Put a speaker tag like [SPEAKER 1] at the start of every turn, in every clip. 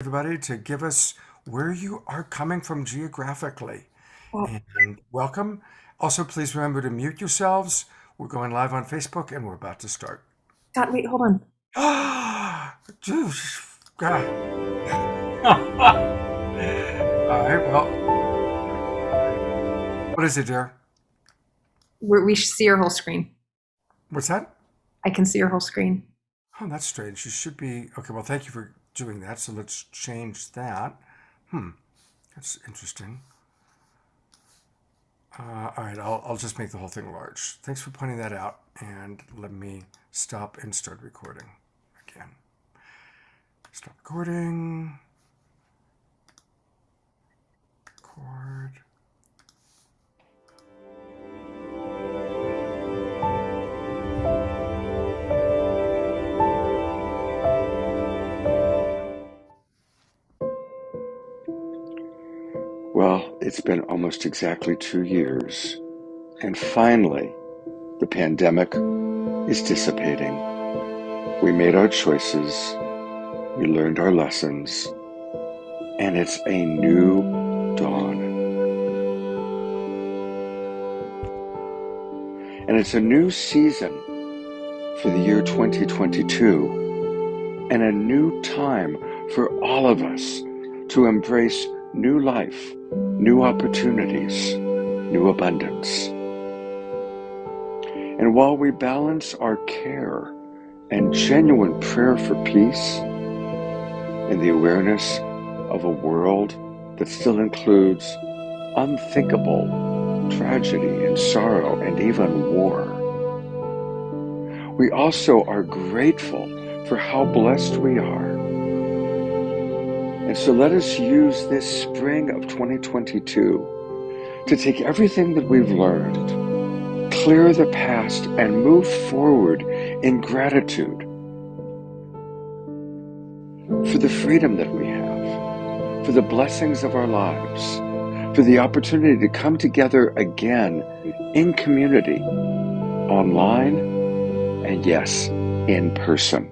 [SPEAKER 1] everybody to give us where you are coming from geographically.
[SPEAKER 2] Well,
[SPEAKER 1] And welcome. Also, please remember to mute yourselves. We're going live on Facebook and we're about to start.
[SPEAKER 2] God, wait, hold on.
[SPEAKER 1] Ah, juice. God. All right, well, what is it, dear?
[SPEAKER 2] We should see your whole screen.
[SPEAKER 1] What's that?
[SPEAKER 2] I can see your whole screen.
[SPEAKER 1] Oh, that's strange. You should be. Okay, well, thank you for doing that. So let's change that. That's interesting. All right, I'll just make the whole thing large. Thanks for pointing that out. And let me stop and start recording again. Stop recording. Record.
[SPEAKER 3] Well, it's been almost exactly 2 years, and finally, the pandemic is dissipating. We made our choices, we learned our lessons, and it's a new dawn. And it's a new season for the year 2022, and a new time for all of us to embrace new life, new opportunities, new abundance. And while we balance our care and genuine prayer for peace in the awareness of a world that still includes unthinkable tragedy and sorrow and even war, we also are grateful for how blessed we are. And so let us use this spring of 2022 to take everything that we've learned, clear the past, and move forward in gratitude for the freedom that we have, for the blessings of our lives, for the opportunity to come together again in community, online, and yes, in person.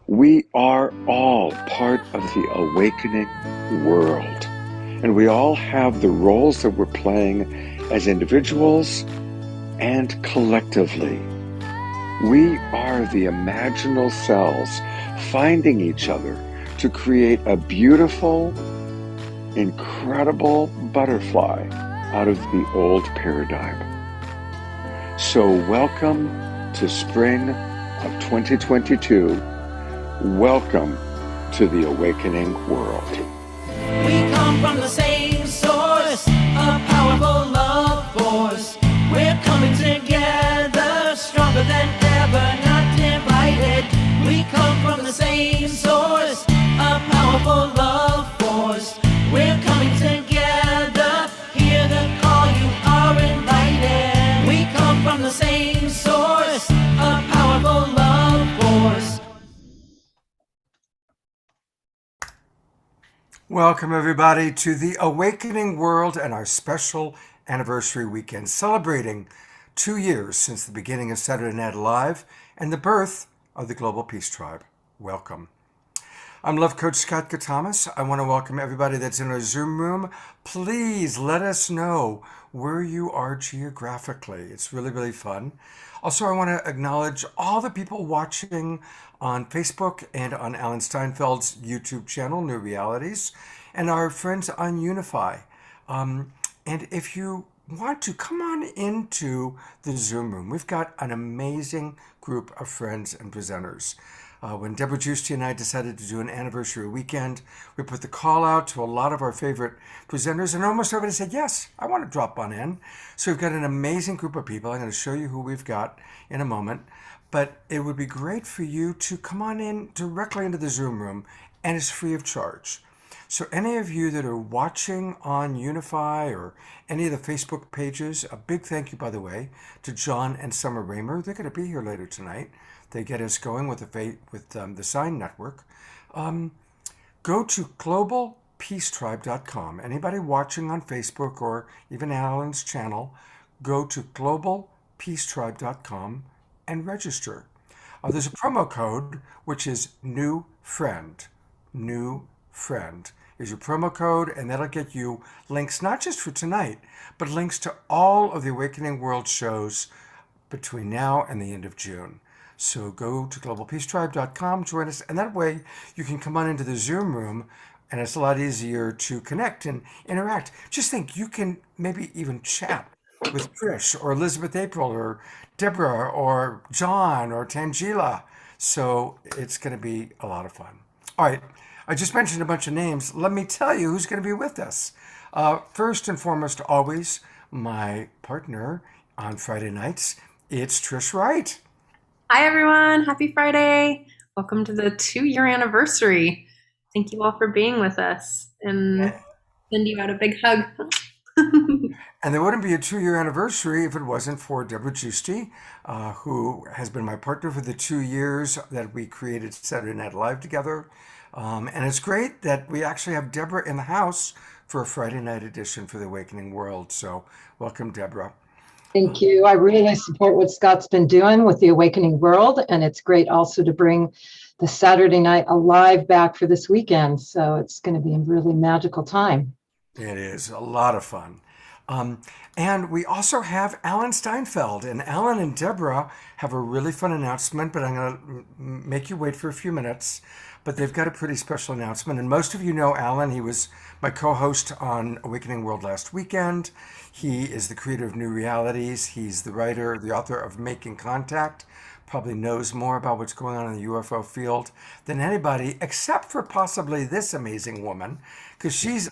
[SPEAKER 3] We are all part of the awakening world, and we all have the roles that we're playing as individuals and collectively. We are the imaginal cells finding each other to create a beautiful, incredible butterfly out of the old paradigm. So welcome to spring of 2022. Welcome to the awakening world.
[SPEAKER 4] We come from the same source, a powerful love force. We're coming together, stronger than ever, not divided. We come from the same source, a powerful love force. We're coming together, hear the call, you are invited. We come from the same source, a powerful love force.
[SPEAKER 1] Welcome, everybody, to the Awakening World and our special anniversary weekend, celebrating 2 years since the beginning of Saturday Night Live and the birth of the Global Peace Tribe. Welcome. I'm Love Coach Scott Katamas. I want to welcome everybody that's in our Zoom room. Please let us know where you are geographically. It's really, really fun. Also, I want to acknowledge all the people watching on Facebook and on Alan Steinfeld's YouTube channel, New Realities, and our friends on Unify. And if you want to, come on into the Zoom room. We've got an amazing group of friends and presenters. When Deborah Giusti and I decided to do an anniversary weekend, we put the call out to a lot of our favorite presenters, and almost everybody said, yes, I want to drop on in. So we've got an amazing group of people. I'm going to show you who we've got in a moment. But it would be great for you to come on in directly into the Zoom room, and it's free of charge. So any of you that are watching on Unify or any of the Facebook pages, a big thank you, by the way, to John and Summer Raymer. They're going to be here later tonight. They get us going with the Sign Network. Go to globalpeacetribe.com. Anybody watching on Facebook or even Alan's channel, go to globalpeacetribe.com and register. There's a promo code which is new friend. new friend is your promo code, and that'll get you links not just for tonight, but links to all of the Awakening World shows between now and the end of June. So go to globalpeacetribe.com, join us, and that way you can come on into the Zoom room, and it's a lot easier to connect and interact. Just think, you can maybe even chat with Trish or Elizabeth April or Deborah or John or Tangela. So it's going to be a lot of fun. All right, I just mentioned a bunch of names. Let me tell you who's going to be with us. First and foremost, always, my partner on Friday nights, it's Trish Wright.
[SPEAKER 2] Hi, everyone. Happy Friday. Welcome to the 2-year anniversary. Thank you all for being with us, and send you out a big hug.
[SPEAKER 1] And there wouldn't be a 2-year anniversary if it wasn't for Deborah Giusti, who has been my partner for the 2 years that we created Saturday Night Live together. And it's great that we actually have Deborah in the house for a Friday night edition for the Awakening World. So welcome, Deborah.
[SPEAKER 5] Thank you. I really support what Scott's been doing with the Awakening World, and it's great also to bring the Saturday Night Alive back for this weekend. So it's going to be a really magical time.
[SPEAKER 1] It is a lot of fun. And we also have Alan Steinfeld, and Alan and Deborah have a really fun announcement, but I'm going to make you wait for a few minutes. But they've got a pretty special announcement. And most of you know Alan. He was my co-host on Awakening World last weekend. He is the creator of New Realities. He's the writer, the author of Making Contact. Probably knows more about what's going on in the UFO field than anybody, except for possibly this amazing woman, because she's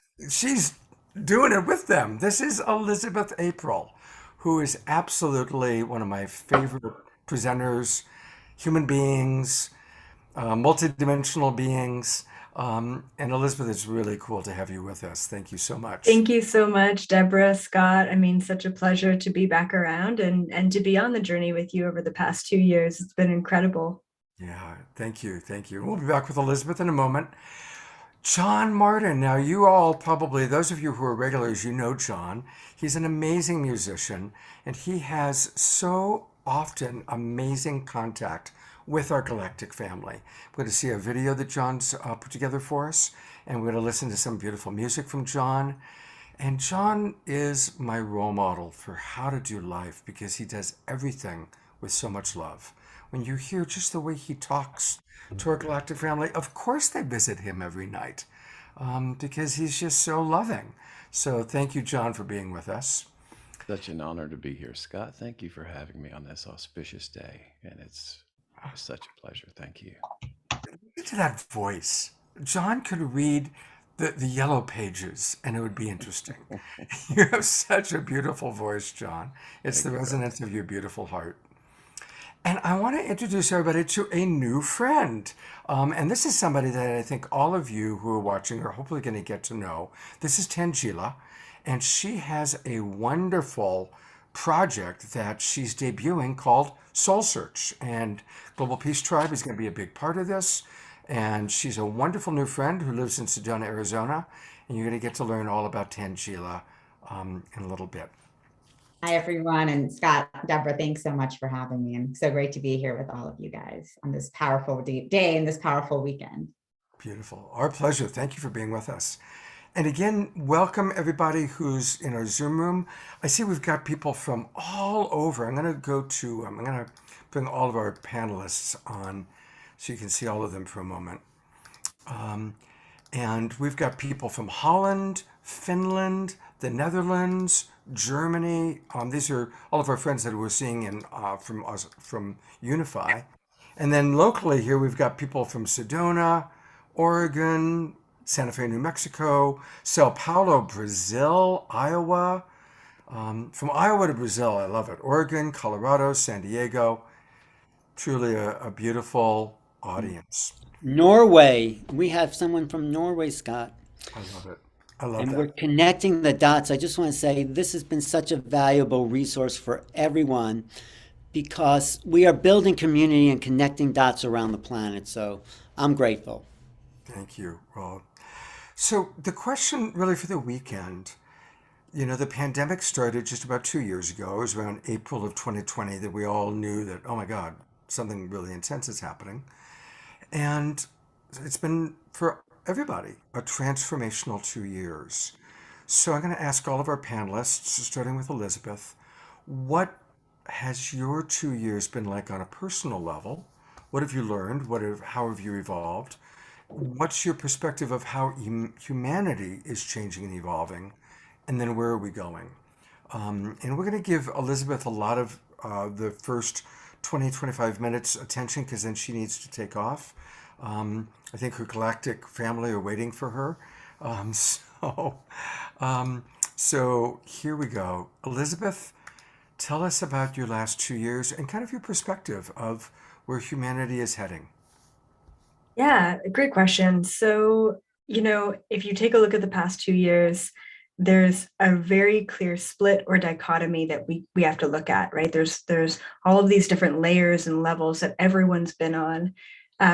[SPEAKER 1] doing it with them. This is Elizabeth April, who is absolutely one of my favorite presenters, human beings, multidimensional beings. And Elizabeth, it's really cool to have you with us. Thank you so much.
[SPEAKER 6] Thank you so much, Deborah, Scott. I mean, such a pleasure to be back around and to be on the journey with you over the past 2 years. It's been incredible.
[SPEAKER 1] Yeah, thank you. Thank you. We'll be back with Elizabeth in a moment. John Martin. Now, you all probably, those of you who are regulars, you know John. He's an amazing musician, and he has so often amazing contact with our galactic family. We're going to see a video that John's put together for us, and we're going to listen to some beautiful music from John. And John is my role model for how to do life, because he does everything with so much love. When you hear just the way he talks to our galactic family, of course they visit him every night, because he's just so loving. So thank you, John, for being with us.
[SPEAKER 7] Such an honor to be here, Scott. Thank you for having me on this auspicious day. And it's such a pleasure. Thank you.
[SPEAKER 1] Listen to that voice. John could read the yellow pages and it would be interesting. You have such a beautiful voice, John. It's
[SPEAKER 7] Thank
[SPEAKER 1] the
[SPEAKER 7] you,
[SPEAKER 1] resonance of your beautiful heart. And I want to introduce everybody to a new friend. And this is somebody that I think all of you who are watching are hopefully going to get to know. This is Tangela, and she has a wonderful project that she's debuting called Soul Search. And Global Peace Tribe is going to be a big part of this. And she's a wonderful new friend who lives in Sedona, Arizona. And you're going to get to learn all about Tangela in a little bit.
[SPEAKER 8] Hi, everyone. And Scott, Deborah, thanks so much for having me. And so great to be here with all of you guys on this powerful day and this powerful weekend.
[SPEAKER 1] Beautiful. Our pleasure. Thank you for being with us. And again, welcome everybody who's in our Zoom room. I see we've got people from all over. I'm going to bring all of our panelists on so you can see all of them for a moment. And we've got people from Holland, Finland, the Netherlands, Germany. These are all of our friends that we're seeing from Unify. And then locally here, we've got people from Sedona, Oregon, Santa Fe, New Mexico, Sao Paulo, Brazil, Iowa. From Iowa to Brazil, I love it. Oregon, Colorado, San Diego. Truly a beautiful audience.
[SPEAKER 9] Norway. We have someone from Norway, Scott.
[SPEAKER 1] I love it. I love
[SPEAKER 9] And
[SPEAKER 1] that.
[SPEAKER 9] we're connecting the dots. I just want to say this has been such a valuable resource for everyone because we are building community and connecting dots around the planet. So I'm grateful.
[SPEAKER 1] Thank you, Rob. So the question really for the weekend, the pandemic started just about 2 years ago. It was around April of 2020 that we all knew that, oh my God, something really intense is happening. And it's been for everybody a transformational 2 years. So I'm going to ask all of our panelists, starting with Elizabeth, what has your 2 years been like on a personal level? What have you learned? How have you evolved? What's your perspective of how humanity is changing and evolving? And then where are we going? And we're going to give Elizabeth a lot of the first 20, 25 minutes attention because then she needs to take off. I think her galactic family are waiting for her. So, so here we go. Elizabeth, tell us about your last 2 years and kind of your perspective of where humanity is heading.
[SPEAKER 6] Yeah, great question. So, if you take a look at the past 2 years, there's a very clear split or dichotomy that we have to look at, right? There's all of these different layers and levels that everyone's been on.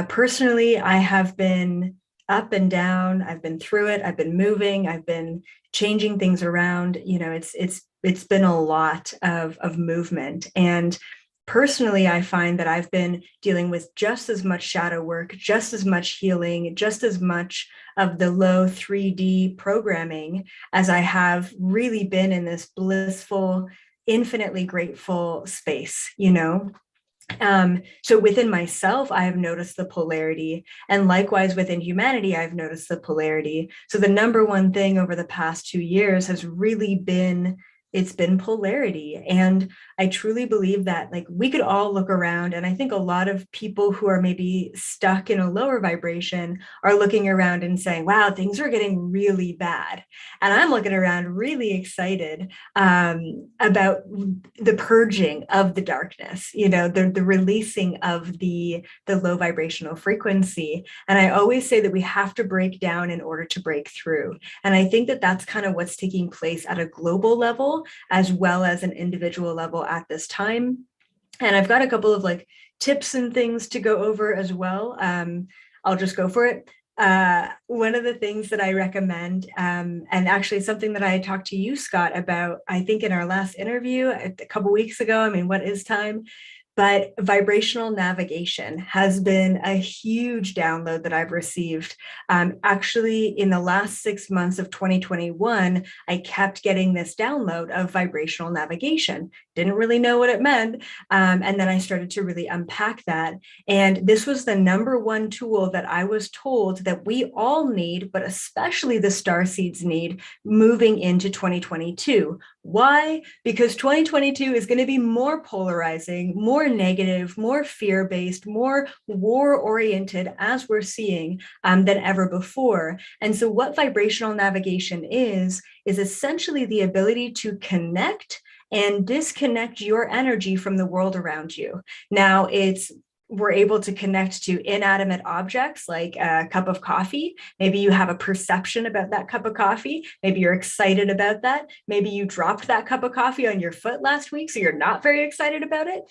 [SPEAKER 6] Personally, I have been up and down. I've been through it. I've been moving. I've been changing things around. It's been a lot of movement. And personally, I find that I've been dealing with just as much shadow work, just as much healing, just as much of the low 3D programming as I have really been in this blissful, infinitely grateful space, So within myself, I have noticed the polarity, and likewise within humanity, I've noticed the polarity. So the number one thing over the past 2 years has really been polarity. And I truly believe that we could all look around, and I think a lot of people who are maybe stuck in a lower vibration are looking around and saying, wow, things are getting really bad. And I'm looking around really excited about the purging of the darkness, the releasing of the low vibrational frequency. And I always say that we have to break down in order to break through. And I think that that's kind of what's taking place at a global level as well as an individual level at this time. And I've got a couple of tips and things to go over as well. I'll just go for it. One of the things that I recommend, and actually something that I talked to you, Scott, about, I think in our last interview a couple weeks ago, what is time? But vibrational navigation has been a huge download that I've received. Actually, in the last 6 months of 2021, I kept getting this download of vibrational navigation. Didn't really know what it meant. And then I started to really unpack that. And this was the number one tool that I was told that we all need, but especially the starseeds need moving into 2022. Why? Because 2022 is going to be more polarizing, more negative, more fear-based, more war-oriented, as we're seeing, than ever before. And so what vibrational navigation is essentially the ability to connect and disconnect your energy from the world around you. Now, we're able to connect to inanimate objects like a cup of coffee. Maybe you have a perception about that cup of coffee. Maybe you're excited about that. Maybe you dropped that cup of coffee on your foot last week, so you're not very excited about it.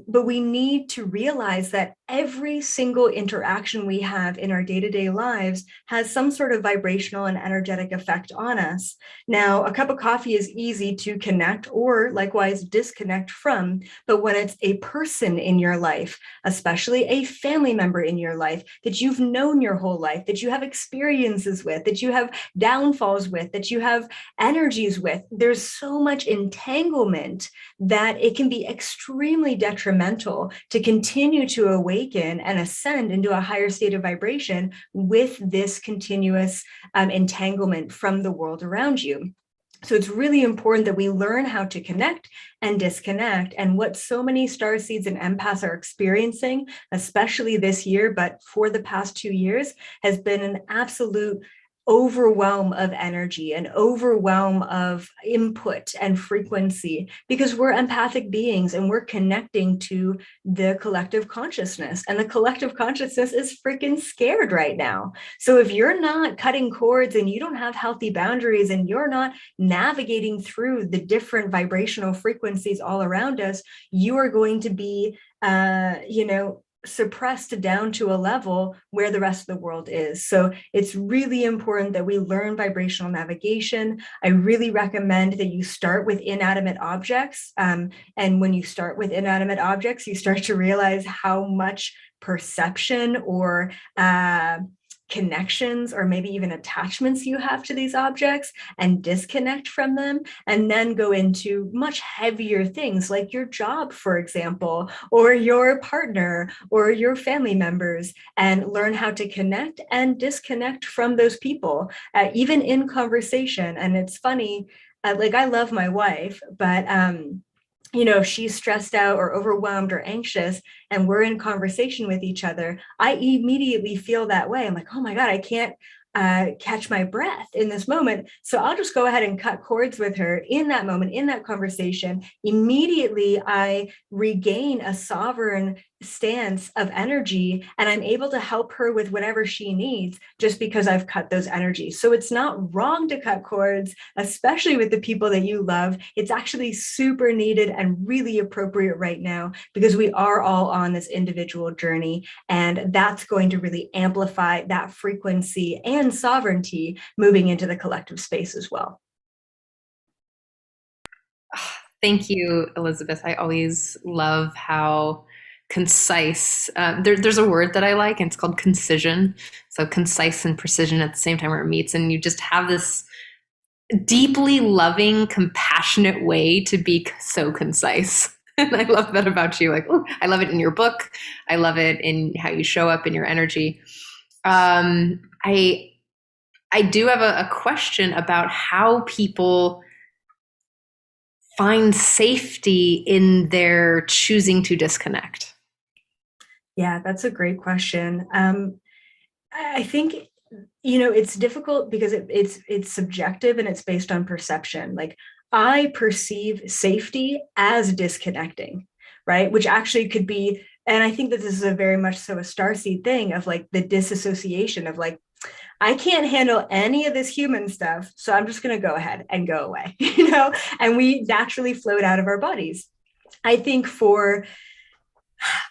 [SPEAKER 6] But we need to realize that every single interaction we have in our day-to-day lives has some sort of vibrational and energetic effect on us. Now, a cup of coffee is easy to connect or likewise disconnect from, but when it's a person in your life, especially a family member in your life that you've known your whole life, that you have experiences with, that you have downfalls with, that you have energies with, there's so much entanglement that it can be extremely detrimental to continue to awaken and ascend into a higher state of vibration with this continuous entanglement from the world around you. So it's really important that we learn how to connect and disconnect. And what so many starseeds and empaths are experiencing, especially this year, but for the past 2 years, has been an absolute overwhelm of energy, an overwhelm of input and frequency, because we're empathic beings and we're connecting to the collective consciousness. And the collective consciousness is freaking scared right now. So if you're not cutting cords and you don't have healthy boundaries and you're not navigating through the different vibrational frequencies all around us, you are going to be, suppressed down to a level where the rest of the world is. So it's really important that we learn vibrational navigation. I really recommend that you start with inanimate objects. And when you start with inanimate objects, you start to realize how much perception or connections or maybe even attachments you have to these objects and disconnect from them, and then go into much heavier things like your job, for example, or your partner or your family members, and learn how to connect and disconnect from those people, even in conversation. And it's funny, like I love my wife, but if she's stressed out or overwhelmed or anxious and we're in conversation with each other, I immediately feel that way. I'm like, oh my God, I can't catch my breath in this moment. So I'll just go ahead and cut cords with her in that moment, in that conversation. Immediately, I regain a sovereign stance of energy, and I'm able to help her with whatever she needs just because I've cut those energies. So it's not wrong to cut cords, especially with the people that you love. It's actually super needed and really appropriate right now because we are all on this individual journey, and that's going to really amplify that frequency and sovereignty moving into the collective space as well.
[SPEAKER 2] Thank you, Elizabeth. I always love how concise, there's a word that I like, and it's called concision. So concise and precision at the same time where it meets, and you just have this deeply loving, compassionate way to be so concise. And I love that about you. Like, oh, I love it in your book. I love it in how you show up in your energy. I do have a question about how people find safety in their choosing to disconnect.
[SPEAKER 6] Yeah, that's a great question. I think, it's difficult because it's subjective and it's based on perception. Like, I perceive safety as disconnecting, right? Which actually could be, and I think that this is a very much so a starseed thing of like the disassociation of like, I can't handle any of this human stuff, so I'm just going to go ahead and go away, and we naturally float out of our bodies. I think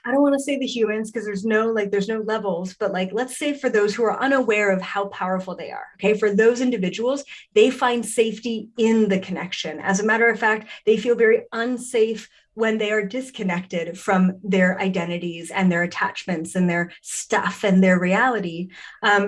[SPEAKER 6] I don't want to say the humans because there's no levels, but like, let's say for those who are unaware of how powerful they are. Okay. For those individuals, they find safety in the connection. As a matter of fact, they feel very unsafe when they are disconnected from their identities and their attachments and their stuff and their reality.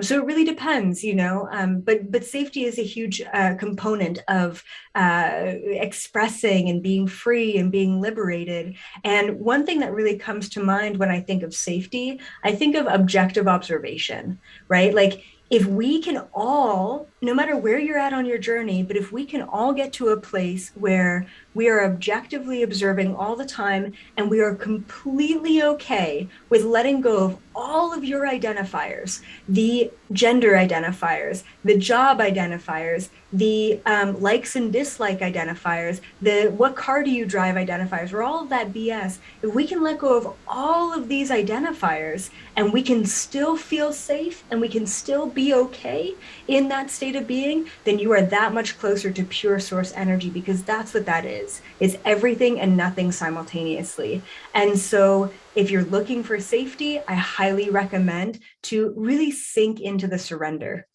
[SPEAKER 6] So it really depends, but safety is a huge component of expressing and being free and being liberated. And one thing that really comes to mind when I think of safety, I think of objective observation, right? Like, if we can all, no matter where you're at on your journey, but if we can all get to a place where we are objectively observing all the time and we are completely okay with letting go of all of your identifiers, the gender identifiers, the job identifiers, the likes and dislike identifiers, the what car do you drive identifiers, or all of that BS, if we can let go of all of these identifiers and we can still feel safe and we can still be okay in that state of being, then you are that much closer to pure source energy, because that's what that is. It's everything and nothing simultaneously. And so if you're looking for safety, I highly recommend to really sink into the surrender.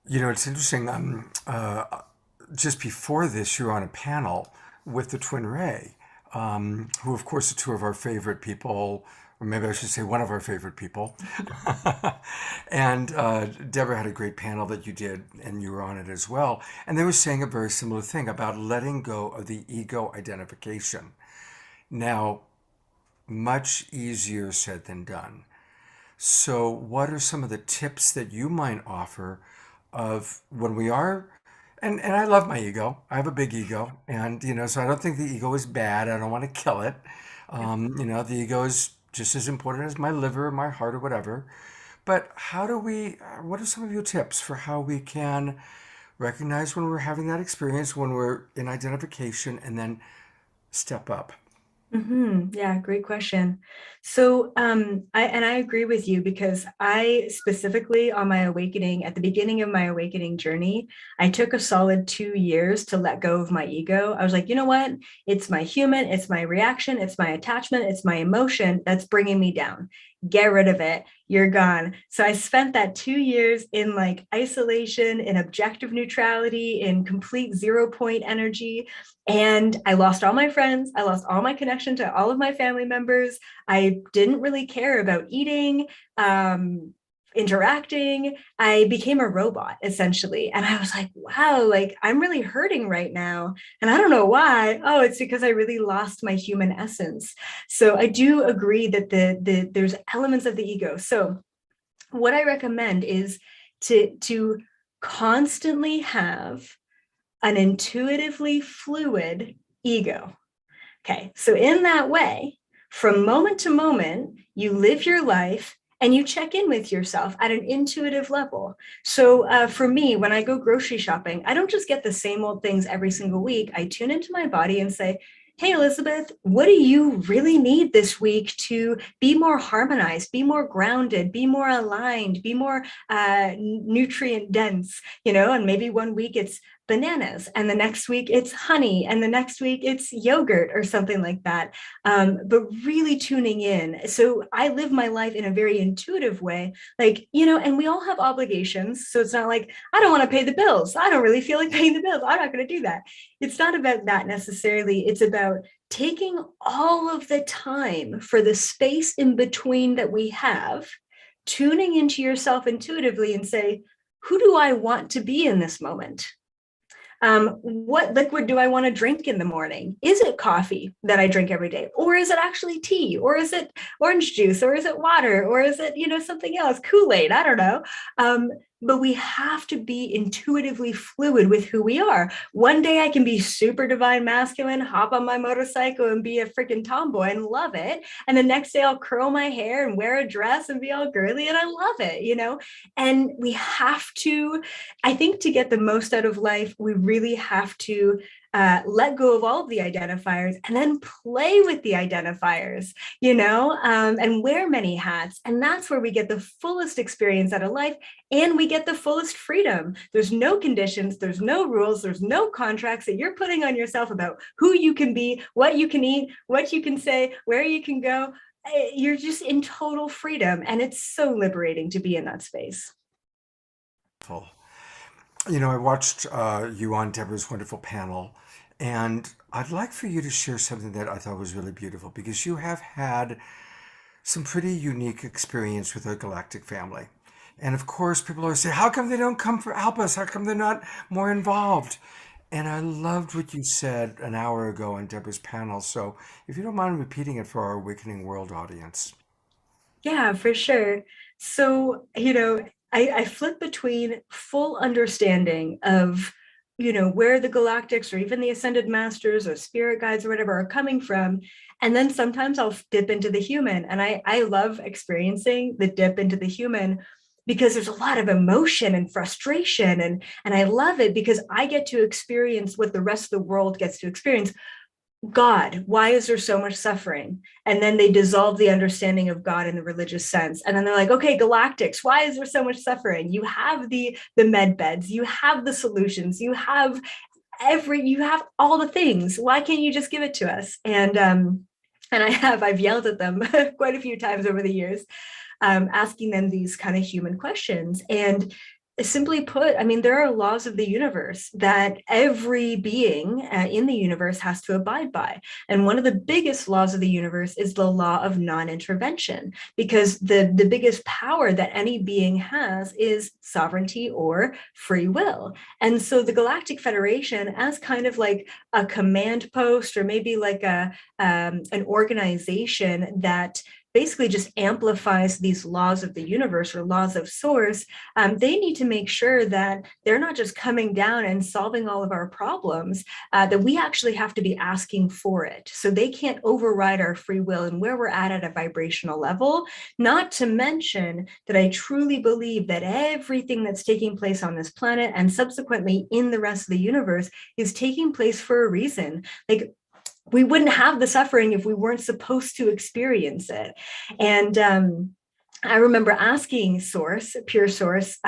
[SPEAKER 1] It's interesting. Just before this, you were on a panel with the Twin Ray, who, of course, are two of our favorite people, or maybe I should say one of our favorite people. And Deborah had a great panel that you did, and you were on it as well. And they were saying a very similar thing about letting go of the ego identification. Now, much easier said than done. So what are some of the tips that you might offer of when we are, and I love my ego. I have a big ego, and so I don't think the ego is bad. I don't want to kill it. The ego is just as important as my liver, my heart, or whatever. But what are some of your tips for how we can recognize when we're having that experience, when we're in identification, and then step up?
[SPEAKER 6] Yeah, great question. So I agree with you, because I specifically on my awakening, at the beginning of my awakening journey, I took a solid 2 years to let go of my ego. I was like, you know what? It's my human, it's my reaction, it's my attachment, it's my emotion that's bringing me down. get rid of it, you're gone. So I spent that 2 years in like isolation, in objective neutrality, in complete 0 point energy. And I lost all my friends. I lost all my connection to all of my family members. I didn't really care about eating, interacting. I became a robot essentially. And I was like, wow, like I'm really hurting right now. And I don't know why. Oh, it's because I really lost my human essence. So I do agree that there's elements of the ego. So what I recommend is to constantly have an intuitively fluid ego. Okay, so in that way, from moment to moment, you live your life and you check in with yourself at an intuitive level. So for me, when I go grocery shopping, I don't just get the same old things every single week. I tune into my body and say, hey, Elizabeth, what do you really need this week to be more harmonized, be more grounded, be more aligned, be more nutrient dense, and maybe one week it's bananas and the next week it's honey and the next week it's yogurt or something like that. But really tuning in. So I live my life in a very intuitive way, and we all have obligations. So it's not like, I don't want to pay the bills. I don't really feel like paying the bills. I'm not going to do that. It's not about that necessarily. It's about taking all of the time for the space in between that we have, tuning into yourself intuitively and say, who do I want to be in this moment? What liquid do I want to drink in the morning? Is it coffee that I drink every day? Or is it actually tea? Or is it orange juice? Or is it water? Or is it, something else, Kool-Aid? I don't know. But we have to be intuitively fluid with who we are. One day I can be super divine masculine, hop on my motorcycle and be a freaking tomboy and love it. And the next day I'll curl my hair and wear a dress and be all girly and I love it, And we have to, I think to get the most out of life, we really have to let go of all of the identifiers and then play with the identifiers, and wear many hats. And that's where we get the fullest experience out of life and we get the fullest freedom. There's no conditions, there's no rules, there's no contracts that you're putting on yourself about who you can be, what you can eat, what you can say, where you can go. You're just in total freedom. And it's so liberating to be in that space.
[SPEAKER 1] Cool. I watched you on Deborah's wonderful panel, and I'd like for you to share something that I thought was really beautiful because you have had some pretty unique experience with the galactic family. And of course, people always say, how come they don't come for help us? How come they're not more involved? And I loved what you said an hour ago on Deborah's panel. So if you don't mind repeating it for our Awakening World audience.
[SPEAKER 6] Yeah, for sure. So, I flip between full understanding of, where the galactics or even the ascended masters or spirit guides or whatever are coming from. And then sometimes I'll dip into the human. And I love experiencing the dip into the human because there's a lot of emotion and frustration. And I love it because I get to experience what the rest of the world gets to experience. God, why is there so much suffering? And then they dissolve the understanding of God in the religious sense. And then they're like, okay, galactics, why is there so much suffering? You have the med beds, you have the solutions, you have all the things. Why can't you just give it to us? And I've yelled at them quite a few times over the years, asking them these kind of human questions. And simply put, there are laws of the universe that every being in the universe has to abide by. And one of the biggest laws of the universe is the law of non-intervention, because the biggest power that any being has is sovereignty or free will. And so the Galactic Federation, as kind of like a command post or maybe like an organization that basically just amplifies these laws of the universe or laws of source, they need to make sure that they're not just coming down and solving all of our problems, that we actually have to be asking for it. So they can't override our free will and where we're at a vibrational level, not to mention that I truly believe that everything that's taking place on this planet and subsequently in the rest of the universe is taking place for a reason. Like, we wouldn't have the suffering if we weren't supposed to experience it. And I remember asking Source, Pure Source,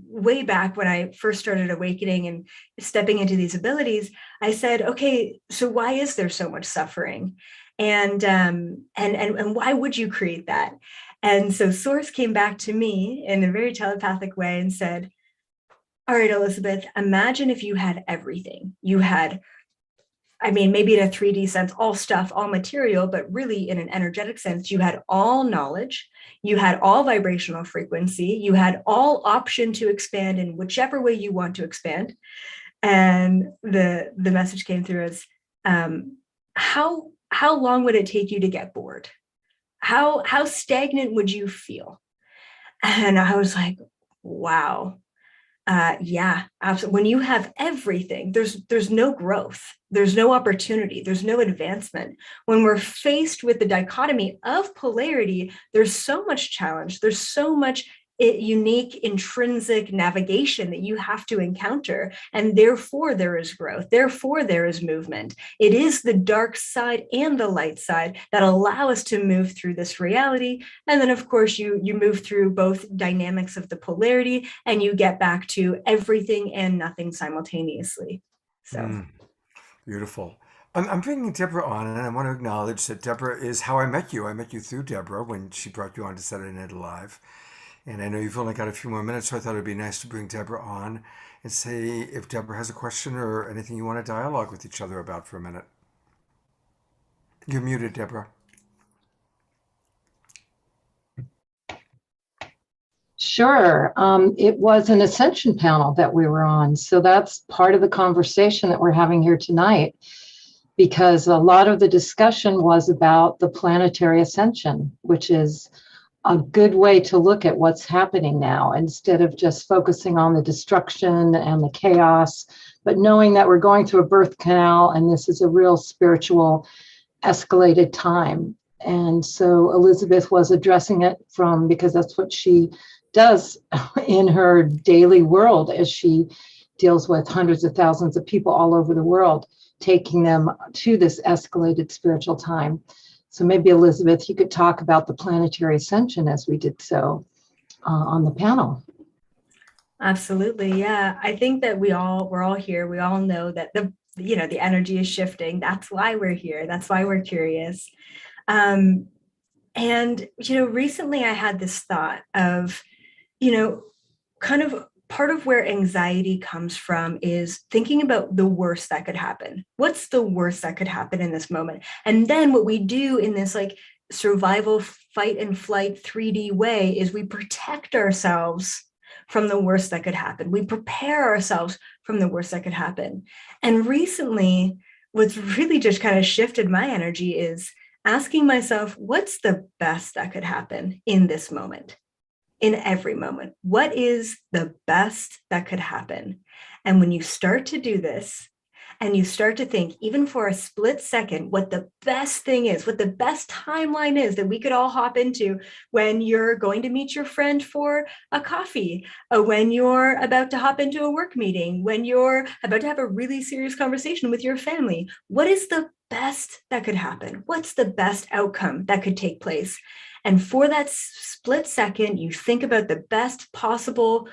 [SPEAKER 6] way back when I first started awakening and stepping into these abilities. I said, okay, so why is there so much suffering? And why would you create that? And so Source came back to me in a very telepathic way and said, all right, Elizabeth, imagine if you had everything. You had, I mean, maybe in a 3D sense, all stuff, all material, but really in an energetic sense, you had all knowledge, you had all vibrational frequency, you had all option to expand in whichever way you want to expand. And the message came through as, how long would it take you to get bored? How stagnant would you feel? And I was like, wow. Yeah, absolutely. When you have everything, there's no growth, there's no opportunity, there's no advancement. When we're faced with the dichotomy of polarity, there's so much challenge, there's so much unique intrinsic navigation that you have to encounter, and therefore there is growth, therefore there is movement. It is the dark side and the light side that allow us to move through this reality. And then of course you move through both dynamics of the polarity and you get back to everything and nothing simultaneously. So
[SPEAKER 1] Beautiful. I'm bringing Deborah on, and I want to acknowledge that Deborah is how I met you. I met you through Deborah when she brought you on to Saturday Night Live. And I know you've only got a few more minutes, so I thought it'd be nice to bring Deborah on and say if Deborah has a question or anything you want to dialogue with each other about for a minute. You're muted, Deborah.
[SPEAKER 5] Sure. It was an ascension panel that we were on. So that's part of the conversation that we're having here tonight, because a lot of the discussion was about the planetary ascension, which is a good way to look at what's happening now, instead of just focusing on the destruction and the chaos, but knowing that we're going through a birth canal and this is a real spiritual escalated time. And so Elizabeth was addressing it because that's what she does in her daily world as she deals with hundreds of thousands of people all over the world, taking them to this escalated spiritual time. So maybe Elizabeth, you could talk about the planetary ascension as we did so on the panel.
[SPEAKER 6] absolutely, yeah. I think that we're all here. We all know that the energy is shifting. That's why we're here. That's why we're curious. And recently I had this thought of, kind of part of where anxiety comes from is thinking about the worst that could happen. What's the worst that could happen in this moment? And then what we do in this like survival, fight and flight 3D way is we protect ourselves from the worst that could happen. We prepare ourselves from the worst that could happen. And recently, what's really just kind of shifted my energy is asking myself, what's the best that could happen in this moment? In every moment, what is the best that could happen? And when you start to do this, and you start to think, even for a split second, what the best thing is, what the best timeline is that we could all hop into when you're going to meet your friend for a coffee, when you're about to hop into a work meeting, when you're about to have a really serious conversation with your family, what is the best that could happen? What's the best outcome that could take place? And for that split second, you think about the best possible,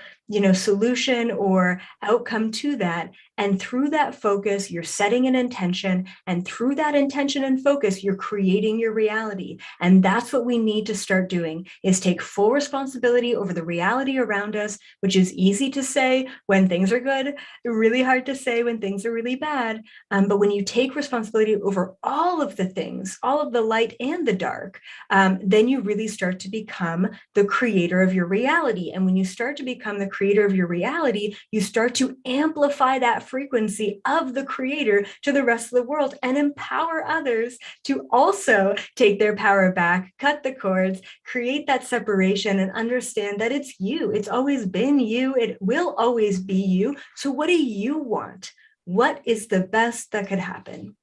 [SPEAKER 6] solution or outcome to that. And through that focus, you're setting an intention. And through that intention and focus, you're creating your reality. And that's what we need to start doing, is take full responsibility over the reality around us, which is easy to say when things are good, really hard to say when things are really bad. But when you take responsibility over all of the things, all of the light and the dark, then you really start to become the creator of your reality. And when you start to become the creator of your reality, you start to amplify that frequency of the creator to the rest of the world and empower others to also take their power back, cut the cords, create that separation, and understand that it's you. It's always been you. It will always be you. So what do you want? What is the best that could happen?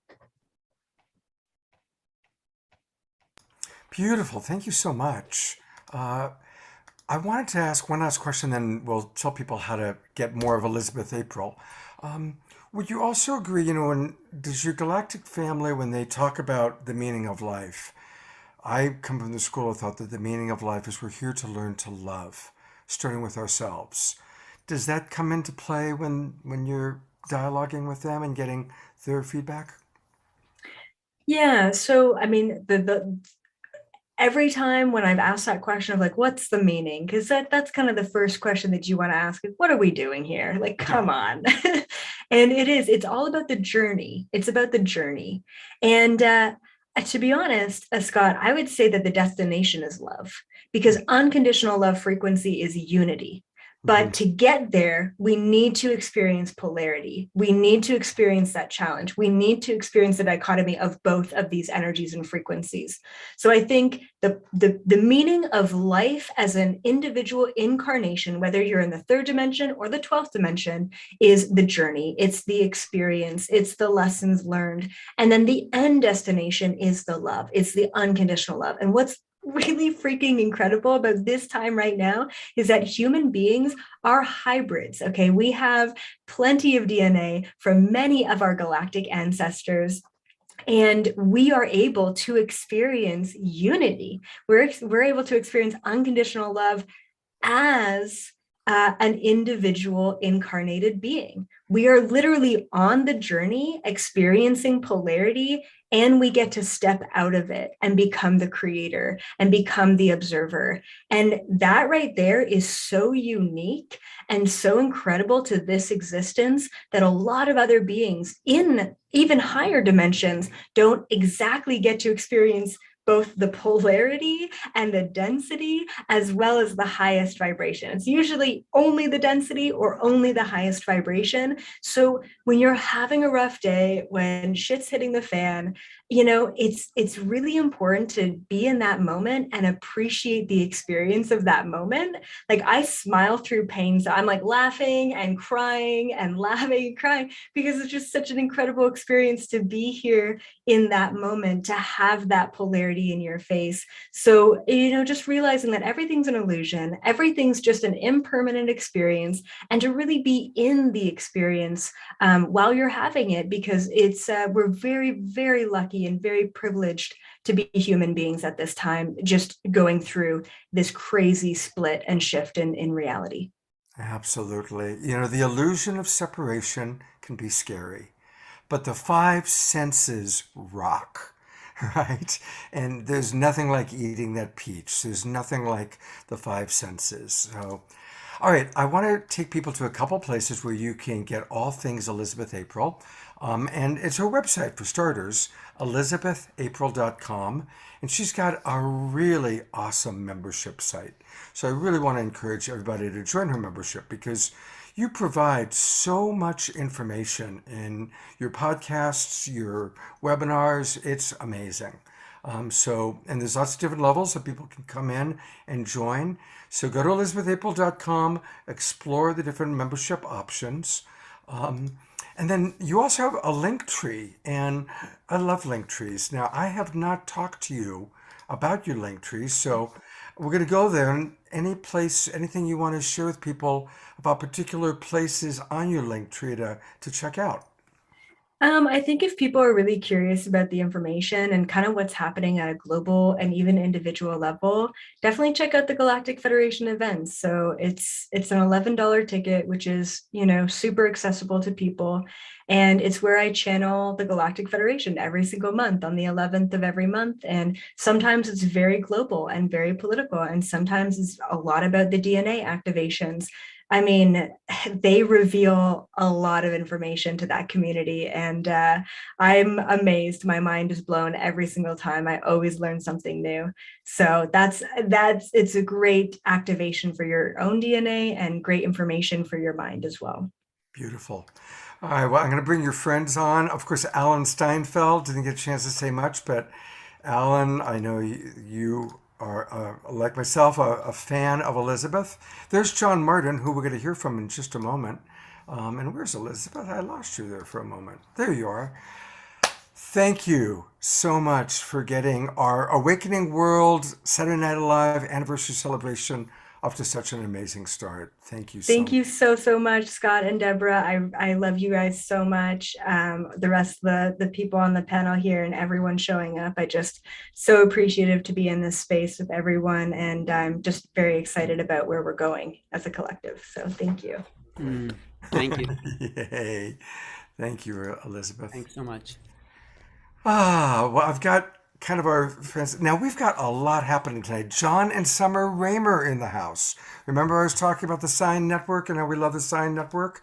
[SPEAKER 1] Beautiful. Thank you so much. I wanted to ask one last question, then we'll tell people how to get more of Elizabeth April. Would you also agree, does your galactic family, when they talk about the meaning of life, I come from the school of thought that the meaning of life is we're here to learn to love, starting with ourselves. Does that come into play when you're dialoguing with them and getting their feedback?
[SPEAKER 6] Yeah. So, I mean, every time when I've asked that question of like, what's the meaning? Because that's kind of the first question that you want to ask is, what are we doing here? Like, come on. And it's all about the journey. It's about the journey. And to be honest, Scott, I would say that the destination is love, because unconditional love frequency is unity. But to get there, we need to experience polarity. We need to experience that challenge. We need to experience the dichotomy of both of these energies and frequencies. So I think the meaning of life as an individual incarnation, whether you're in the third dimension or the 12th dimension, is the journey. It's the experience. It's the lessons learned. And then the end destination is the love. It's the unconditional love. And what's really freaking incredible about this time right now is that human beings are hybrids. Okay, we have plenty of DNA from many of our galactic ancestors, and we are able to experience unity. We're able to experience unconditional love as an individual incarnated being. We are literally on the journey experiencing polarity, and we get to step out of it and become the creator and become the observer. And that right there is so unique and so incredible to this existence that a lot of other beings in even higher dimensions don't exactly get to experience both the polarity and the density, as well as the highest vibration. It's usually only the density or only the highest vibration. So when you're having a rough day, when shit's hitting the fan, it's really important to be in that moment and appreciate the experience of that moment. Like, I smile through pain. So I'm like laughing and crying and laughing and crying, because it's just such an incredible experience to be here in that moment, to have that polarity in your face. So, just realizing that everything's an illusion, everything's just an impermanent experience, and to really be in the experience while you're having it, because we're very, very lucky and very privileged to be human beings at this time, just going through this crazy split and shift in reality.
[SPEAKER 1] Absolutely. The illusion of separation can be scary, but the five senses rock, right? And there's nothing like eating that peach. There's nothing like the five senses. So, all right, I want to take people to a couple places where you can get all things Elizabeth April. And it's her website, for starters, elizabethapril.com. And she's got a really awesome membership site. So I really want to encourage everybody to join her membership, because you provide so much information in your podcasts, your webinars. It's amazing. And there's lots of different levels that people can come in and join. So go to elizabethapril.com, explore the different membership options. And then you also have a link tree, and I love link trees. Now, I have not talked to you about your link tree, so we're going to go there. And anything you want to share with people about particular places on your link tree to check out?
[SPEAKER 6] I think if people are really curious about the information and kind of what's happening at a global and even individual level, definitely check out the Galactic Federation events. So it's an $11 ticket, which is, super accessible to people. And it's where I channel the Galactic Federation every single month on the 11th of every month. And sometimes it's very global and very political. And sometimes it's a lot about the DNA activations. I mean, they reveal a lot of information to that community, and I'm amazed. My mind is blown every single time. I always learn something new. So it's a great activation for your own DNA and great information for your mind as well.
[SPEAKER 1] Beautiful. All right, well, I'm going to bring your friends on. Of course, Alan Steinfeld didn't get a chance to say much, but Alan, I know you are, like myself, a fan of Elizabeth. There's John Martin, who we're going to hear from in just a moment. And where's Elizabeth? I lost you there for a moment. There you are. Thank you so much for getting our Awakening World Saturday Night Live anniversary celebration off to such an amazing start. Thank you.
[SPEAKER 6] Thank you so much, Scott and Deborah. I love you guys so much. The rest of the people on the panel here and everyone showing up. I just so appreciative to be in this space with everyone. And I'm just very excited about where we're going as a collective. So thank you.
[SPEAKER 9] Thank you.
[SPEAKER 1] Yay. Thank you, Elizabeth.
[SPEAKER 9] Thanks so much.
[SPEAKER 1] Well, I've got kind of our friends. Now we've got a lot happening tonight. John and Summer Raymer in the house. Remember I was talking about the Sign Network and how we love the Sign Network?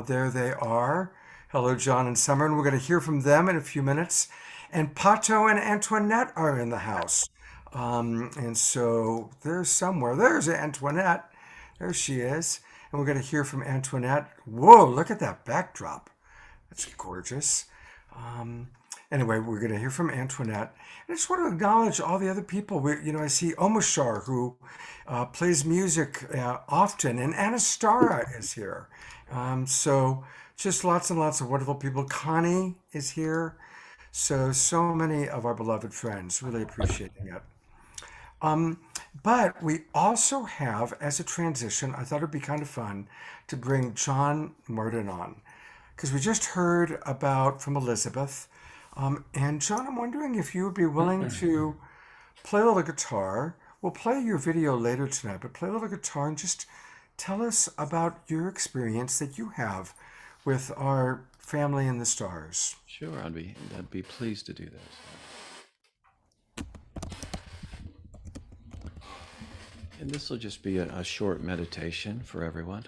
[SPEAKER 1] There they are. Hello, John and Summer, and we're going to hear from them in a few minutes. And Pato and Antoinette are in the house. And so there's somewhere. There's Antoinette. There she is. And we're going to hear from Antoinette. Whoa, look at that backdrop. That's gorgeous. Anyway, we're going to hear from Antoinette. And I just want to acknowledge all the other people. I see Omashar, who plays music often, and Anastara is here. So just lots and lots of wonderful people. Connie is here. So many of our beloved friends. Really appreciating it. But we also have, as a transition, I thought it'd be kind of fun to bring John Martin on, because we just heard from Elizabeth. And John, I'm wondering if you would be willing to play a little guitar. We'll play your video later tonight, but play a little guitar and just tell us about your experience that you have with our family in the stars.
[SPEAKER 7] Sure, I'd be pleased to do this. And this will just be a short meditation for everyone.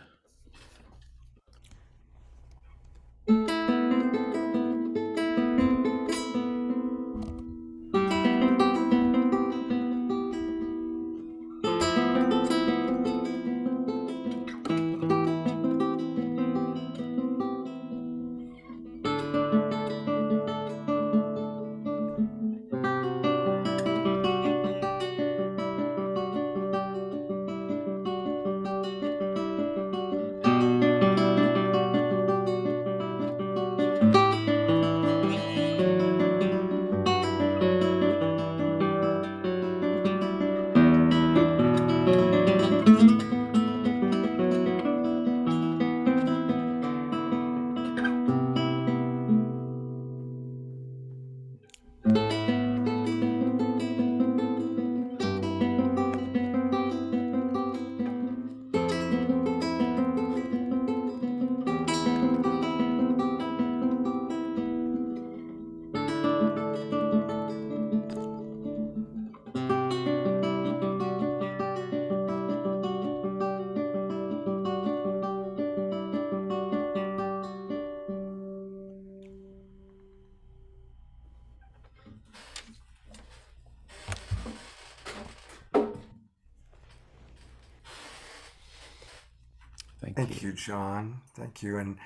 [SPEAKER 1] Thank you, John. Thank you. And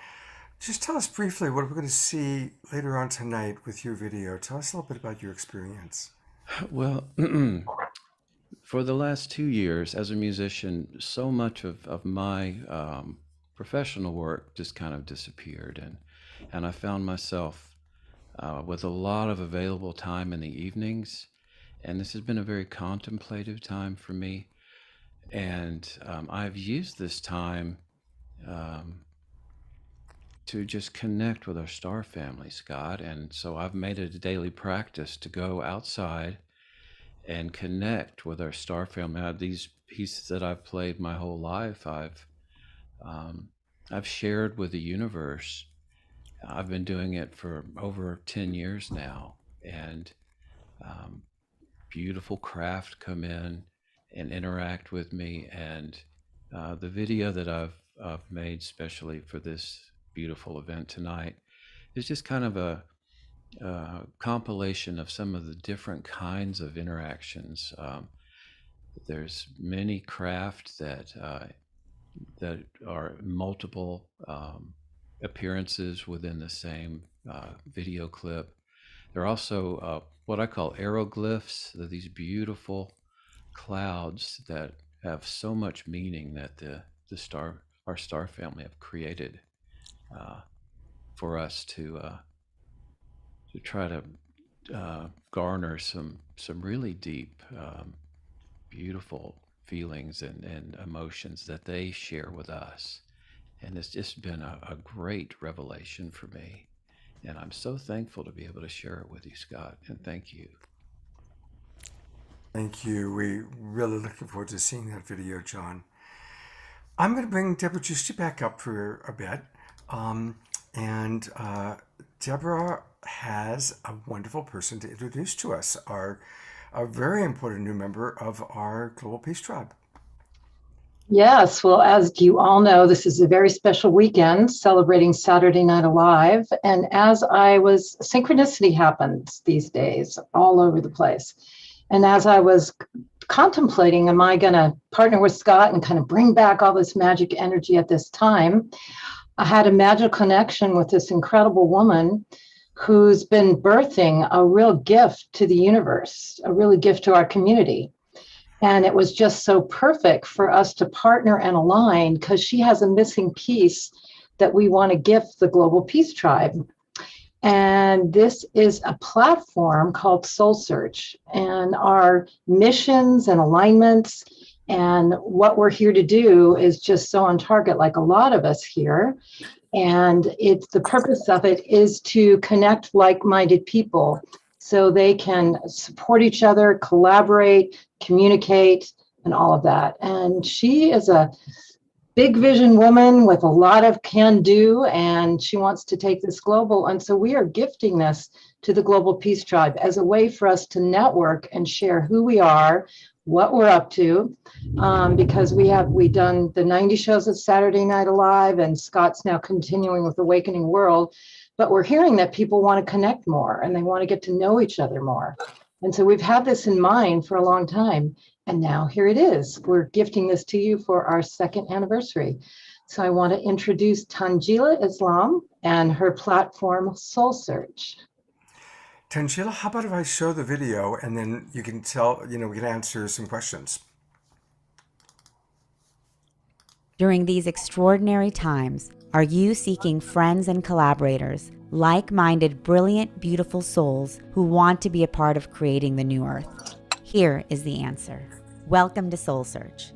[SPEAKER 1] just tell us briefly what we're going to see later on tonight with your video. Tell us a little bit about your experience.
[SPEAKER 7] Well, for the last 2 years as a musician, so much of my professional work just kind of disappeared. And I found myself with a lot of available time in the evenings. And this has been a very contemplative time for me. And I've used this time to just connect with our star family, Scott. And so I've made it a daily practice to go outside and connect with our star family. Now, these pieces that I've played my whole life, I've shared with the universe. I've been doing it for over 10 years now, and beautiful craft come in and interact with me. And the video that I've made specially for this beautiful event tonight is just kind of a compilation of some of the different kinds of interactions. There's many craft that are multiple appearances within the same video clip. There are also what I call aeroglyphs. They're these beautiful clouds that have so much meaning that our star family have created for us to try to garner some really deep, beautiful feelings and emotions that they share with us. And it's just been a great revelation for me. And I'm so thankful to be able to share it with you, Scott. And thank you.
[SPEAKER 1] Thank you. We really looking forward to seeing that video, John. I'm going to bring Deborah Giusti back up for a bit. And Deborah, has a wonderful person to introduce to us, a very important new member of our Global Peace Tribe.
[SPEAKER 5] Yes, well, as you all know, this is a very special weekend celebrating Saturday Night Alive. And synchronicity happens these days all over the place. And as I was contemplating, am I going to partner with Scott and kind of bring back all this magic energy at this time? I had a magical connection with this incredible woman who's been birthing a real gift to the universe, a really gift to our community. And it was just so perfect for us to partner and align because she has a missing piece that we want to gift the Global Peace Tribe. And this is a platform called Soul Search. And our missions and alignments and what we're here to do is just so on target, like a lot of us here. And the purpose of it is to connect like-minded people so they can support each other, collaborate, communicate, and all of that. And she is a big vision woman with a lot of can do, and she wants to take this global. And so we are gifting this to the Global Peace Tribe as a way for us to network and share who we are, what we're up to, because we've done the 90 shows at Saturday Night Alive, and Scott's now continuing with Awakening World. But we're hearing that people want to connect more and they want to get to know each other more. And so we've had this in mind for a long time. And now here it is. We're gifting this to you for our 2nd anniversary. So I want to introduce Tanjila Islam and her platform, Soul Search.
[SPEAKER 1] Tanjila, how about if I show the video and then you can we can answer some questions.
[SPEAKER 10] During these extraordinary times, are you seeking friends and collaborators, like-minded, brilliant, beautiful souls who want to be a part of creating the new earth? Here is the answer. Welcome to Soul Search.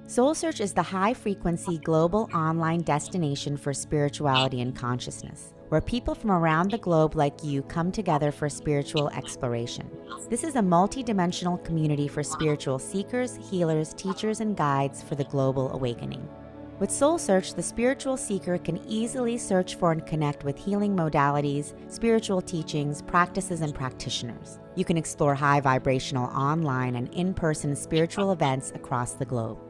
[SPEAKER 10] Soul Search is the high-frequency global online destination for spirituality and consciousness, where people from around the globe like you come together for spiritual exploration. This is a multi-dimensional community for spiritual seekers, healers, teachers, and guides for the global awakening. With Soul Search, the spiritual seeker can easily search for and connect with healing modalities, spiritual teachings, practices, and practitioners. You can explore high vibrational online and in-person spiritual events across the globe.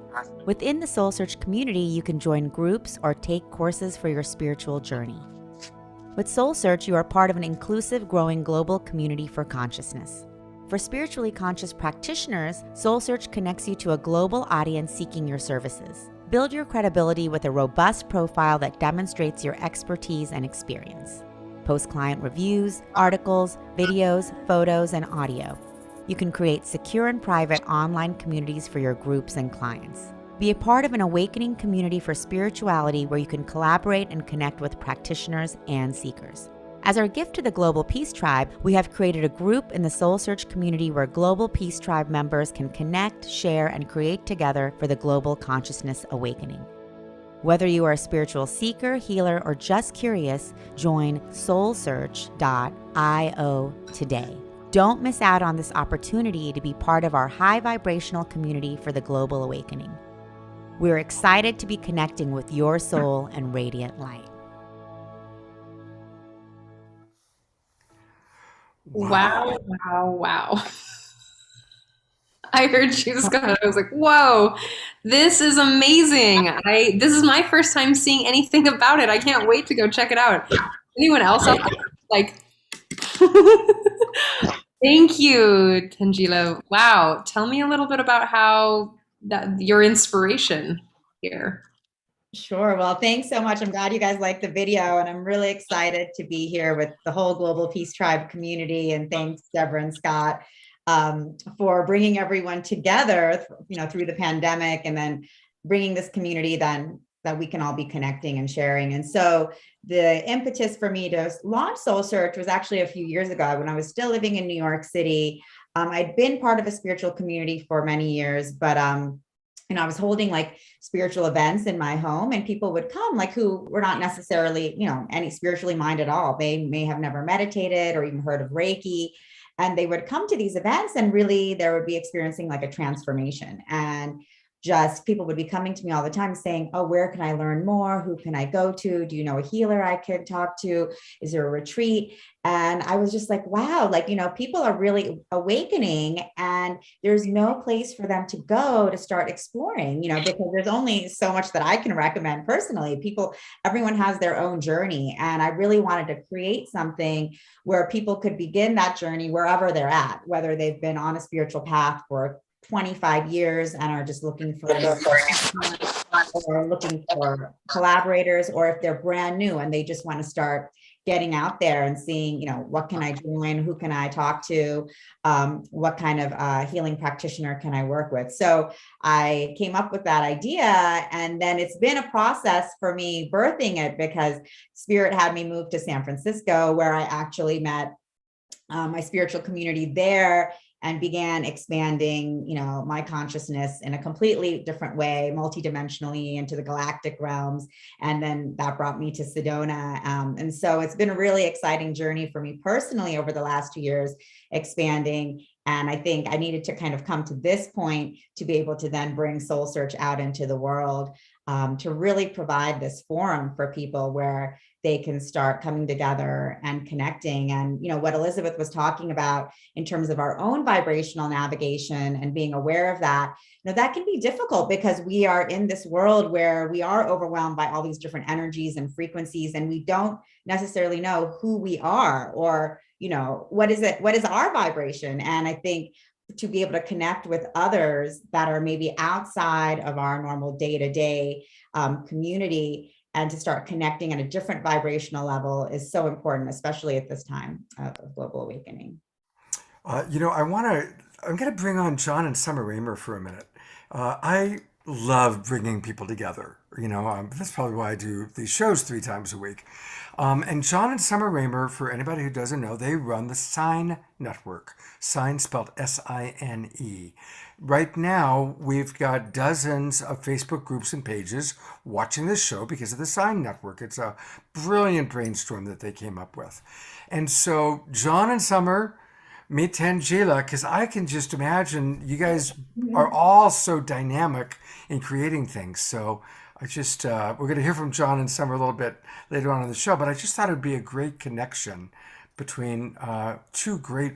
[SPEAKER 10] Within the Soul Search community, you can join groups or take courses for your spiritual journey. With Soul Search, you are part of an inclusive, growing global community for consciousness. For spiritually conscious practitioners, Soul Search connects you to a global audience seeking your services. Build your credibility with a robust profile that demonstrates your expertise and experience. Post client reviews, articles, videos, photos, and audio. You can create secure and private online communities for your groups and clients. Be a part of an awakening community for spirituality where you can collaborate and connect with practitioners and seekers. As our gift to the Global Peace Tribe, we have created a group in the Soul Search community where Global Peace Tribe members can connect, share, and create together for the global consciousness awakening. Whether you are a spiritual seeker, healer, or just curious, join soulsearch.io today. Don't miss out on this opportunity to be part of our high vibrational community for the global awakening. We're excited to be connecting with your soul and radiant light.
[SPEAKER 2] Wow, wow, wow. I heard you, Scott. I was like, whoa, this is amazing. This is my first time seeing anything about it. I can't wait to go check it out. Anyone else out there? Like, thank you, Tanjila. Wow. Tell me a little bit about your inspiration here.
[SPEAKER 8] Sure. Well, thanks so much. I'm glad you guys liked the video, and I'm really excited to be here with the whole Global Peace Tribe community. And thanks, Deborah and Scott, for bringing everyone together, through the pandemic, and then bringing this community then that we can all be connecting and sharing. And so the impetus for me to launch Soul Search was actually a few years ago when I was still living in New York City. I'd been part of a spiritual community for many years, but I was holding like spiritual events in my home, and people would come who were not necessarily, any spiritually minded at all. They may have never meditated or even heard of Reiki. And they would come to these events and really there would be experiencing like a transformation. And just people would be coming to me all the time saying, oh, where can I learn more? Who can I go to? Do you know a healer I could talk to? Is there a retreat? And I was just like, wow, like, people are really awakening, and there's no place for them to go to start exploring, because there's only so much that I can recommend personally. Everyone has their own journey. And I really wanted to create something where people could begin that journey wherever they're at, whether they've been on a spiritual path for 25 years and are just looking for or looking for collaborators, or if they're brand new and they just want to start getting out there and seeing, what can I join? Who can I talk to? What kind of healing practitioner can I work with? So I came up with that idea, and then it's been a process for me birthing it, because Spirit had me move to San Francisco, where I actually met my spiritual community there and began expanding, my consciousness in a completely different way, multidimensionally into the galactic realms. And then that brought me to Sedona. And so it's been a really exciting journey for me personally over the last 2 years, expanding. And I think I needed to kind of come to this point to be able to then bring Soul Search out into the world, to really provide this forum for people where they can start coming together and connecting. And, what Elizabeth was talking about in terms of our own vibrational navigation and being aware of that, that can be difficult, because we are in this world where we are overwhelmed by all these different energies and frequencies, and we don't necessarily know who we are, or, what is our vibration. And I think to be able to connect with others that are maybe outside of our normal day-to-day community, and to start connecting at a different vibrational level is so important, especially at this time of global awakening.
[SPEAKER 1] I'm going to bring on John and Summer Raymer for a minute. I love bringing people together. That's probably why I do these shows 3 times a week. And John and Summer Raymer, for anybody who doesn't know, they run the Sign Network. Sign spelled SINE. Right now, we've got dozens of Facebook groups and pages watching this show because of the Sign Network. It's a brilliant brainstorm that they came up with. And so, John and Summer, meet Tangela, because I can just imagine you guys are all so dynamic in creating things. So I just, we're going to hear from John and Summer a little bit later on in the show, but I just thought it would be a great connection between 2 great,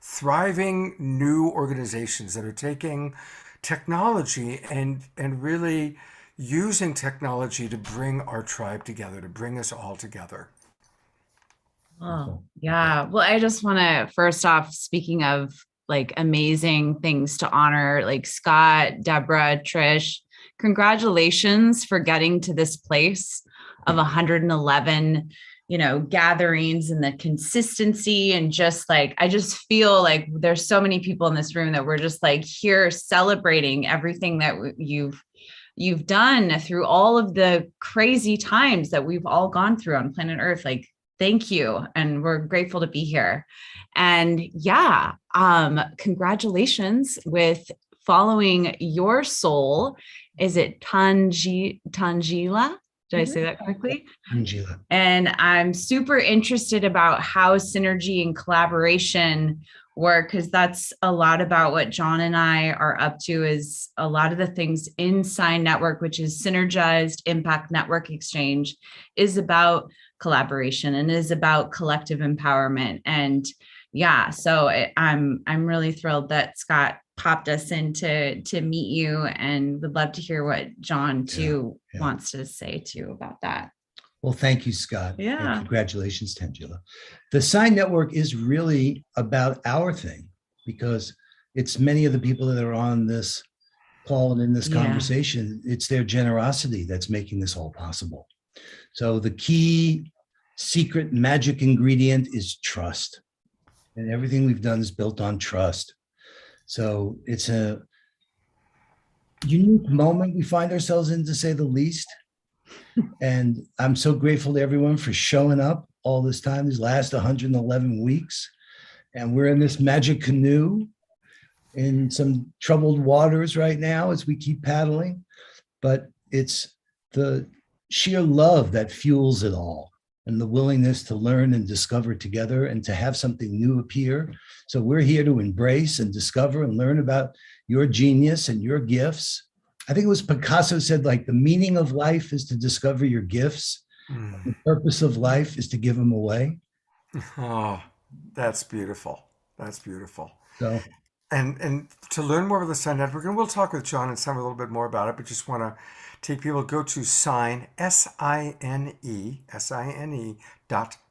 [SPEAKER 1] thriving new organizations that are taking technology and really using technology to bring our tribe together, to bring us all together.
[SPEAKER 11] Oh, yeah. Well, I just want to, first off, speaking of like amazing things to honor, like Scott, Deborah, Trish, congratulations for getting to this place of 111, gatherings, and the consistency, and just like, I just feel like there's so many people in this room that we're just like here celebrating everything that you've done through all of the crazy times that we've all gone through on planet Earth. Like, thank you. And we're grateful to be here. And yeah, congratulations with following your soul. Is it Tangela? Did I say that correctly?
[SPEAKER 12] Tangela.
[SPEAKER 11] And I'm super interested about how synergy and collaboration work, because that's a lot about what John and I are up to, is a lot of the things in Sign Network, which is Synergized Impact Network Exchange, is about collaboration and is about collective empowerment. And yeah, so I'm really thrilled that Scott popped us in to meet you, and would love to hear what John too wants to say too about that.
[SPEAKER 12] Well, thank you, Scott.
[SPEAKER 11] Yeah.
[SPEAKER 12] And congratulations, Tangela. The Sign Network is really about our thing, because it's many of the people that are on this call and in this conversation, it's their generosity that's making this all possible. So the key secret magic ingredient is trust. And everything we've done is built on trust. So it's a unique moment we find ourselves in, to say the least. And I'm so grateful to everyone for showing up all this time, these last 111 weeks. And we're in this magic canoe in some troubled waters right now as we keep paddling. But it's the sheer love that fuels it all, and the willingness to learn and discover together and to have something new appear. So we're here to embrace and discover and learn about your genius and your gifts I think it was Picasso said, like, the meaning of life is to discover your gifts. The purpose of life is to give them away.
[SPEAKER 1] Oh, that's beautiful. That's beautiful.
[SPEAKER 12] So
[SPEAKER 1] And to learn more about the Sign Network, and we'll talk with John and Sam a little bit more about it, but just want to take people, go to Sign, SINE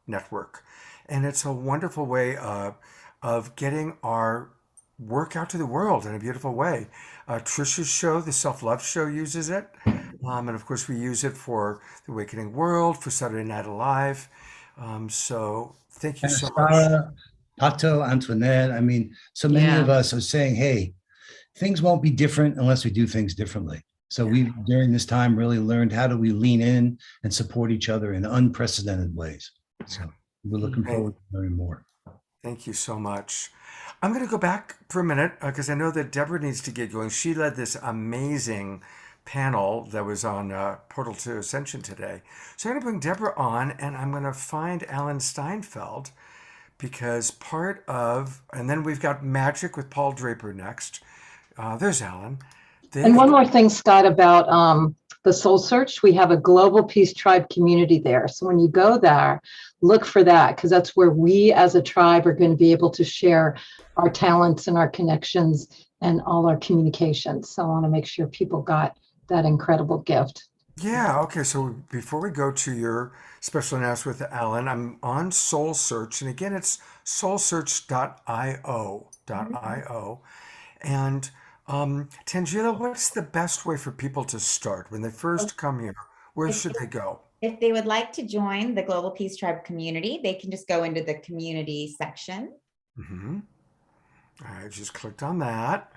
[SPEAKER 1] .network. And it's a wonderful way of getting our work out to the world in a beautiful way. Trisha's show, the Self Love Show, uses it. And of course, we use it for The Awakening World, for Saturday Night Alive. So thank you so much.
[SPEAKER 12] Sarah, Pato, Antoinette, I mean, so many
[SPEAKER 11] Yeah.
[SPEAKER 12] of us are saying, hey, things won't be different unless we do things differently. So we, during this time, really learned how do we lean in and support each other in unprecedented ways. So we're looking forward to learning more.
[SPEAKER 1] Thank you so much. I'm going to go back for a minute because I know that Deborah needs to get going. She led this amazing panel that was on Portal to Ascension today. So I'm going to bring Deborah on, and I'm going to find Alan Steinfeld because part of, and then we've got Magic with Paul Draper next. There's Alan.
[SPEAKER 5] And one more thing, Scott, about the Soul Search. We have a Global Peace Tribe community there. So when you go there, look for that, because that's where we as a tribe are going to be able to share our talents and our connections and all our communications. So I want to make sure people got that incredible gift.
[SPEAKER 1] Yeah, okay. So before we go to your special announcement with Alan, I'm on Soul Search. And again, it's soulsearch.io. And Tangela, what's the best way for people to start when they first come here? Where should they go?
[SPEAKER 8] If they would like to join the Global Peace Tribe community, they can just go into the community section.
[SPEAKER 1] I just clicked on that.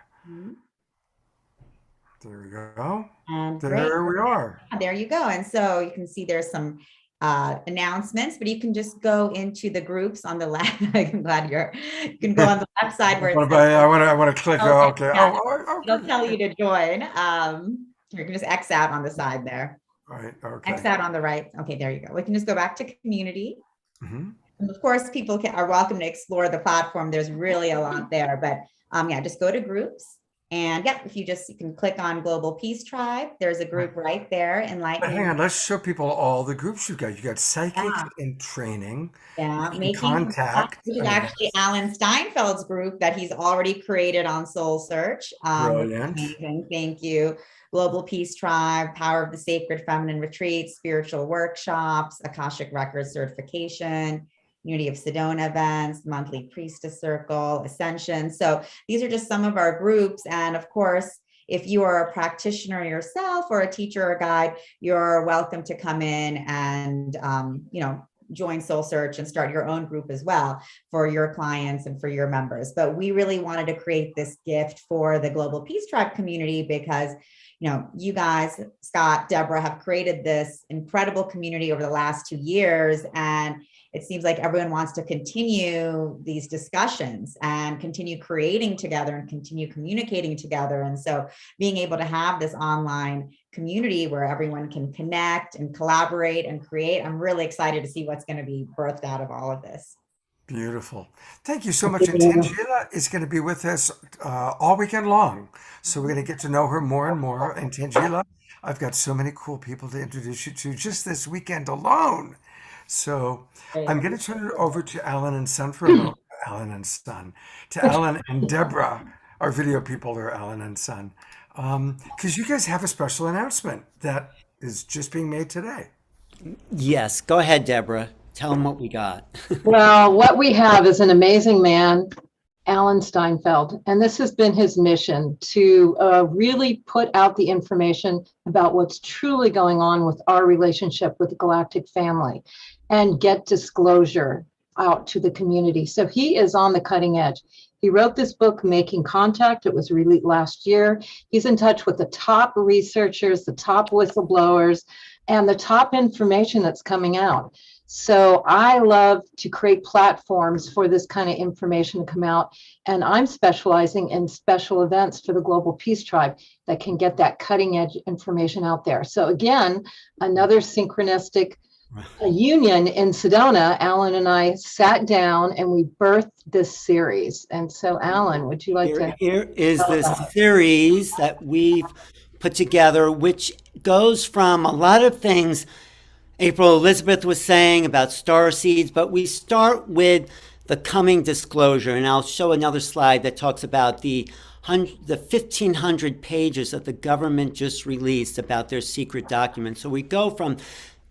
[SPEAKER 1] There we go.
[SPEAKER 8] And
[SPEAKER 1] there we are.
[SPEAKER 8] There you go. And so you can see there's some announcements, but you can just go into the groups on the left. I'm glad you can go on the left side where it says,
[SPEAKER 1] I want to click. Okay.
[SPEAKER 8] Yeah. It'll tell you to join. You can just X out on the side there.
[SPEAKER 1] Right. Okay.
[SPEAKER 8] X out on the right. Okay, there you go. We can just go back to community. And of course, people are welcome to explore the platform. There's really a lot there, but yeah, just go to groups. And yeah, if you can click on Global Peace Tribe, there's a group right there, Enlightenment.
[SPEAKER 1] Hang on, let's show people all the groups you've got. You got Psychic in Training.
[SPEAKER 8] Yeah, Making
[SPEAKER 1] Contact.
[SPEAKER 8] Which is actually Alan Steinfeld's group that he's already created on Soul Search.
[SPEAKER 1] Brilliant.
[SPEAKER 8] Amazing. Thank you. Global Peace Tribe, Power of the Sacred Feminine Retreats, Spiritual Workshops, Akashic Records Certification, Unity of Sedona events, monthly Priestess Circle, Ascension. So these are just some of our groups. And of course, if you are a practitioner yourself or a teacher or guide, you're welcome to come in and, join Soul Search and start your own group as well for your clients and for your members. But we really wanted to create this gift for the Global Peace Tribe community because you guys, Scott, Deborah, have created this incredible community over the last 2 years. And it seems like everyone wants to continue these discussions and continue creating together and continue communicating together. And so being able to have this online community where everyone can connect and collaborate and create, I'm really excited to see what's going to be birthed out of all of this.
[SPEAKER 1] Beautiful. Thank you so much. And Tangela is going to be with us all weekend long. So we're going to get to know her more and more. And Tangela, I've got so many cool people to introduce you to just this weekend alone. So I'm going to turn it over to Alan and Son for a moment. Alan and Son. To Alan and Deborah. Our video people are Alan and Son. Because you guys have a special announcement that is just being made today.
[SPEAKER 9] Yes, go ahead, Deborah. Tell them what we got.
[SPEAKER 5] Well, what we have is an amazing man, Alan Steinfeld, and this has been his mission to really put out the information about what's truly going on with our relationship with the Galactic family and get disclosure out to the community. So he is on the cutting edge. He wrote this book, Making Contact. It was released last year. He's in touch with the top researchers, the top whistleblowers, and the top information that's coming out. So I love to create platforms for this kind of information to come out. And I'm specializing in special events for the Global Peace Tribe that can get that cutting edge information out there. So again, another synchronistic union in Sedona. Alan and I sat down and we birthed this series. And so Alan, would you like to?
[SPEAKER 9] Here is this series that we've put together, which goes from a lot of things April Elizabeth was saying about star seeds, but we start with the coming disclosure. And I'll show another slide that talks about the 1,500 pages that the government just released about their secret documents. So we go from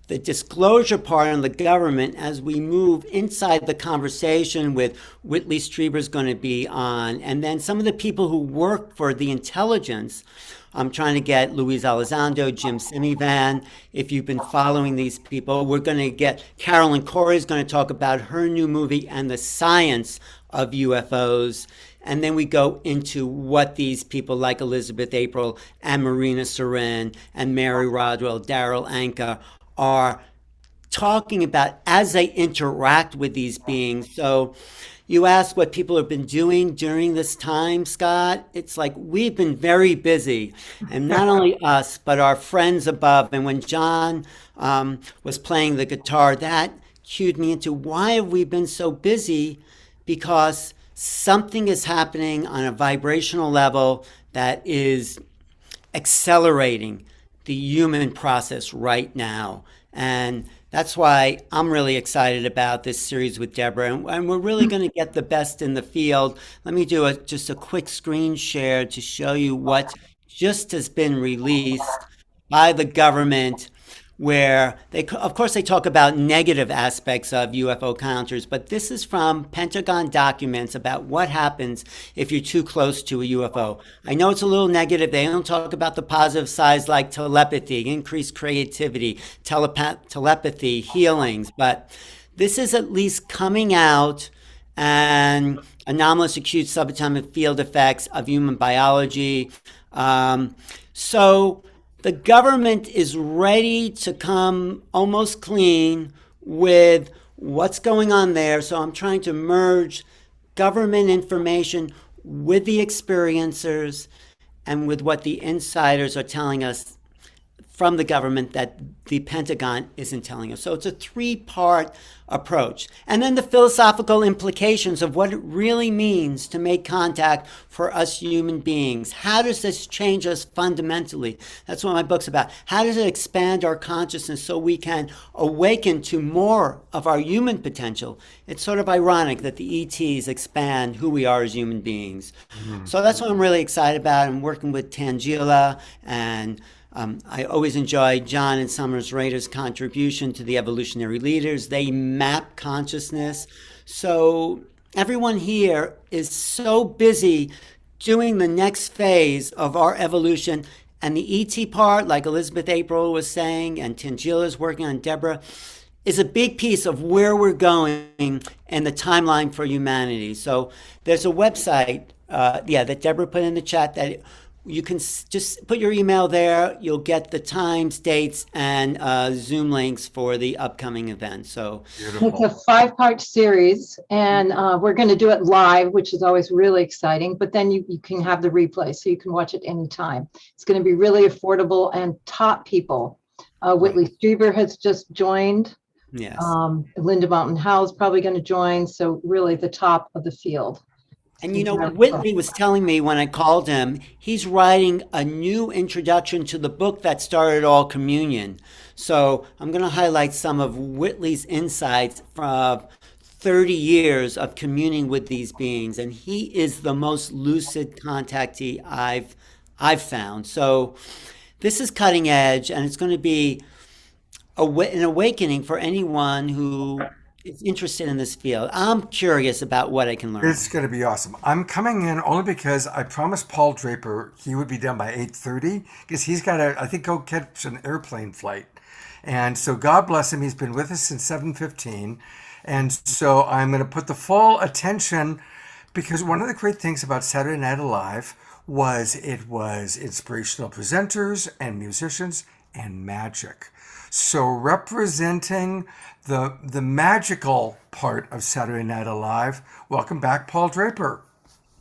[SPEAKER 9] the disclosure part on the government as we move inside the conversation with Whitley Strieber's going to be on, and then some of the people who work for the intelligence. I'm trying to get Luis Elizondo, Jim Simivan. If you've been following these people, we're going to get Carolyn Corey is going to talk about her new movie and the science of UFOs. And then we go into what these people like Elizabeth April and Marina Seren and Mary Rodwell, Daryl Anka are talking about as they interact with these beings. So you ask what people have been doing during this time, Scott. It's like we've been very busy, and not only us, but our friends above. And when John was playing the guitar, that cued me into why have we been so busy? Because something is happening on a vibrational level that is accelerating the human process right now. And that's why I'm really excited about this series with Deborah. And we're really going to get the best in the field. Let me do just a quick screen share to show you what just has been released by the government, where they, of course, they talk about negative aspects of UFO encounters, but this is from Pentagon documents about what happens if you're too close to a UFO. I know it's a little negative. They don't talk about the positive sides like telepathy, increased creativity, telepathy, healings, but this is at least coming out and anomalous acute subatomic field effects of human biology. So the government is ready to come almost clean with what's going on there. So I'm trying to merge government information with the experiencers and with what the insiders are telling us from the government that the Pentagon isn't telling us. So it's a three-part approach. And then the philosophical implications of what it really means to make contact for us human beings. How does this change us fundamentally? That's what my book's about. How does it expand our consciousness so we can awaken to more of our human potential? It's sort of ironic that the ETs expand who we are as human beings. So that's what I'm really excited about. I'm working with Tangela, and I always enjoy John and Summers Rader's contribution to the evolutionary leaders. They map consciousness. So everyone here is so busy doing the next phase of our evolution. And the ET part, like Elizabeth April was saying, and Tangela is working on, Deborah, is a big piece of where we're going and the timeline for humanity. So there's a website, that Deborah put in the chat that you can just put your email there. You'll get the times, dates, and Zoom links for the upcoming event. So
[SPEAKER 5] it's a 5-part series, and we're going to do it live, which is always really exciting. But then you can have the replay, so you can watch it anytime. It's going to be really affordable and top people. Whitley Strieber has just joined.
[SPEAKER 9] Yes.
[SPEAKER 5] Linda Mountain Howe is probably going to join. So really the top of the field.
[SPEAKER 9] And you know, Whitley was telling me when I called him, he's writing a new introduction to the book that started all communion. So I'm going to highlight some of Whitley's insights from 30 years of communing with these beings. And he is the most lucid contactee I've found. So this is cutting edge, and it's going to be an awakening for anyone who is interested in this field. I'm curious about what I can learn.
[SPEAKER 1] It's going to be awesome. I'm coming in only because I promised Paul Draper he would be done by 8:30 because he's got to, I think, go catch an airplane flight. And so God bless him. He's been with us since 7:15. And so I'm going to put the full attention, because one of the great things about Saturday Night Alive was it was inspirational presenters and musicians and magic. So representing the magical part of Saturday Night Alive, welcome back, Paul Draper.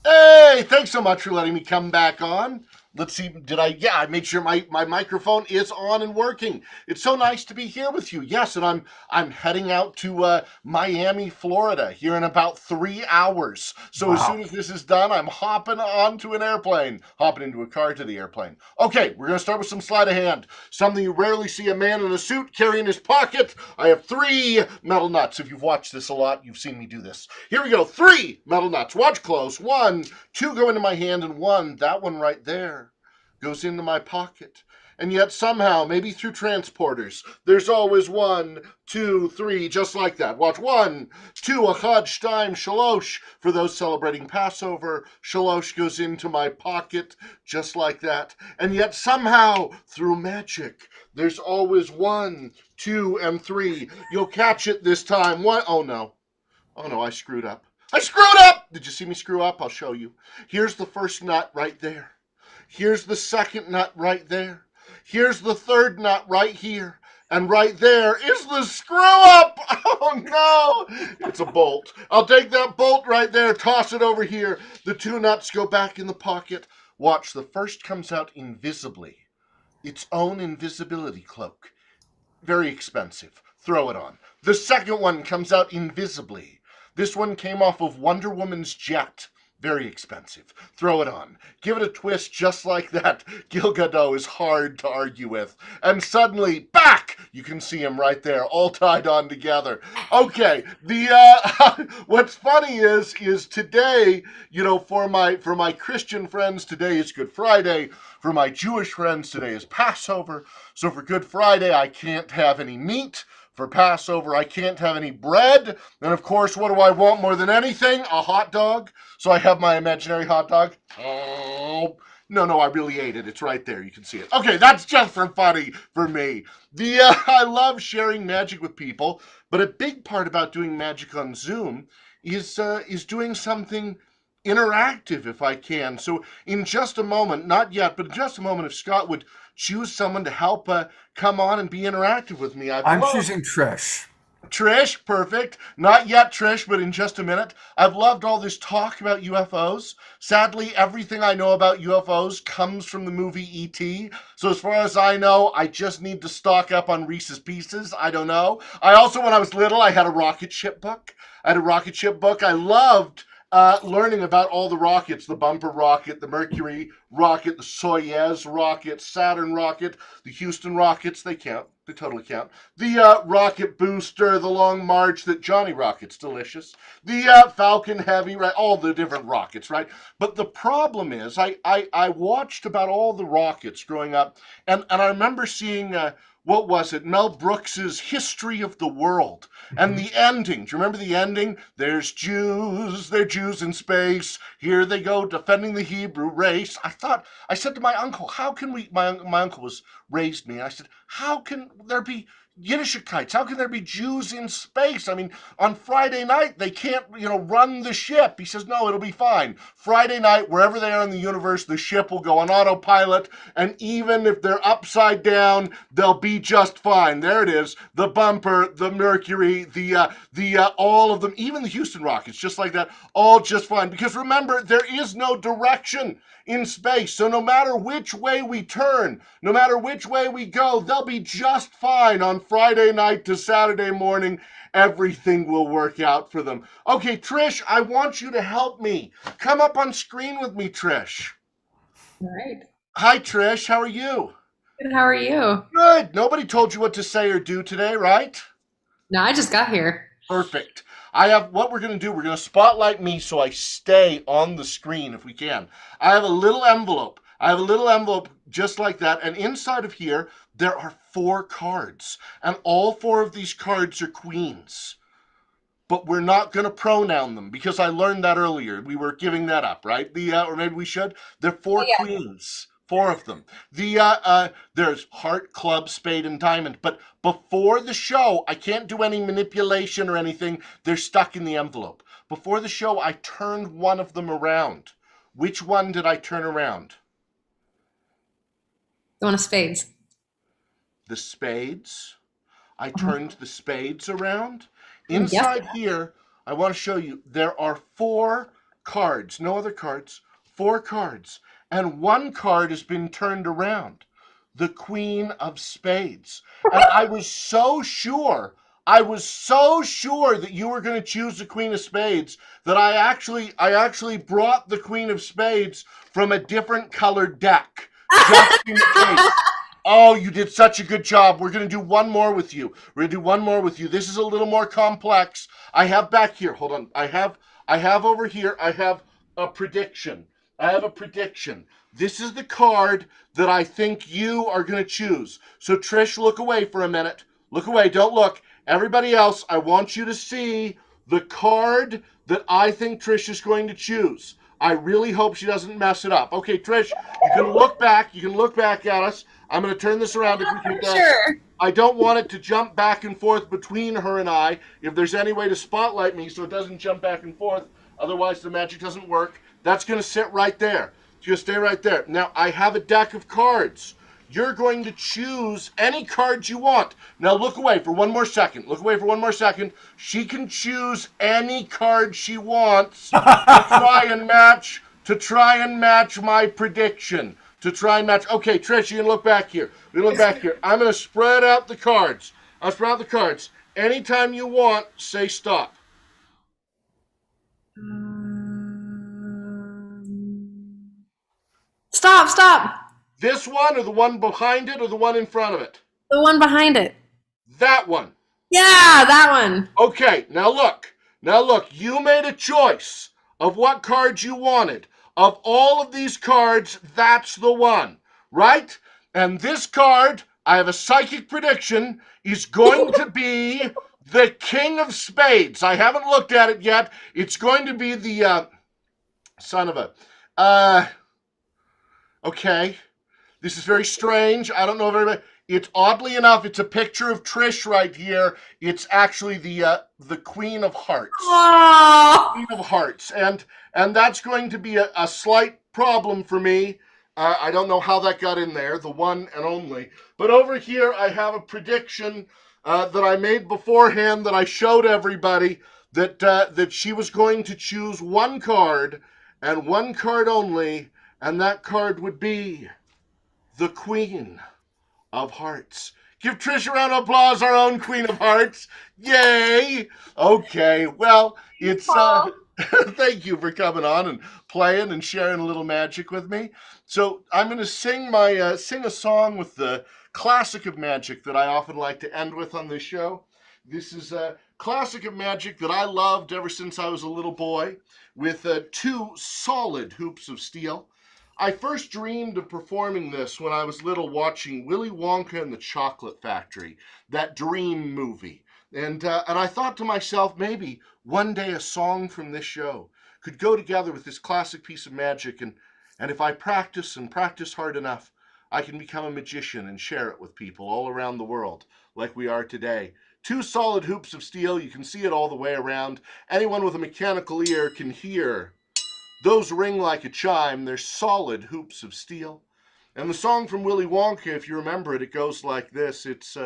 [SPEAKER 13] Hey, thanks so much for letting me come back on. Let's see. I made sure my microphone is on and working. It's so nice to be here with you. Yes, and I'm heading out to Miami, Florida here in about 3 hours. So as soon as this is done, I'm hopping onto an airplane, hopping into a car to the airplane. Okay, we're going to start with some sleight of hand. Something you rarely see a man in a suit carry in his pocket. I have 3 metal nuts. If you've watched this a lot, you've seen me do this. Here we go. 3 metal nuts. Watch close. 1, 2 go into my hand, and 1, that one right there, goes into my pocket. And yet somehow, maybe through transporters, there's always 1, 2, 3, just like that. Watch. 1, 2, Achad, Shtaim, Shalosh. For those celebrating Passover, Shalosh goes into my pocket, just like that. And yet somehow, through magic, there's always 1, 2, and 3. You'll catch it this time. Oh no, I screwed up. Did you see me screw up? I'll show you. Here's the first nut right there. Here's the second nut right there. Here's the third nut right here. And right there is the screw up. Oh no, it's a bolt. I'll take that bolt right there, toss it over here. The 2 nuts go back in the pocket. Watch, the first comes out invisibly. Its own invisibility cloak. Very expensive. Throw it on. The second one comes out invisibly. This one came off of Wonder Woman's jet. Very expensive. Throw it on. Give it a twist just like that. Gil Gadot is hard to argue with. And suddenly, back! You can see him right there, all tied on together. Okay, what's funny is today, for my Christian friends, today is Good Friday. For my Jewish friends, today is Passover. So for Good Friday, I can't have any meat. For Passover, I can't have any bread. And of course, what do I want more than anything? A hot dog. So I have my imaginary hot dog. Oh, no, I really ate it. It's right there. You can see it. Okay, that's just for funny for me. I love sharing magic with people, but a big part about doing magic on Zoom is doing something interactive if I can. So in just a moment, not yet, but in just a moment, if Scott would choose someone to help come on and be interactive with me.
[SPEAKER 1] I'm choosing Trish.
[SPEAKER 13] Trish, perfect. Not yet, Trish, but in just a minute. I've loved all this talk about UFOs. Sadly, everything I know about UFOs comes from the movie E.T. So as far as I know, I just need to stock up on Reese's Pieces. I don't know. I also, when I was little, I had a rocket ship book. I loved learning about all the rockets, the Bumper rocket, the Mercury rocket, the Soyuz rocket, Saturn rocket, the Houston rockets, they count. They totally count. The rocket booster, the Long March, that Johnny Rocket's delicious. The Falcon Heavy, right? All the different rockets, right? But the problem is, I watched about all the rockets growing up, and I remember seeing, what was it? Mel Brooks's History of the World. And the ending, do you remember the ending? They're Jews in space. Here they go defending the Hebrew race. I said to my uncle, how can my uncle raised me. And I said, how can there be Yiddishites? How can there be Jews in space? I mean, on Friday night, they can't, run the ship. He says, no, it'll be fine. Friday night, wherever they are in the universe, the ship will go on autopilot. And even if they're upside down, they'll be just fine. There it is. The Bumper, the Mercury, all of them, even the Houston Rockets, just like that, all just fine. Because remember, there is no direction in space. So no matter which way we turn, no matter which way we go, they'll be just fine on Friday night to Saturday morning. Everything will work out for them. Okay, Trish, I want you to help me. Come up on screen with me, Trish.
[SPEAKER 2] All right.
[SPEAKER 13] Hi, Trish. How are you?
[SPEAKER 2] Good. How are you?
[SPEAKER 13] Good. Nobody told you what to say or do today, right?
[SPEAKER 2] No, I just got here.
[SPEAKER 13] Perfect. What we're going to do, we're going to spotlight me so I stay on the screen if we can. I have a little envelope. Just like that. And inside of here, there are 4 cards. And all 4 of these cards are queens. But we're not going to pronoun them because I learned that earlier. We were giving that up, right? Or maybe we should. They're 4 queens. 4 of them. There's heart, club, spade, and diamond. But before the show, I can't do any manipulation or anything. They're stuck in the envelope. Before the show, I turned one of them around. Which one did I turn around?
[SPEAKER 2] The one of spades.
[SPEAKER 13] The spades. I turned the spades around. Inside here, I want to show you, there are 4 cards. No other cards. 4 cards. and one card has been turned around, the Queen of Spades. And I was so sure that you were going to choose the Queen of Spades that I actually brought the Queen of Spades from a different colored deck just in case. Oh, you did such a good job. We're going to do one more with you. This is a little more complex. I have back here. Hold on. I have over here. I have a prediction. This is the card that I think you are going to choose. So Trish, look away for a minute. Look away. Don't look. Everybody else, I want you to see the card that I think Trish is going to choose. I really hope she doesn't mess it up. Okay, Trish, you can look back. At us. I'm going to turn this around if we can.
[SPEAKER 2] Sure.
[SPEAKER 13] I don't want it to jump back and forth between her and I. If there's any way to spotlight me so it doesn't jump back and forth, otherwise the magic doesn't work. That's going to sit right there. Just stay right there. Now, I have a deck of cards. You're going to choose any cards you want. Now, look away for one more second. She can choose any card she wants to try and match my prediction. Okay, Trish, you can look back here. I'm going to spread out the cards. Anytime you want, say stop.
[SPEAKER 2] Stop.
[SPEAKER 13] This one or the one behind it or the one in front of it?
[SPEAKER 2] The one behind it.
[SPEAKER 13] That one.
[SPEAKER 2] Yeah, that one.
[SPEAKER 13] Okay, now look, you made a choice of what cards you wanted. Of all of these cards, that's the one, right? And this card, I have a psychic prediction, is going to be the King of Spades. I haven't looked at it yet. It's going to be the, okay. This is very strange. I don't know if everybody... It's oddly enough, it's a picture of Trish right here. It's actually the Queen of Hearts.
[SPEAKER 2] Oh.
[SPEAKER 13] Queen of Hearts. And that's going to be a slight problem for me. I don't know how that got in there, the one and only. But over here, I have a prediction that I made beforehand that I showed everybody that she was going to choose one card and one card only, and that card would be the Queen of Hearts. Give Trish a round of applause, our own Queen of Hearts. Yay! Okay, well, it's thank you for coming on and playing and sharing a little magic with me. So I'm going to sing sing a song with the classic of magic that I often like to end with on this show. This is a classic of magic that I loved ever since I was a little boy, with 2 solid hoops of steel. I first dreamed of performing this when I was little, watching Willy Wonka and the Chocolate Factory, that dream movie. And I thought to myself, maybe one day a song from this show could go together with this classic piece of magic, and if I practice and practice hard enough, I can become a magician and share it with people all around the world, like we are today. 2 solid hoops of steel, you can see it all the way around. Anyone with a mechanical ear can hear those ring like a chime. They're solid hoops of steel. And the song from Willy Wonka, if you remember it, it goes like this. It's,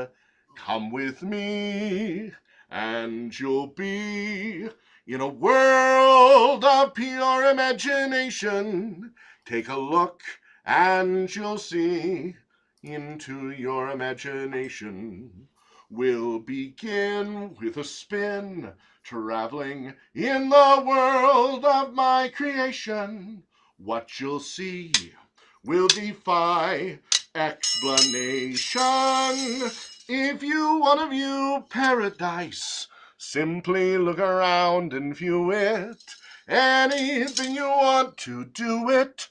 [SPEAKER 13] come with me, and you'll be in a world of pure imagination. Take a look, and you'll see into your imagination. We'll begin with a spin, traveling in the world of my creation. What you'll see will defy explanation. If you want to view paradise, simply look around and view it. Anything you want to do it.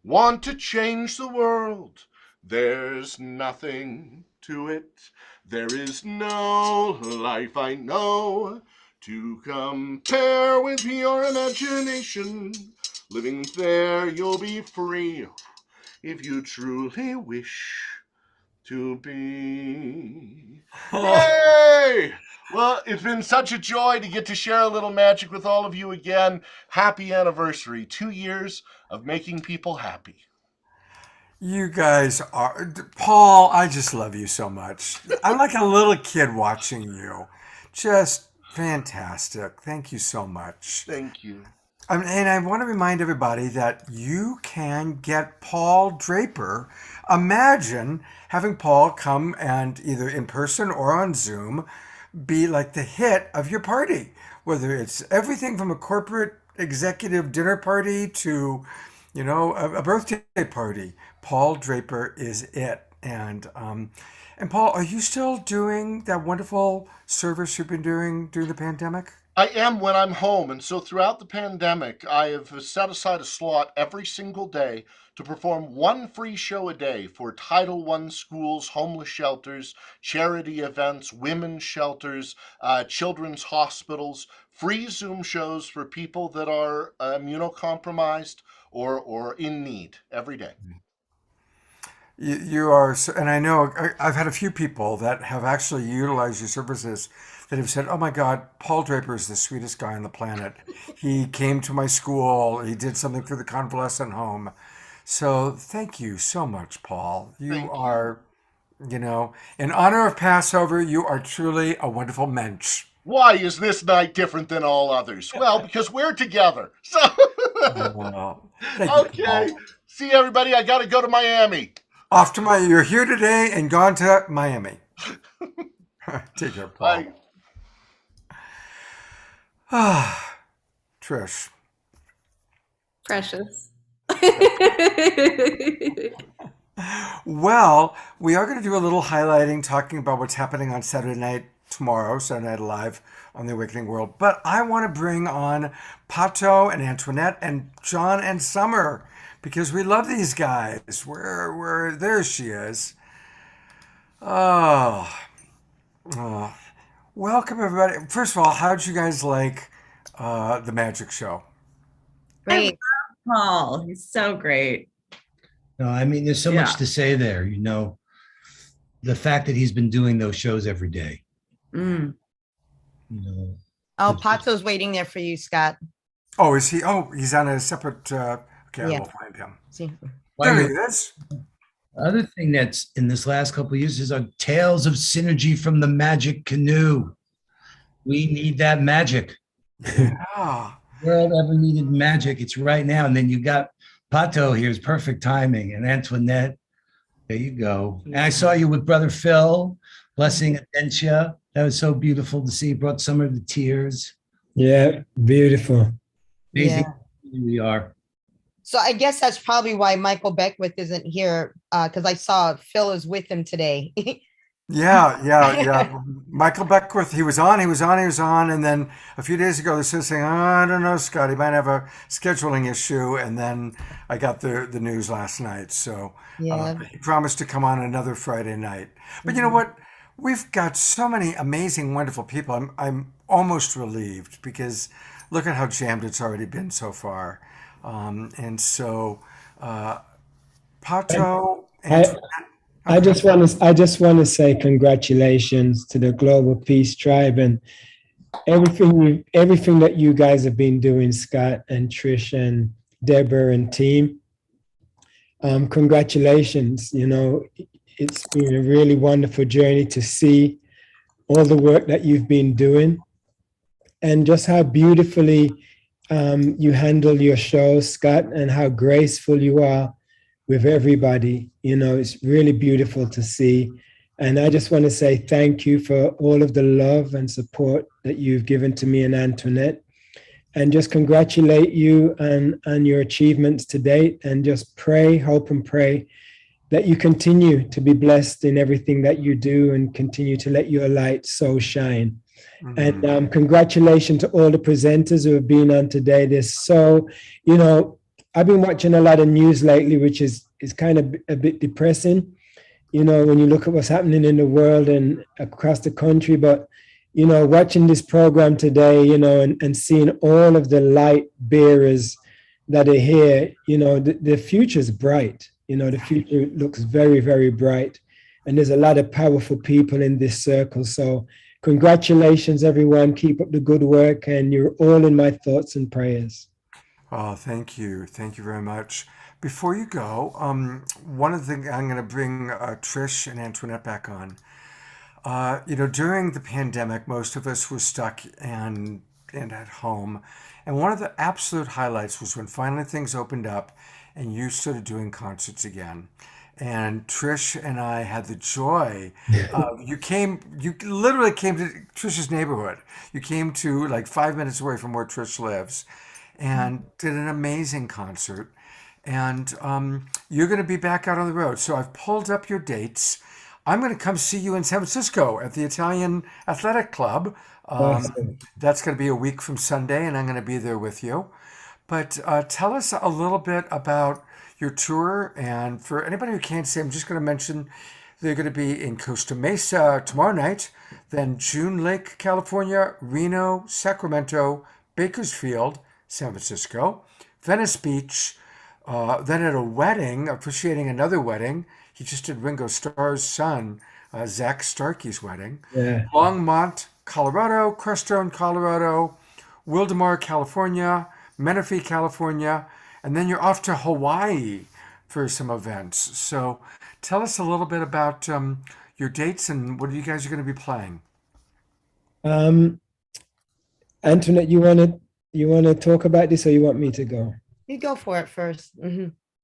[SPEAKER 13] Want to change the world? There's nothing to it. There is no life I know to compare with your imagination. Living there, you'll be free if you truly wish to be. Yay! Well, it's been such a joy to get to share a little magic with all of you again. Happy anniversary, 2 years of making people happy.
[SPEAKER 1] You guys are, Paul, I just love you so much. I'm like a little kid watching you. Just fantastic. Thank you so much.
[SPEAKER 13] Thank you.
[SPEAKER 1] And I want to remind everybody that you can get Paul Draper. Imagine having Paul come and either in person or on Zoom be like the hit of your party, whether it's everything from a corporate executive dinner party to, a birthday party. Paul Draper is it. And Paul, are you still doing that wonderful service you've been doing during the pandemic?
[SPEAKER 13] I am when I'm home, and so throughout the pandemic, I have set aside a slot every single day to perform one free show a day for Title I schools, homeless shelters, charity events, women's shelters, children's hospitals, free Zoom shows for people that are immunocompromised or in need every day.
[SPEAKER 1] You are, and I know I've had a few people that have actually utilized your services that have said, "Oh my God, Paul Draper is the sweetest guy on the planet. He came to my school. He did something for the convalescent home." So thank you so much, Paul. You are, in honor of Passover, you are truly a wonderful mensch.
[SPEAKER 13] Why is this night different than all others? Well, because we're together. So,
[SPEAKER 1] Thank you,
[SPEAKER 13] okay.
[SPEAKER 1] Paul.
[SPEAKER 13] See everybody. I got to go to Miami.
[SPEAKER 1] Off to you're here today and gone to Miami. Take care, Paul.
[SPEAKER 13] Bye.
[SPEAKER 1] Trish.
[SPEAKER 2] Precious.
[SPEAKER 1] Well, we are going to do a little highlighting, talking about what's happening on Saturday night tomorrow, Saturday Night Live on the Awakening World. But I want to bring on Pato and Antoinette and John and Summer because we love these guys. There she is. Oh, welcome everybody. First of all, how'd you guys like the magic show?
[SPEAKER 11] Great. Paul, he's so great.
[SPEAKER 12] No, I mean, there's so much to say there, the fact that he's been doing those shows every day.
[SPEAKER 11] Mm.
[SPEAKER 14] Oh, Pato's waiting there for you, Scott.
[SPEAKER 1] Oh, is he? Oh, he's on a separate. Okay,
[SPEAKER 14] Yeah.
[SPEAKER 1] I will find him.
[SPEAKER 14] See.
[SPEAKER 1] There he is.
[SPEAKER 12] Other thing that's in this last couple of years is our tales of synergy from the magic canoe. We need that magic.
[SPEAKER 1] Yeah.
[SPEAKER 12] World ever needed magic. It's right now. And then you got Pato here's perfect timing, and Antoinette. There you go. And I saw you with Brother Phil, blessing Adentia. That was so beautiful to see. Brought some of the tears.
[SPEAKER 15] Yeah, beautiful.
[SPEAKER 12] Amazing. We are.
[SPEAKER 14] So I guess that's probably why Michael Beckwith isn't here, because I saw Phil is with him today.
[SPEAKER 1] Yeah. Michael Beckwith, he was on, and then a few days ago they said saying, "Oh, I don't know, Scott, he might have a scheduling issue," and then I got the news last night. So he promised to come on another Friday night. But you know what? We've got so many amazing, wonderful people. I'm almost relieved because look at how jammed it's already been so far. And so, Pato and
[SPEAKER 15] I just want to say congratulations to the Global Peace Tribe and everything that you guys have been doing, Scott and Trish and Deborah and team. Congratulations. It's been a really wonderful journey to see all the work that you've been doing and just how beautifully you handle your show, Scott, and how graceful you are with everybody. It's really beautiful to see. And I just want to say thank you for all of the love and support that you've given to me and Antoinette, and just congratulate you on your achievements to date, and just hope and pray that you continue to be blessed in everything that you do and continue to let your light so shine. Mm-hmm. And congratulations to all the presenters who have been on today. I've been watching a lot of news lately, which is kind of a bit depressing, when you look at what's happening in the world and across the country. But, watching this program today, and seeing all of the light bearers that are here, the future's bright. The future looks very, very bright. And there's a lot of powerful people in this circle. So congratulations, everyone. Keep up the good work. And you're all in my thoughts and prayers.
[SPEAKER 1] Oh, thank you. Thank you very much. Before you go, one of the things I'm going to bring Trish and Antoinette back on. During the pandemic, most of us were stuck in and at home. And one of the absolute highlights was when finally things opened up and you started doing concerts again. And Trish and I had the joy of you literally came to Trish's neighborhood. You came to like 5 minutes away from where Trish lives and did an amazing concert. And you're going to be back out on the road. So I've pulled up your dates. I'm going to come see you in San Francisco at the Italian Athletic Club.
[SPEAKER 15] Awesome.
[SPEAKER 1] That's going to be a week from Sunday, and I'm going to be there with you. But tell us a little bit about your tour. And for anybody who can't see, I'm just going to mention they're going to be in Costa Mesa tomorrow night, then June Lake, California, Reno, Sacramento, Bakersfield, San Francisco, Venice Beach, then at a wedding, officiating another wedding. He just did Ringo Starr's son, Zach Starkey's wedding.
[SPEAKER 15] Yeah.
[SPEAKER 1] Longmont, Colorado, Crestone, Colorado, Wildemar, California, Menifee, California, and then you're off to Hawaii for some events. So tell us a little bit about your dates and what you guys are going to be playing.
[SPEAKER 15] Antoinette, you want to talk about this, or you want me to go?
[SPEAKER 14] You go for it first.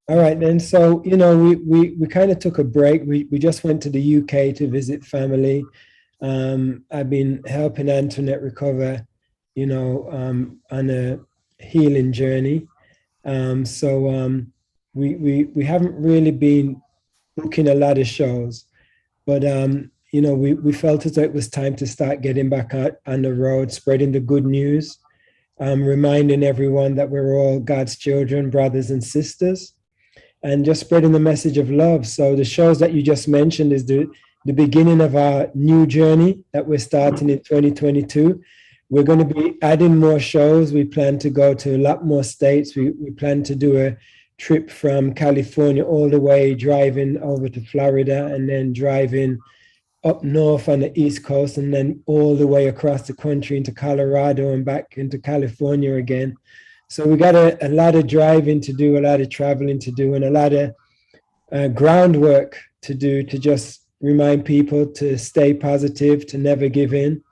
[SPEAKER 15] All right, then. So, we kind of took a break. We just went to the UK to visit family. I've been helping Antoinette recover, on a healing journey. We haven't really been booking a lot of shows, but we felt as though it was time to start getting back out on the road, spreading the good news, reminding everyone that we're all God's children, brothers and sisters, and just spreading the message of love. So the shows that you just mentioned is the beginning of our new journey that we're starting in 2022. We're going to be adding more shows. We plan to go to a lot more states. We plan to do a trip from California all the way, driving over to Florida, and then driving up north on the East Coast, and then all the way across the country into Colorado and back into California again. So we got a lot of driving to do, a lot of traveling to do, and a lot of groundwork to do to just remind people to stay positive, to never give in,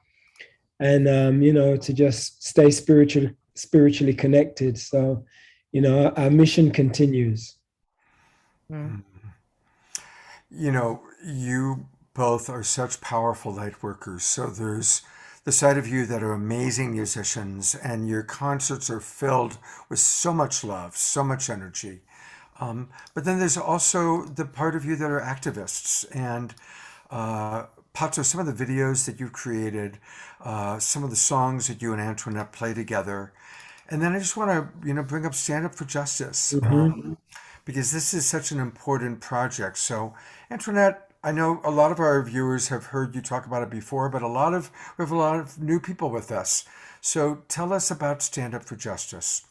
[SPEAKER 15] and to just stay spiritually connected. So, our mission continues.
[SPEAKER 1] You both are such powerful light workers. So there's the side of you that are amazing musicians, and your concerts are filled with so much love, so much energy. But then there's also the part of you that are activists. And Pato, some of the videos that you've created, some of the songs that you and Antoinette play together. And then I just want to, bring up Stand Up for Justice, because this is such an important project. So, Antoinette, I know a lot of our viewers have heard you talk about it before, but we have a lot of new people with us. So tell us about Stand Up for Justice.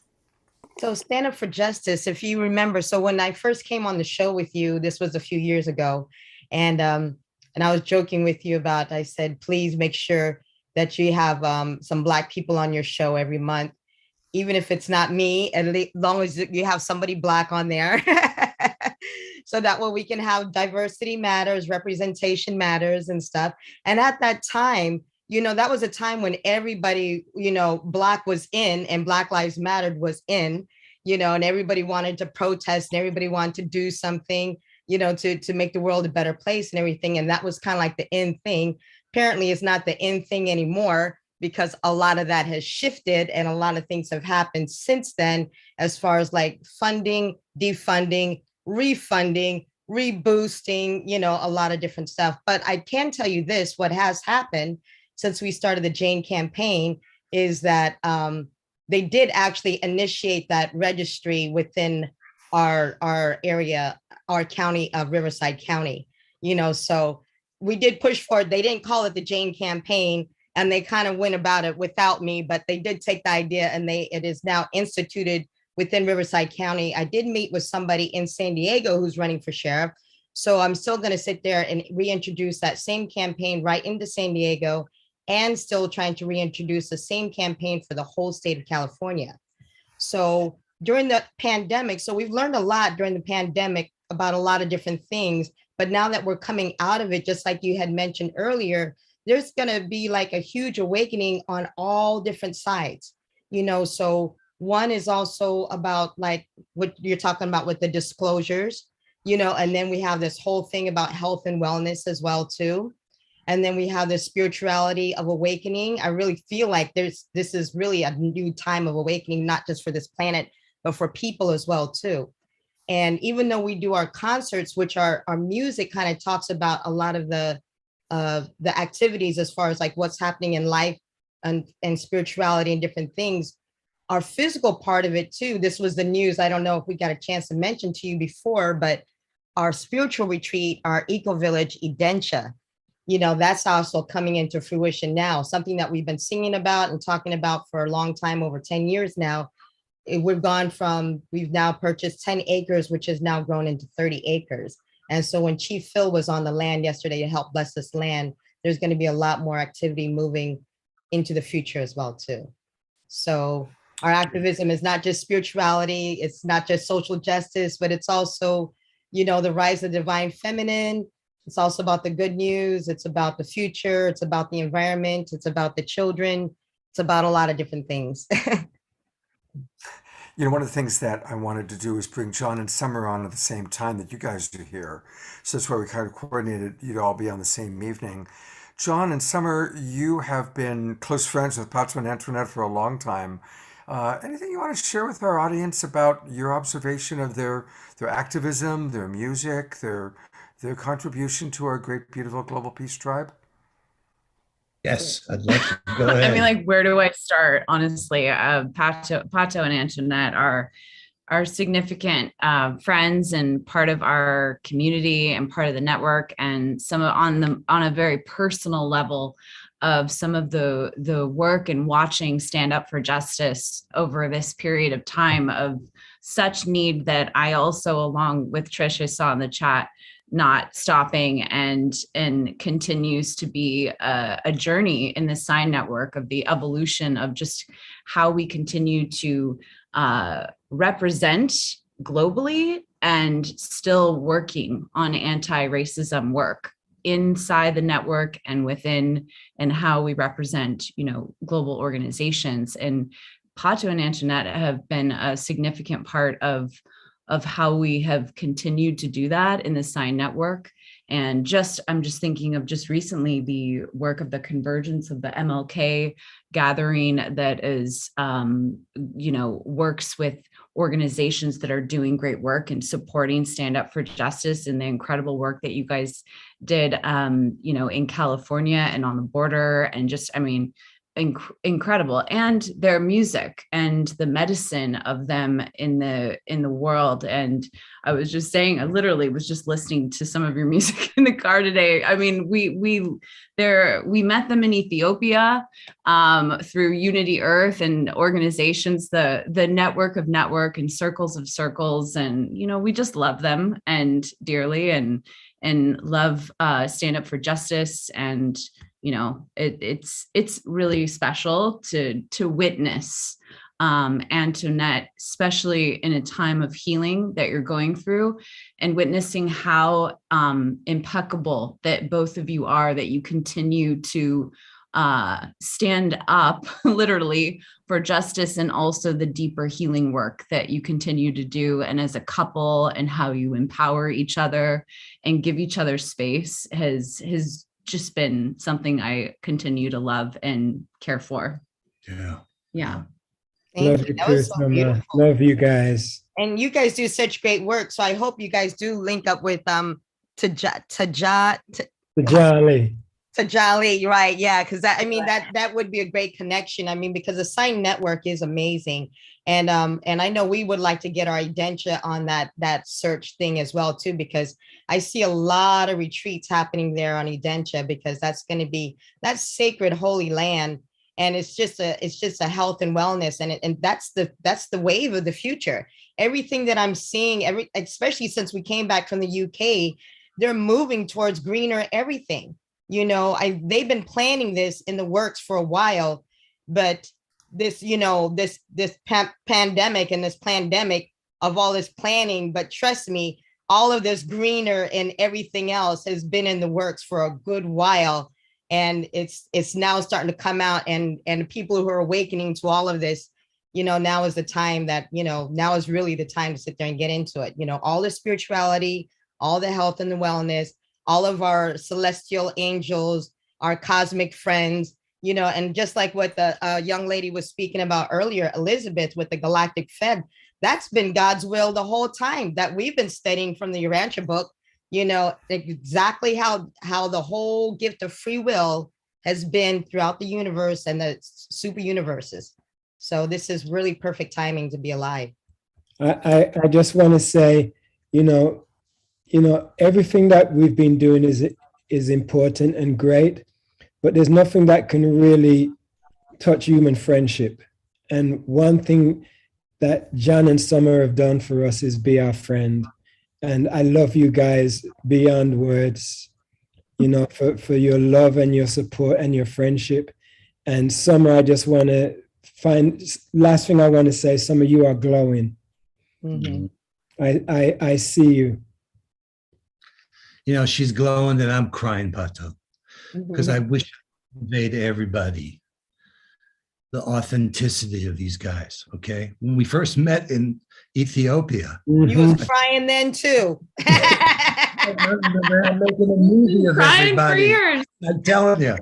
[SPEAKER 14] So Stand Up for Justice, if you remember, so when I first came on the show with you, this was a few years ago, and I was joking with you about, I said, please make sure that you have some Black people on your show every month, even if it's not me, as long as you have somebody Black on there. So that way we can have diversity matters, representation matters and stuff. And at that time, that was a time when everybody, Black was in and Black Lives Mattered was in, and everybody wanted to protest and everybody wanted to do something, to make the world a better place and everything. And that was kind of like the in thing. Apparently it's not the in thing anymore, because a lot of that has shifted and a lot of things have happened since then, as far as like funding, defunding, refunding, reboosting, a lot of different stuff. But I can tell you this, what has happened since we started the Jane campaign is that they did actually initiate that registry within our area, our county of Riverside County, so we did push for it. They didn't call it the Jane campaign, and they kind of went about it without me, but they did take the idea, and it is now instituted within Riverside County. I did meet with somebody in San Diego who's running for sheriff. So I'm still going to sit there and reintroduce that same campaign right into San Diego, and still trying to reintroduce the same campaign for the whole state of California. So during the pandemic, so we've learned a lot during the pandemic about a lot of different things, But now that we're coming out of it, just like you had mentioned earlier, there's going to be like a huge awakening on all different sides, so one is also about like what you're talking about with the disclosures, and then we have this whole thing about health and wellness as well too. And then we have the spirituality of awakening. I really feel like this is really a new time of awakening, not just for this planet, but for people as well too. And even though we do our concerts, which our music kind of talks about a lot of the activities as far as like what's happening in life and spirituality and different things, our physical part of it too. This was the news. I don't know if we got a chance to mention to you before, but our spiritual retreat, our eco village, Edentia, that's also coming into fruition now, something that we've been singing about and talking about for a long time, over 10 years now. We've now purchased 10 acres, which has now grown into 30 acres. And so when Chief Phil was on the land yesterday to help bless this land, there's going to be a lot more activity moving into the future as well too. So our activism is not just spirituality, it's not just social justice, but it's also, the rise of divine feminine. It's also about the good news. It's about the future. It's about the environment. It's about the children. It's about a lot of different things.
[SPEAKER 1] One of the things that I wanted to do is bring John and Summer on at the same time that you guys do here. So that's why we kind of coordinated you to all be on the same evening. John and Summer, you have been close friends with Pato and Antoinette for a long time. Anything you want to share with our audience about your observation of their activism, their music, their contribution to our great, beautiful global peace tribe?
[SPEAKER 12] Yes, I'd love to. Go ahead.
[SPEAKER 11] I mean, like, where do I start? Honestly, Pato and Antoinette are significant friends and part of our community and part of the network, and some on a very personal level of some of the work and watching Stand Up for Justice over this period of time of such need that I also, along with Trish, saw in the chat, not stopping and continues to be a journey in the sign network of the evolution of just how we continue to represent globally and still working on anti-racism work inside the network and within, and how we represent, global organizations. And Pato and Antoinette have been a significant part of how we have continued to do that in the sign network. And I'm just thinking of just recently the work of the convergence of the MLK gathering that is, works with organizations that are doing great work and supporting Stand Up for Justice, and the incredible work that you guys did, in California and on the border, and just, incredible. And their music and the medicine of them in the world. And I was just saying, I literally was just listening to some of your music in the car today. We met them in Ethiopia through Unity Earth and organizations, the network of network and circles of circles. And, we just love them and dearly and love Stand Up for Justice. And it's really special to witness Antoinette, especially in a time of healing that you're going through, and witnessing how impeccable that both of you are, that you continue to stand up literally for justice, and also the deeper healing work that you continue to do, and as a couple, and how you empower each other and give each other space has just been something I continue to love and care for. Yeah.
[SPEAKER 15] Love you too, Summer. Love you guys.
[SPEAKER 14] And you guys do such great work. So I hope you guys do link up with Tajali, right? Yeah, because that would be a great connection. Because the sign network is amazing, and I know we would like to get our Edentia on that search thing as well too, because I see a lot of retreats happening there on Edentia, because that's going to be that sacred holy land, and it's just a health and wellness, and that's the wave of the future. Everything that I'm seeing, especially since we came back from the UK, they're moving towards greener everything. They've been planning this in the works for a while, but this pandemic and this pandemic of all this planning, but trust me, all of this greener and everything else has been in the works for a good while. And it's now starting to come out, and people who are awakening to all of this, now is the time that, now is really the time to sit there and get into it. All the spirituality, all the health and the wellness, all of our celestial angels, our cosmic friends, and just like what the young lady was speaking about earlier, Elizabeth, with the Galactic Fed, that's been God's will the whole time that we've been studying from the Urantia book, exactly how the whole gift of free will has been throughout the universe and the super universes. So this is really perfect timing to be alive.
[SPEAKER 15] I just want to say, everything that we've been doing is important and great, but there's nothing that can really touch human friendship. And one thing that Jan and Summer have done for us is be our friend. And I love you guys beyond words, for your love and your support and your friendship. And Summer, I just want to last thing I want to say, Summer, you are glowing.
[SPEAKER 14] Mm-hmm.
[SPEAKER 15] I see you.
[SPEAKER 12] She's glowing and I'm crying, Pato, because I wish I conveyed to everybody the authenticity of these guys. Okay. When we first met in Ethiopia.
[SPEAKER 14] You was crying then too.
[SPEAKER 12] I remember making a movie of
[SPEAKER 11] Crying for
[SPEAKER 12] everybody.
[SPEAKER 11] years.
[SPEAKER 12] I'm telling you,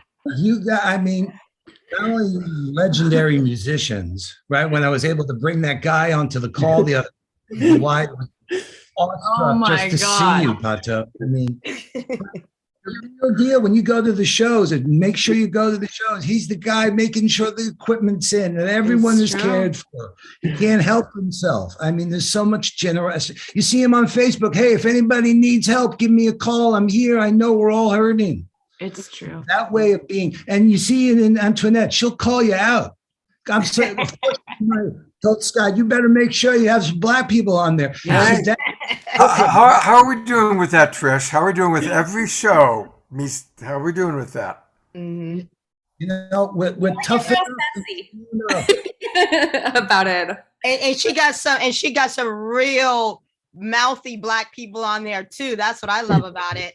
[SPEAKER 12] not only legendary musicians, right? When I was able to bring that guy onto the call the other day, why
[SPEAKER 11] my
[SPEAKER 12] just to
[SPEAKER 11] God.
[SPEAKER 12] see you, Pato. The real deal when you go to the shows, and make sure you go to the shows. He's the guy making sure the equipment's in and everyone is cared for. He can't help himself. There's so much generosity. You see him on Facebook. Hey, if anybody needs help, give me a call. I'm here. I know we're all hurting.
[SPEAKER 11] It's true.
[SPEAKER 12] That way of being, and you see it in Antoinette. She'll call you out. I'm saying, of course, I told Scott, you better make sure you have some Black people on there.
[SPEAKER 1] Yeah. How are we doing with that, Trish? How are we doing with every show? How are we doing with that?
[SPEAKER 14] Mm-hmm.
[SPEAKER 12] We're tough
[SPEAKER 2] about it.
[SPEAKER 14] And she got some real mouthy Black people on there too. That's what I love about it.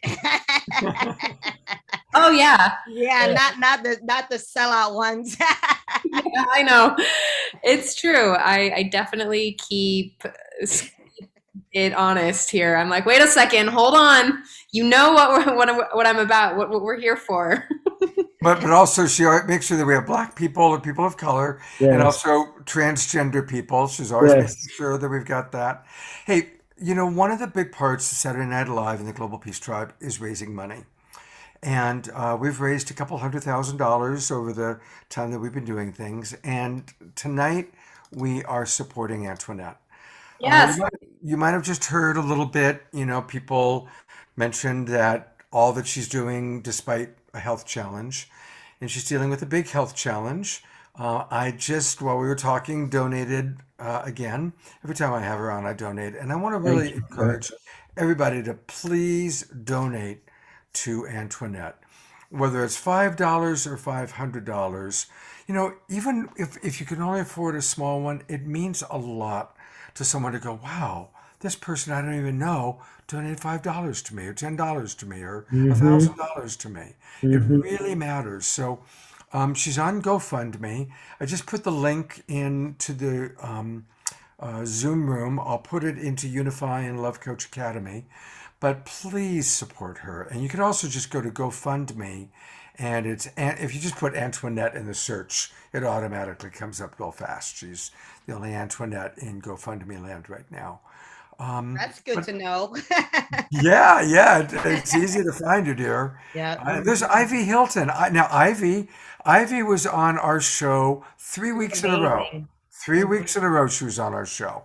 [SPEAKER 2] Oh yeah.
[SPEAKER 14] Yeah, not the sellout ones.
[SPEAKER 2] Yeah, I know. It's true. I definitely keep it honest here. I'm like, wait a second, hold on. You know what I'm about, what we're here for.
[SPEAKER 1] But also she makes sure that we have Black people and people of color, and also transgender people. She's always making sure that we've got that. Hey, one of the big parts of Saturday Night Live and the Global Peace Tribe is raising money. And we've raised a couple $100,000 over the time that we've been doing things. And tonight we are supporting Antoinette.
[SPEAKER 2] Yes.
[SPEAKER 1] You might have just heard a little bit, people mentioned that all that she's doing despite a health challenge, and she's dealing with a big health challenge. I just, while we were talking, donated again. Every time I have her on, I donate. And I want to really encourage everybody to please donate to Antoinette, whether it's $5 or $500. Even if you can only afford a small one, it means a lot to someone to go, wow, this person I don't even know donated $5 to me or $10 to me or $1,000 to me. It really matters. So she's on GoFundMe. I just put the link into the Zoom room. I'll put it into Unify and Love Coach Academy. But please support her. And you can also just go to GoFundMe, and if you just put Antoinette in the search, it automatically comes up real fast. She's the only Antoinette in GoFundMe land right now.
[SPEAKER 14] That's good to know.
[SPEAKER 1] Yeah, it's easy to find you, dear.
[SPEAKER 14] Yeah.
[SPEAKER 1] There's Ivy Hilton. Now, Ivy was on our show 3 weeks in a row. 3 weeks in a row she was on our show,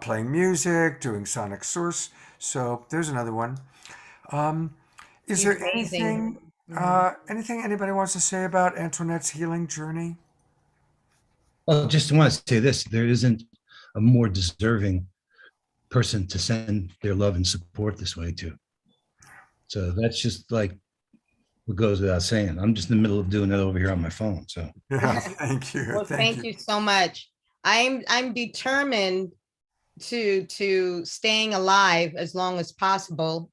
[SPEAKER 1] playing music, doing Sonic Source. So there's another one. Is there anything anybody wants to say about Antoinette's healing journey?
[SPEAKER 12] Well, just want to say this: there isn't a more deserving person to send their love and support this way to. So that's just like what goes without saying. I'm just in the middle of doing it over here on my phone. So
[SPEAKER 1] yeah, thank you.
[SPEAKER 14] Well, thank you so much. I'm determined to staying alive as long as possible,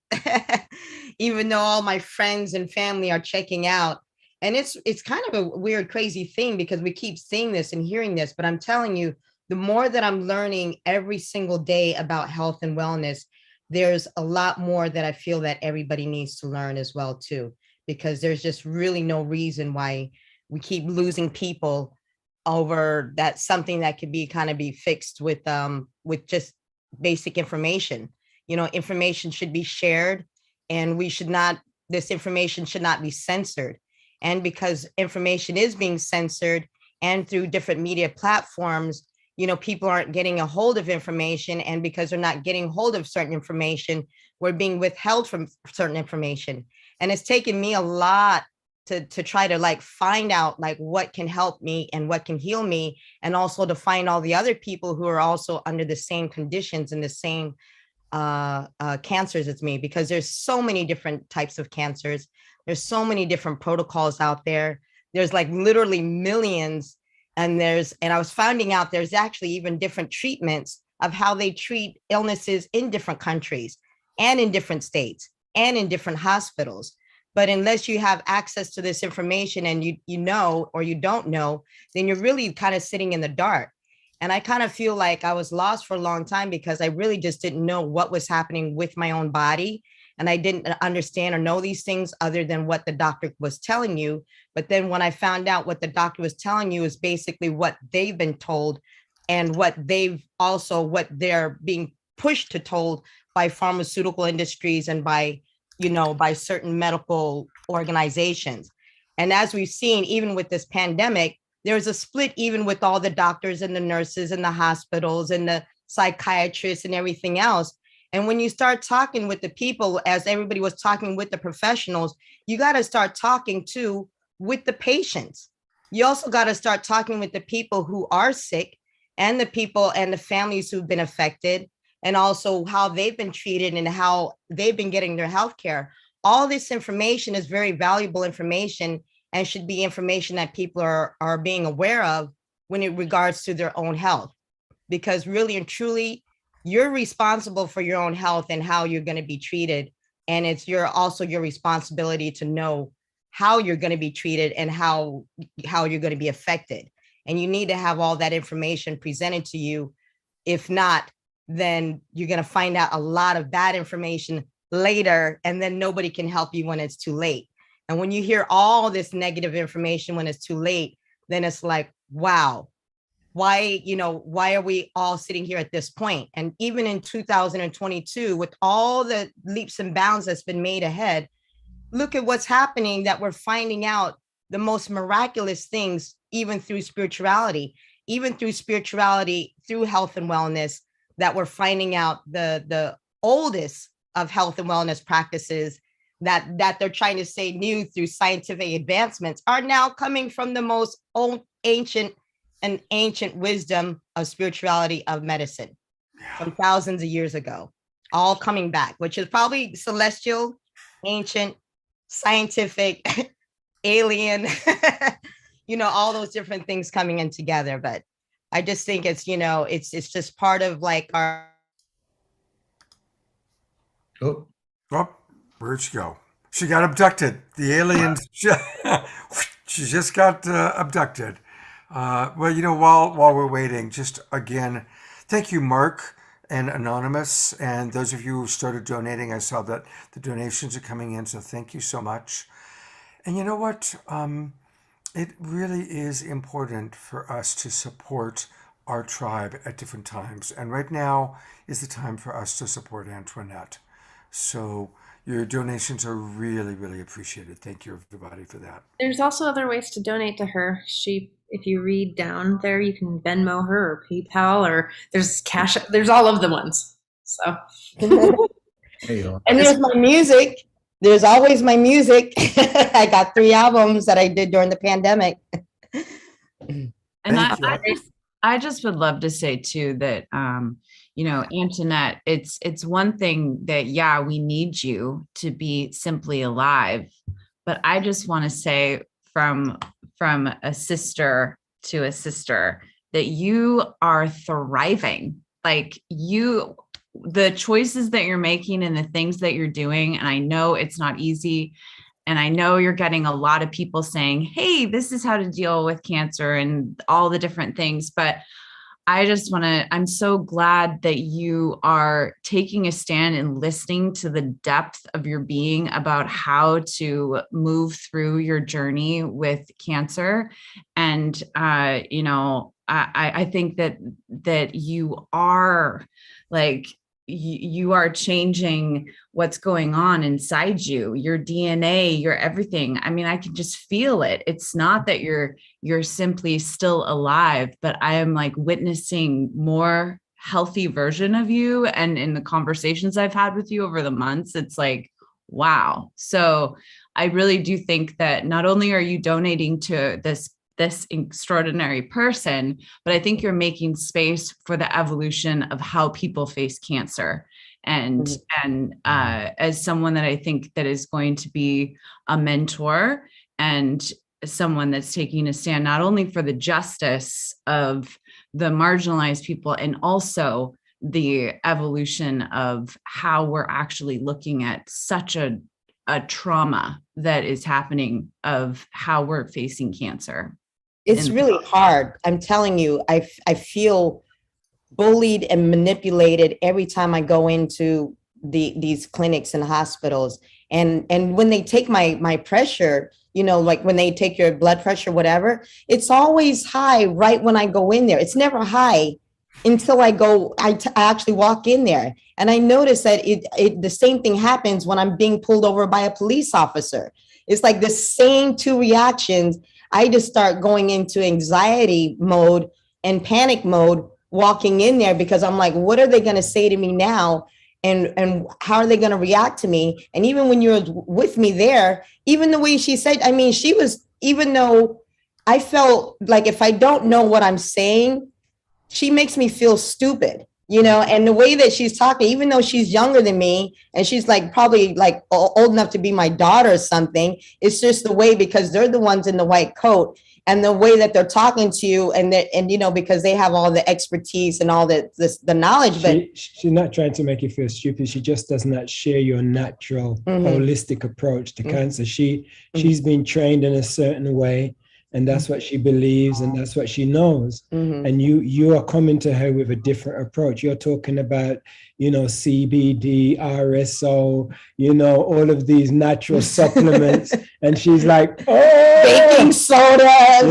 [SPEAKER 14] even though all my friends and family are checking out. And it's kind of a weird, crazy thing because we keep seeing this and hearing this, but I'm telling you, the more that I'm learning every single day about health and wellness, there's a lot more that I feel that everybody needs to learn as well too, because there's just really no reason why we keep losing people over that, something that could be kind of be fixed with just basic information. You know, information should be shared, and this information should not be censored. And because information is being censored and through different media platforms, you know, people aren't getting a hold of information, and because they're not getting hold of certain information, we're being withheld from certain information. And it's taken me a lot to try to like find out like what can help me and what can heal me, and also to find all the other people who are also under the same conditions and the same cancers as me, because there's so many different types of cancers. There's so many different protocols out there. There's like literally millions. And I was finding out there's actually even different treatments of how they treat illnesses in different countries and in different states and in different hospitals. But unless you have access to this information and you know, or you don't know, then you're really kind of sitting in the dark. And I kind of feel like I was lost for a long time because I really just didn't know what was happening with my own body. And I didn't understand or know these things other than what the doctor was telling you. But then when I found out what the doctor was telling you is basically what they've been told, and what they're being pushed to told by pharmaceutical industries and by certain medical organizations. And as we've seen, even with this pandemic, there's a split even with all the doctors and the nurses and the hospitals and the psychiatrists and everything else. And when you start talking with the people, as everybody was talking with the professionals, you got to start talking too with the patients. You also got to start talking with the people who are sick and the people and the families who've been affected, and also how they've been treated and how they've been getting their health care. All this information is very valuable information and should be information that people are being aware of when it regards to their own health. Because really and truly, you're responsible for your own health and how you're going to be treated. And it's also your responsibility to know how you're going to be treated and how you're going to be affected. And you need to have all that information presented to you. If not, then you're going to find out a lot of bad information later, and then nobody can help you when it's too late. And when you hear all this negative information when it's too late, then it's like, wow, why are we all sitting here at this point? And even in 2022, with all the leaps and bounds that's been made ahead, look at what's happening, that we're finding out the most miraculous things, even through spirituality, through health and wellness, that we're finding out the oldest of health and wellness practices that they're trying to say new through scientific advancements are now coming from the most ancient wisdom of spirituality, of medicine from thousands of years ago, all coming back, which is probably celestial, ancient, scientific, alien, all those different things coming in together. But I just think it's just part of like our.
[SPEAKER 12] Oh,
[SPEAKER 1] where'd she go? She got abducted. The aliens. She just got abducted. Well, while we're waiting, just again, thank you, Mark and Anonymous, and those of you who started donating. I saw that the donations are coming in, so thank you so much. And you know what? It really is important for us to support our tribe at different times. And right now is the time for us to support Antoinette. So your donations are really, really appreciated. Thank you, everybody, for that.
[SPEAKER 2] There's also other ways to donate to her. If you read down there, you can Venmo her or PayPal, or there's Cash. There's all of the ones. So.
[SPEAKER 12] There you go.
[SPEAKER 14] And there's my music. There's always my music. I got 3 albums that I did during the pandemic.
[SPEAKER 11] And I just would love to say too that, Antoinette, it's one thing that, yeah, we need you to be simply alive. But I just want to say from a sister to a sister that you are thriving. like the choices that you're making and the things that you're doing, and I know it's not easy. And I know you're getting a lot of people saying, hey, this is how to deal with cancer and all the different things. But I'm so glad that you are taking a stand and listening to the depth of your being about how to move through your journey with cancer. And, I think that you are like, you are changing what's going on inside you, your DNA, your everything. I mean, I can just feel it. It's not that you're simply still alive, but I am like witnessing more healthy version of you. And in the conversations I've had with you over the months, it's like, wow. So I really do think that not only are you donating to this extraordinary person, but I think you're making space for the evolution of how people face cancer. And as someone that I think that is going to be a mentor and someone that's taking a stand not only for the justice of the marginalized people and also the evolution of how we're actually looking at such a trauma that is happening of how we're facing cancer.
[SPEAKER 14] It's really hard. I'm telling you, I feel bullied and manipulated every time I go into these clinics and hospitals. And when they take my pressure, like when they take your blood pressure, whatever, it's always high right when I go in there. It's never high until I actually walk in there. And I notice that the same thing happens when I'm being pulled over by a police officer. It's like the same two reactions. I just start going into anxiety mode and panic mode walking in there because I'm like, what are they going to say to me now? And how are they going to react to me? And even when you're with me there, even the way she said, I mean, even though I felt like if I don't know what I'm saying, she makes me feel stupid, and the way that she's talking, even though she's younger than me and she's like probably like old enough to be my daughter or something, it's just the way, because they're the ones in the white coat and the way that they're talking to you and because they have all the expertise and all the knowledge. But
[SPEAKER 15] she's not trying to make you feel stupid. She just does not share your natural holistic approach to cancer. She's been trained in a certain way, and that's what she believes and that's what she knows. And you are coming to her with a different approach. You're talking about, CBD, RSO, all of these natural supplements. And she's like, oh,
[SPEAKER 14] baking soda,
[SPEAKER 15] I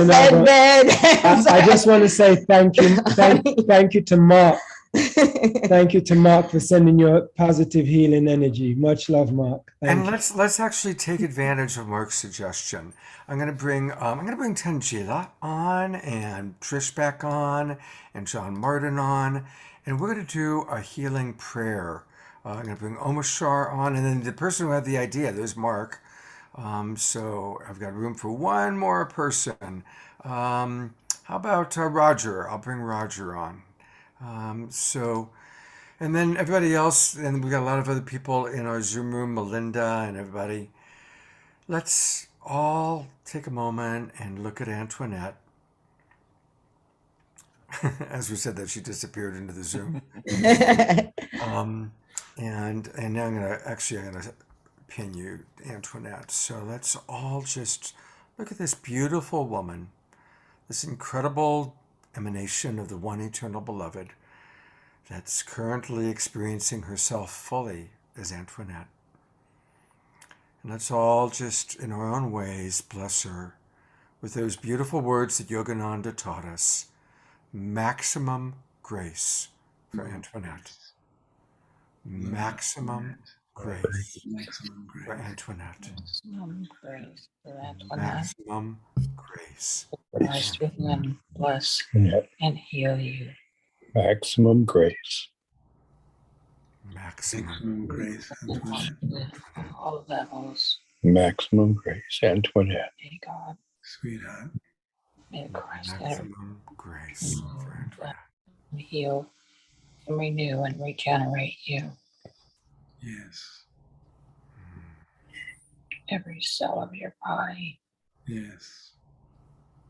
[SPEAKER 15] just want to say thank you to Mark. Thank you to Mark for sending your positive healing energy. Much love, Mark.
[SPEAKER 1] And let's actually take advantage of Mark's suggestion. I'm going to bring Tangela on and Trish back on and John Martin on, and we're going to do a healing prayer. I'm going to bring Omashar on, and then the person who had the idea, there's Mark. So I've got room for one more person. How about Roger? I'll bring Roger on. And then everybody else, and we got a lot of other people in our Zoom room, Melinda and everybody. Let's all take a moment and look at Antoinette. As we said that, she disappeared into the Zoom. And now I'm gonna pin you, Antoinette. So let's all just look at this beautiful woman, this incredible emanation of the one eternal beloved that's currently experiencing herself fully as Antoinette. And let's all just, in our own ways, bless her with those beautiful words that Yogananda taught us. Maximum grace for Antoinette. Maximum grace for Antoinette.
[SPEAKER 16] Maximum grace for Antoinette.
[SPEAKER 1] Maximum grace.
[SPEAKER 16] Christ within bless and heal you.
[SPEAKER 17] Maximum grace.
[SPEAKER 1] Maximum grace.
[SPEAKER 16] All levels.
[SPEAKER 17] Maximum grace, Antoinette.
[SPEAKER 16] May God,
[SPEAKER 1] sweetheart.
[SPEAKER 16] May Christ
[SPEAKER 1] Maximum grace for Antoinette.
[SPEAKER 16] Heal and renew and regenerate you.
[SPEAKER 1] Yes.
[SPEAKER 16] Every cell of your body
[SPEAKER 1] Yes.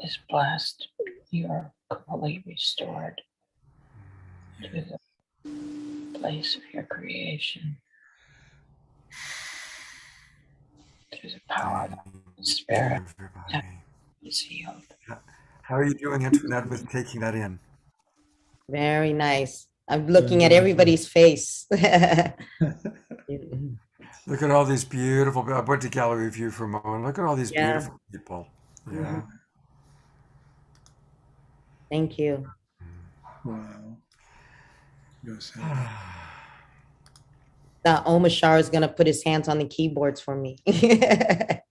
[SPEAKER 16] is blessed. You are completely restored to the place of your creation. Through the power of the Spirit, is healed.
[SPEAKER 1] How are you doing, Antoinette, with taking that in?
[SPEAKER 14] Very nice. I'm looking at everybody's face.
[SPEAKER 1] Look at all these beautiful. I went to gallery view for a moment. Look at all these
[SPEAKER 14] Yeah.
[SPEAKER 1] beautiful people. Yeah.
[SPEAKER 14] Thank you.
[SPEAKER 18] Wow.
[SPEAKER 14] Omashar is going to put his hands on the keyboards for me.
[SPEAKER 1] Yeah.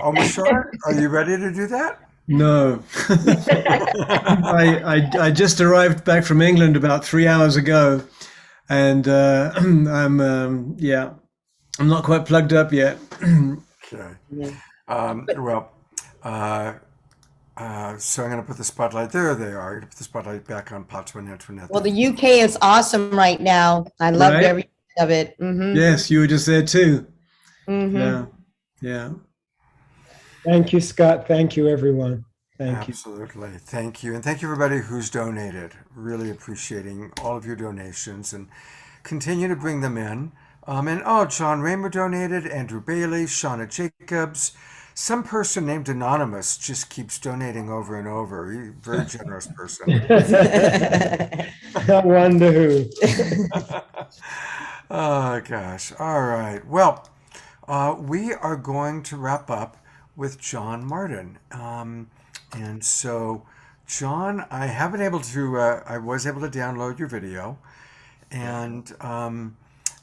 [SPEAKER 1] Omashar, are you ready to do that?
[SPEAKER 18] No. I just arrived back from England about 3 hours ago, and I'm not quite plugged up yet.
[SPEAKER 1] Okay. So I'm going to put the spotlight. There they are. I'm going to put the spotlight back on Pato and Antoinette.
[SPEAKER 14] Well, the UK is awesome right now. I loved
[SPEAKER 18] Right?
[SPEAKER 14] every bit of it. Mhm.
[SPEAKER 18] Yes, you were just there too.
[SPEAKER 14] Mhm.
[SPEAKER 18] Yeah.
[SPEAKER 15] Thank you, Scott. Thank you, everyone. Thank you.
[SPEAKER 1] Absolutely. Thank you. And thank you, everybody who's donated. Really appreciating all of your donations and continue to bring them in. John Raymer donated, Andrew Bailey, Shauna Jacobs. Some person named Anonymous just keeps donating over and over. He's a very generous person.
[SPEAKER 15] I wonder who.
[SPEAKER 1] Oh, gosh. All right. Well, we are going to wrap up with John Martin. And so, John, I was able to download your video. And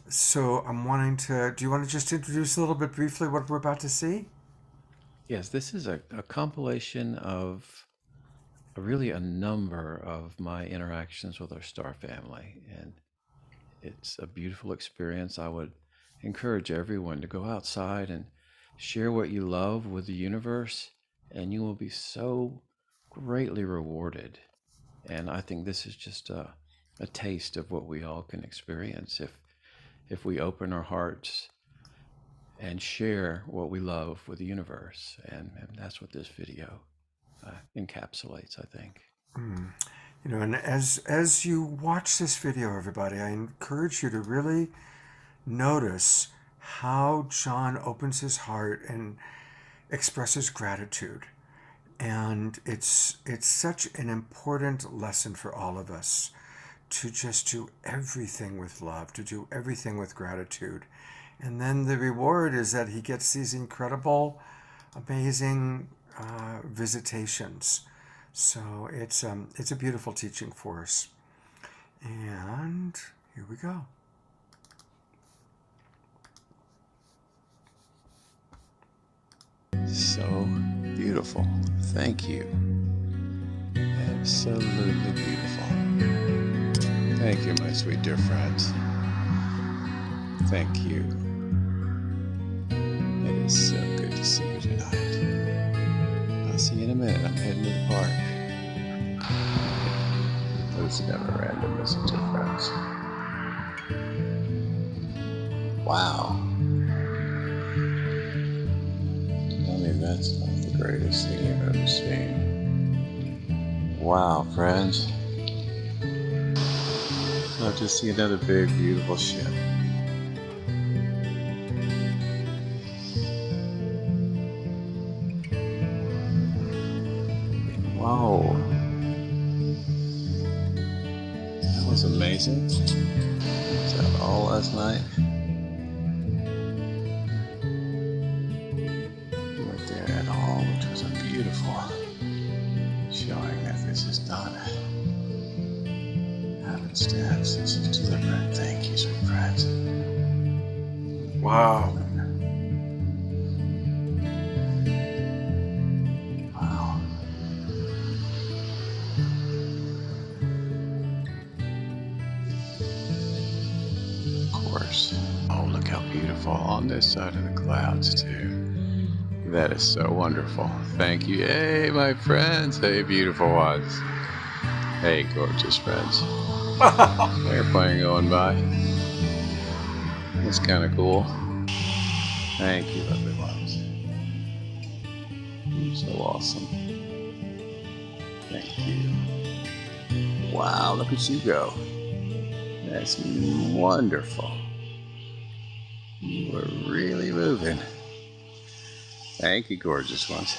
[SPEAKER 1] so I'm wanting to, do you want to just introduce a little bit briefly what we're about to see?
[SPEAKER 7] Yes, this is a compilation of really a number of my interactions with our star family. And it's a beautiful experience. I would encourage everyone to go outside and share what you love with the universe, and you will be so greatly rewarded. And I think this is just a taste of what we all can experience if we open our hearts and share what we love with the universe. And that's what this video encapsulates, I think.
[SPEAKER 1] And as you watch this video, everybody, I encourage you to really notice how John opens his heart and expresses gratitude. And it's such an important lesson for all of us to just do everything with love, to do everything with gratitude. And then the reward is that he gets these incredible, amazing visitations. So it's a beautiful teaching for us. And here we go.
[SPEAKER 7] So beautiful. Thank you. Absolutely beautiful. Thank you, my sweet dear friends. Thank you. It is so good to see you tonight. I'll see you in a minute. I'm heading to the park. But it's never random, is it, dear friends? Wow. I mean, that's not the greatest thing you've ever seen. Wow, friends. I'll just see another big, beautiful ship. Whoa. That was amazing. Was that all last night? You weren't there at all, which was beautiful. Showing that this is not happenstance. This is deliberate. Thank you, sweet friends.
[SPEAKER 1] Wow.
[SPEAKER 7] Wow. Of course. Oh, look how beautiful on this side of the clouds, too. That is so wonderful. Thank you. Hey, my friends. Hey, beautiful ones. Hey, gorgeous friends. Airplane going by. That's kind of cool. Thank you, lovely ones. You're so awesome. Thank you. Wow, look at you go. That's wonderful. You are really moving. Thank you, gorgeous ones.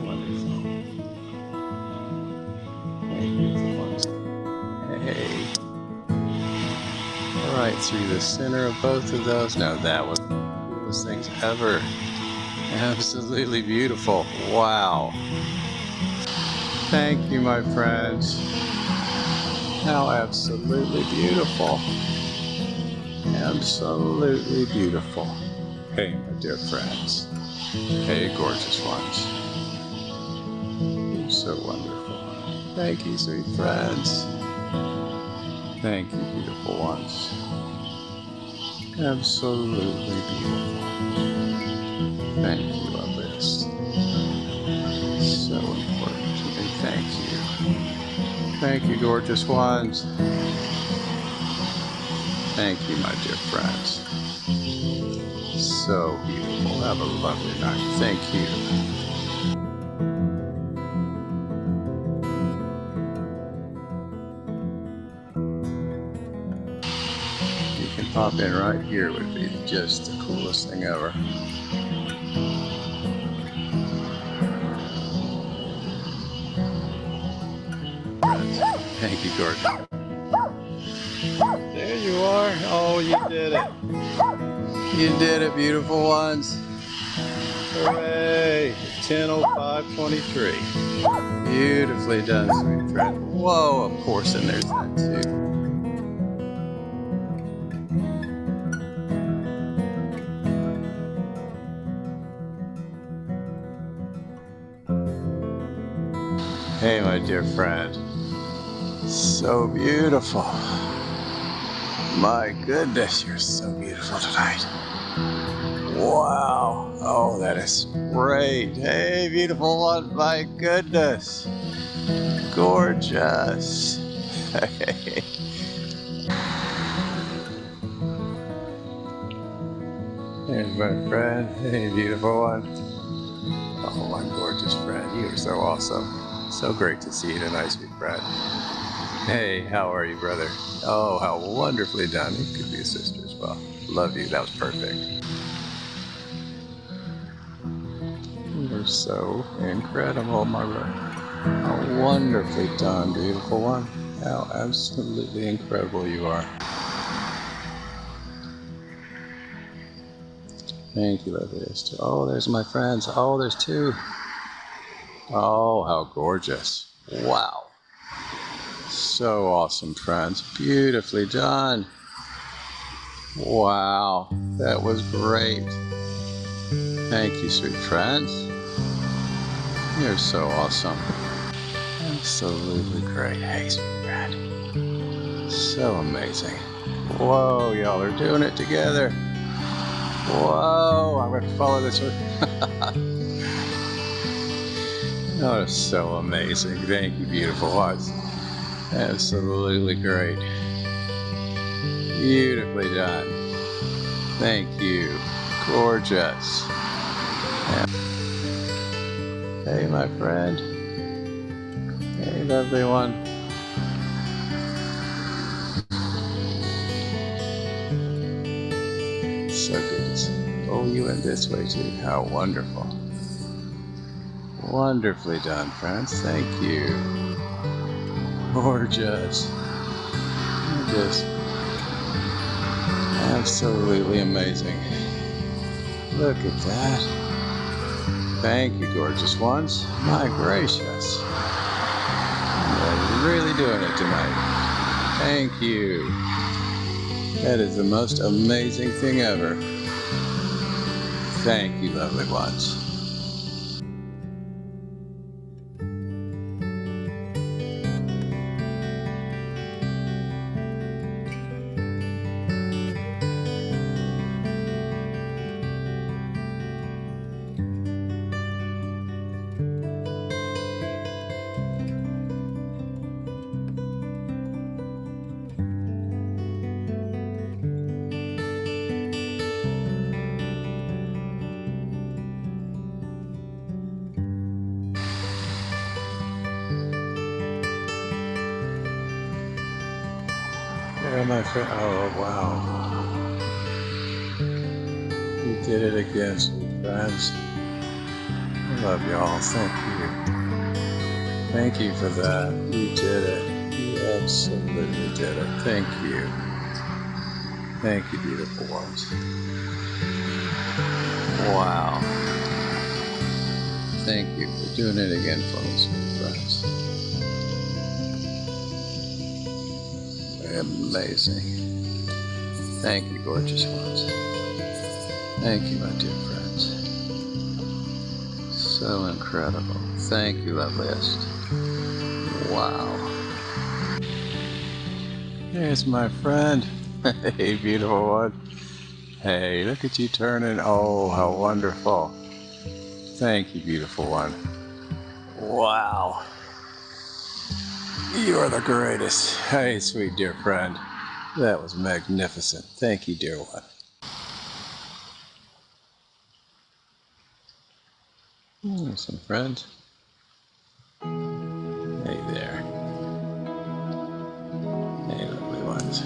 [SPEAKER 7] Wonderful. Hey, beautiful ones. Hey. All right, through the center of both of those. Now that was the coolest things ever. Absolutely beautiful. Wow. Thank you, my friends. How absolutely beautiful. Absolutely beautiful. Hey, my dear friends. Hey, gorgeous ones. You're so wonderful. Thank you, sweet friends. Thank you, beautiful ones. Absolutely beautiful. Thank you, loveliest. So important to me. Thank you. Thank you, gorgeous ones. Thank you, my dear friends. So beautiful. Have a lovely night. Thank you. You can pop in right here would be just the coolest thing ever. Thank you, gorgeous. There you are. Oh, you did it. You did it, beautiful ones. Hooray. 10:05:23. Beautifully done, sweet friend. Whoa, of course, and there's that too. Hey, my dear friend. So beautiful. My goodness, you're so beautiful tonight. Wow. Oh, that is great. Hey, beautiful one. My goodness. Gorgeous. Hey. There's my friend. Hey, beautiful one. Oh, my gorgeous friend. You are so awesome. So great to see you tonight, sweet friend. Hey, how are you, brother? Oh, how wonderfully done. You could be a sister as well. Love you. That was perfect. You're so incredible, my brother. How wonderfully done, beautiful one. How absolutely incredible you are. Thank you, loveliest. Oh, there's my friends. Oh, there's two. Oh, how gorgeous. Wow. So awesome, friends. Beautifully done. Wow, that was great. Thank you, sweet friends. You're so awesome. Absolutely great. Hey, sweet friend. So amazing. Whoa, y'all are doing it together. Whoa, I'm going to follow this one. Oh, it's so amazing. Thank you, beautiful ones. Absolutely great. Beautifully done. Thank you. Gorgeous. Hey, my friend. Hey, lovely one. So good to see you. Oh, you went this way too. How wonderful. Wonderfully done, friends. Thank you. Gorgeous. Just absolutely amazing. Look at that. Thank you, gorgeous ones. My gracious. You're really doing it tonight. Thank you. That is the most amazing thing ever. Thank you, lovely ones.
[SPEAKER 17] Yeah, my friend. Oh, wow. You did it again, sweet friends. I love y'all. Thank you. Thank you for that. You did it. You absolutely did it. Thank you. Thank you, beautiful ones. Wow. Thank you for doing it again for me, sweet friends. Amazing. Thank you, gorgeous ones. Thank you, my dear friends. So incredible. Thank you, loveliest. Wow. Here's my friend. Hey, beautiful one. Hey, look at you turning. Oh, how wonderful. Thank you, beautiful one. Wow. You are the greatest. Hey, sweet dear friend. That was magnificent. Thank you, dear one. Some friends. Hey there. Hey, lovely ones.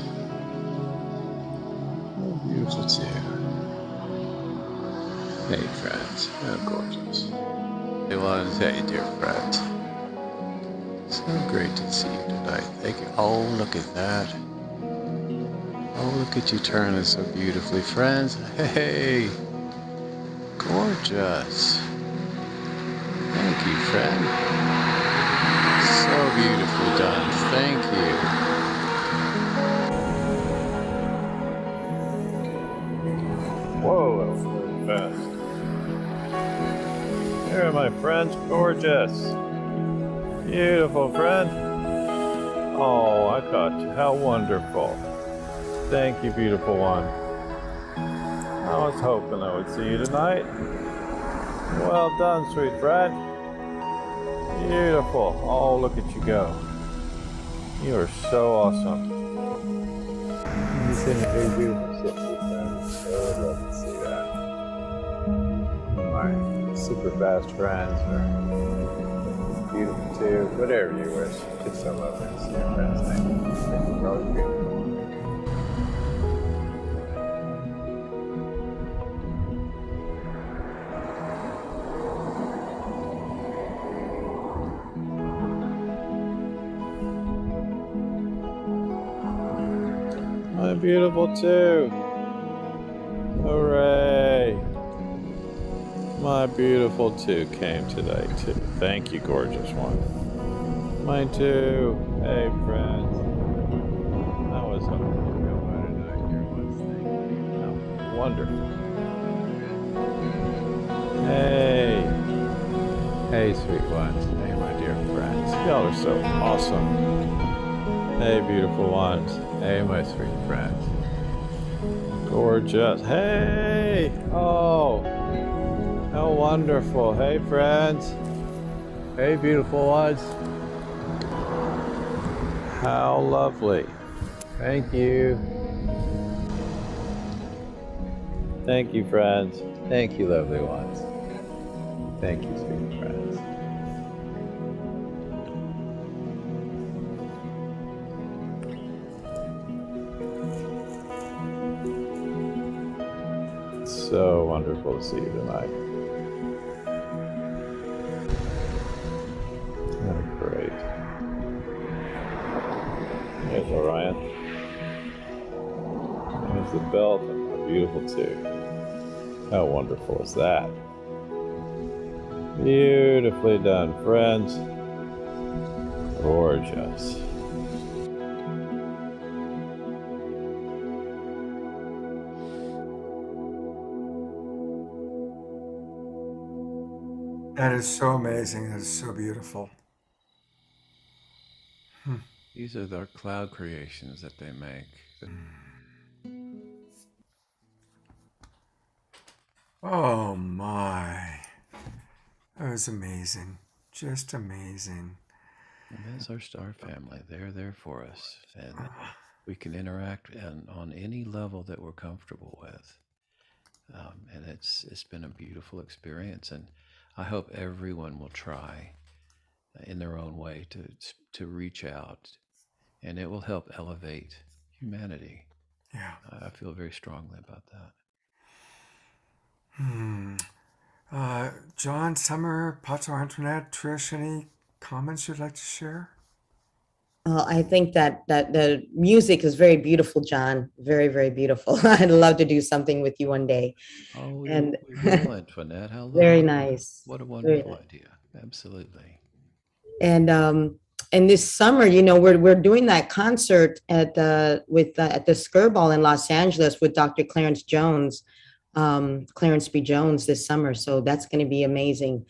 [SPEAKER 17] Oh, beautiful too. Hey, friends. Oh, gorgeous. Hey, ones. Hey, dear friends. So great to see you tonight. Thank you. Oh, look at that. Oh, look at you turning so beautifully, friends. Hey, gorgeous. Thank you, friend. So beautifully done. Thank you. Whoa, that was really fast. Here are my friends. Gorgeous. Beautiful, friend. Oh, I caught you. How wonderful. Thank you, beautiful one. I was hoping I would see you tonight. Well done, sweet friend. Beautiful. Oh, look at you go. You are so awesome. You seem a very beautiful ship, sweet friend. So I'd love to see that. My super fast friends are beautiful too. Whatever you wish. It's so lovely to see your friends. Thank you. Thank you for all you do. I'm beautiful too. Hooray. My beautiful two came today too. Thank you, gorgeous one. Mine too. Hey, friends. I was hoping you'd feel better tonight, dear ones. Thank you. How wonderful. Hey. Hey, sweet ones. Hey, my dear friends. Y'all are so awesome. Hey, beautiful ones. Hey, my sweet friends. Gorgeous. Hey! Oh! How wonderful. Hey, friends. Hey, beautiful ones. How lovely. Thank you. Thank you, friends. Thank you, lovely ones. Thank you, sweet friends. So wonderful to see you tonight. Oh, great. There's Orion. There's the belt and the beautiful too. How wonderful is that? Beautifully done, friends. Gorgeous.
[SPEAKER 1] That is so amazing. That is so beautiful.
[SPEAKER 7] These are their cloud creations that they make.
[SPEAKER 1] Oh my. That was amazing. Just amazing.
[SPEAKER 7] And that's our star family. They're there for us. And we can interact on any level that we're comfortable with. And it's been a beautiful experience. And I hope everyone will try in their own way to reach out. And it will help elevate humanity.
[SPEAKER 1] Yeah.
[SPEAKER 7] I feel very strongly about that.
[SPEAKER 1] John, Summer, Pato, Antoinette, Trish, any comments you'd like to share?
[SPEAKER 14] I think that the music is very beautiful, John. Very, very beautiful. I'd love to do something with you one day.
[SPEAKER 7] Oh, we
[SPEAKER 14] And
[SPEAKER 7] will, Antoinette. How
[SPEAKER 14] very
[SPEAKER 7] lovely.
[SPEAKER 14] nice.
[SPEAKER 7] What a
[SPEAKER 14] Very
[SPEAKER 7] wonderful
[SPEAKER 14] nice.
[SPEAKER 7] idea. Absolutely.
[SPEAKER 14] And this summer, you know, we're doing that concert at the Skirball in Los Angeles with Dr. Clarence Jones, Clarence B. Jones this summer. So that's going to be amazing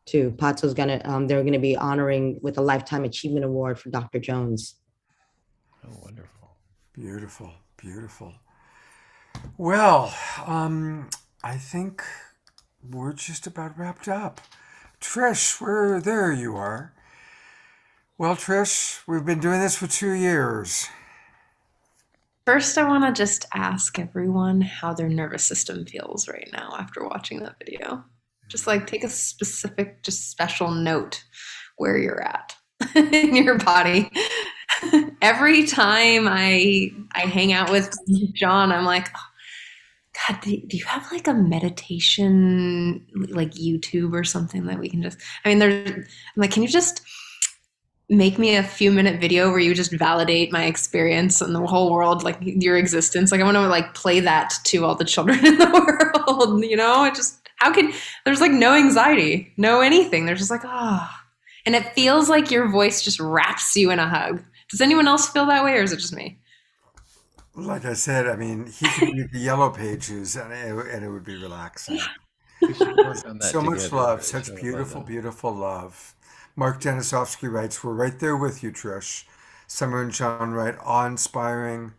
[SPEAKER 14] too. Pato's they're gonna be honoring with a Lifetime Achievement Award for Dr. Jones.
[SPEAKER 7] Oh, wonderful.
[SPEAKER 1] Beautiful, beautiful. Well, I think we're just about wrapped up. Trish, there you are. Well, Trish, we've been doing this for 2 years.
[SPEAKER 2] First, I want to just ask everyone how their nervous system feels right now after watching that video. Just like take a specific, just special note where you're at in your body. Every time I hang out with John, I'm like, oh, God, do you have like a meditation, like YouTube or something that we can just, I'm like, can you just make me a few-minute video where you just validate my experience and the whole world, like your existence? Like I want to like play that to all the children in the world, you know? It just, there's like no anxiety, no anything. They're just like, and it feels like your voice just wraps you in a hug. Does anyone else feel that way, or is it just me?
[SPEAKER 1] Like I said, I mean, he could read the yellow pages and it would be relaxing.
[SPEAKER 7] We should work on that
[SPEAKER 1] So much
[SPEAKER 7] together,
[SPEAKER 1] love,
[SPEAKER 7] Trish.
[SPEAKER 1] such
[SPEAKER 7] I would
[SPEAKER 1] beautiful,
[SPEAKER 7] love that.
[SPEAKER 1] beautiful love. Mark Denisovsky writes, we're right there with you, Trish. Summer and John write, awe-inspiring.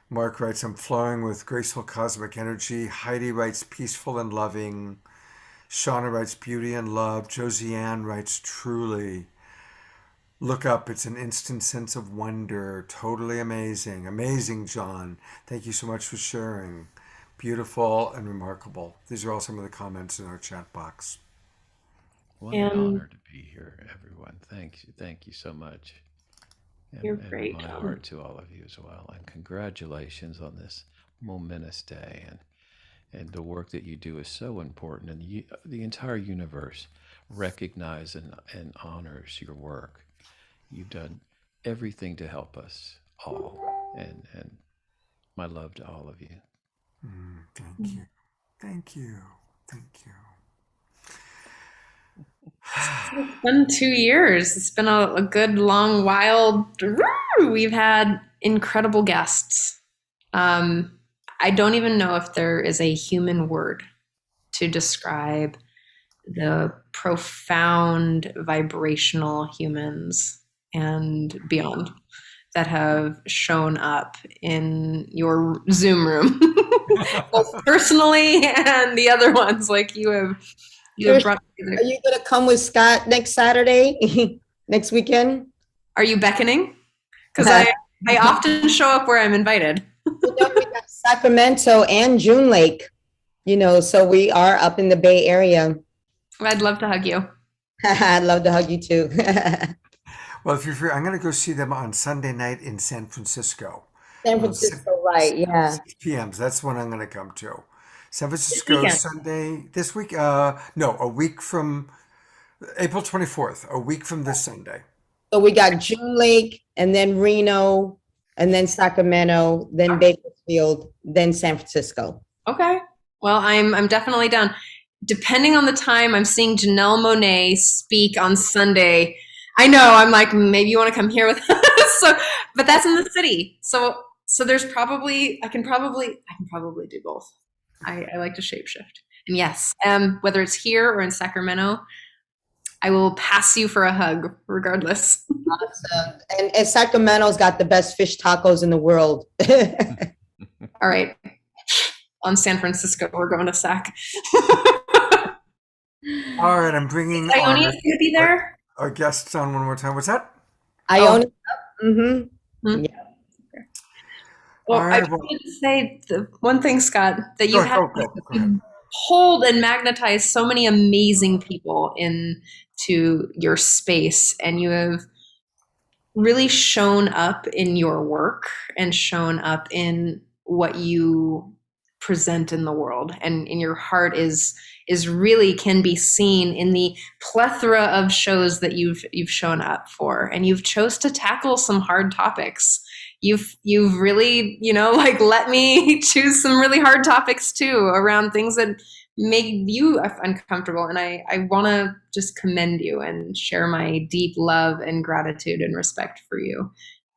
[SPEAKER 1] Mark writes, I'm flowing with graceful cosmic energy. Heidi writes, peaceful and loving. Shauna writes, beauty and love. Josie Ann writes, truly. Look up, it's an instant sense of wonder. Totally amazing. Amazing, John. Thank you so much for sharing. Beautiful and remarkable. These are all some of the comments in our chat box.
[SPEAKER 7] What an honor to be here, everyone. Thank you so much.
[SPEAKER 2] You're great.
[SPEAKER 7] My heart to all of you as well. And congratulations on this momentous day. And the work that you do is so important. And the entire universe recognizes and honors your work. You've done everything to help us all. And my love to all of you.
[SPEAKER 1] Thank you. Thank you. Thank you.
[SPEAKER 2] It's been 2 years. It's been a good, long, wild. We've had incredible guests. I don't even know if there is a human word to describe the profound vibrational humans and beyond that have shown up in your Zoom room, both personally and the other ones. Like you have brought together.
[SPEAKER 14] Are you going to come with Scott next Saturday, next weekend?
[SPEAKER 2] Are you beckoning? Because I often show up where I'm invited.
[SPEAKER 14] We got Sacramento and June Lake, you know, so we are up in the Bay Area.
[SPEAKER 2] I'd love to hug you.
[SPEAKER 14] I'd love to hug you too.
[SPEAKER 1] Well, if you're free, I'm going to go see them on Sunday night in San Francisco.
[SPEAKER 14] San Francisco, right? Yeah.
[SPEAKER 1] 6 p.m. So that's when I'm going to come to. San Francisco Sunday this week. No, a week from April 24th. A week from this Sunday.
[SPEAKER 14] So we got June Lake, and then Reno, and then Sacramento, then Bakersfield, then San Francisco.
[SPEAKER 2] Okay. Well, I'm definitely down. Depending on the time, I'm seeing Janelle Monáe speak on Sunday. I know. I'm like, maybe you want to come here with us. But that's in the city. So there's probably I can probably do both. I like to shapeshift. And yes, whether it's here or in Sacramento, I will pass you for a hug regardless.
[SPEAKER 14] Awesome. And Sacramento's got the best fish tacos in the world.
[SPEAKER 2] All right. On San Francisco, we're going to Sac.
[SPEAKER 1] All right, I'm bringing
[SPEAKER 2] Ione is going to be there?
[SPEAKER 1] our guests on one more time. What's that?
[SPEAKER 14] Ione. Mm-hmm.
[SPEAKER 2] Yeah. Well, I wanted to say the one thing, Scott, that you have hold and magnetize so many amazing people into your space, and you have really shown up in your work and shown up in what you present in the world, and in your heart is really can be seen in the plethora of shows that you've shown up for, and you've chose to tackle some hard topics. You've really, like, let me choose some really hard topics too, around things that make you uncomfortable. And I want to just commend you and share my deep love and gratitude and respect for you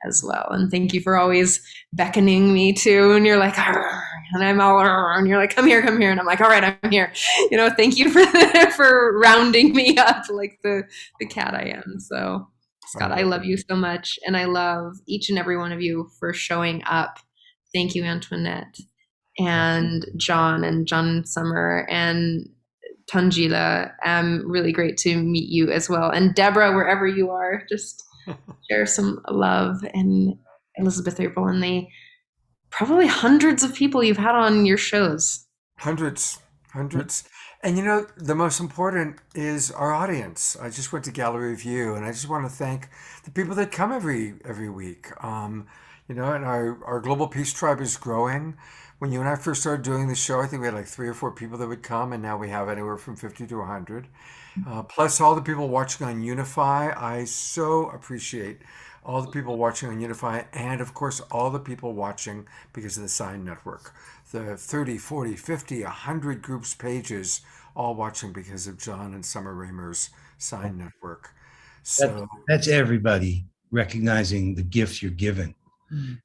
[SPEAKER 2] as well. And thank you for always beckoning me to, and you're like, "Arr," and I'm all, "Arr," and you're like, come here. And I'm like, all right, I'm here. Thank you for rounding me up like the cat I am. So Scott, I love you so much. And I love each and every one of you for showing up. Thank you, Antoinette and John Summer and Tangela. Really great to meet you as well. And Deborah, wherever you are, just share some love. And Elizabeth April and the probably hundreds of people you've had on your shows.
[SPEAKER 1] Hundreds. And the most important is our audience. I just went to Gallery View, and I just want to thank the people that come every week. And our Global Peace Tribe is growing. When you and I first started doing the show, I think we had like 3 or 4 people that would come, and now we have anywhere from 50 to 100. Plus all the people watching on Unify. I so appreciate all the people watching on Unify, and of course all the people watching because of the Sign Network. The 30, 40, 50, 100 groups, pages, all watching because of John and Summer Raymer's Sign Network. So
[SPEAKER 12] that's everybody recognizing the gift you're given.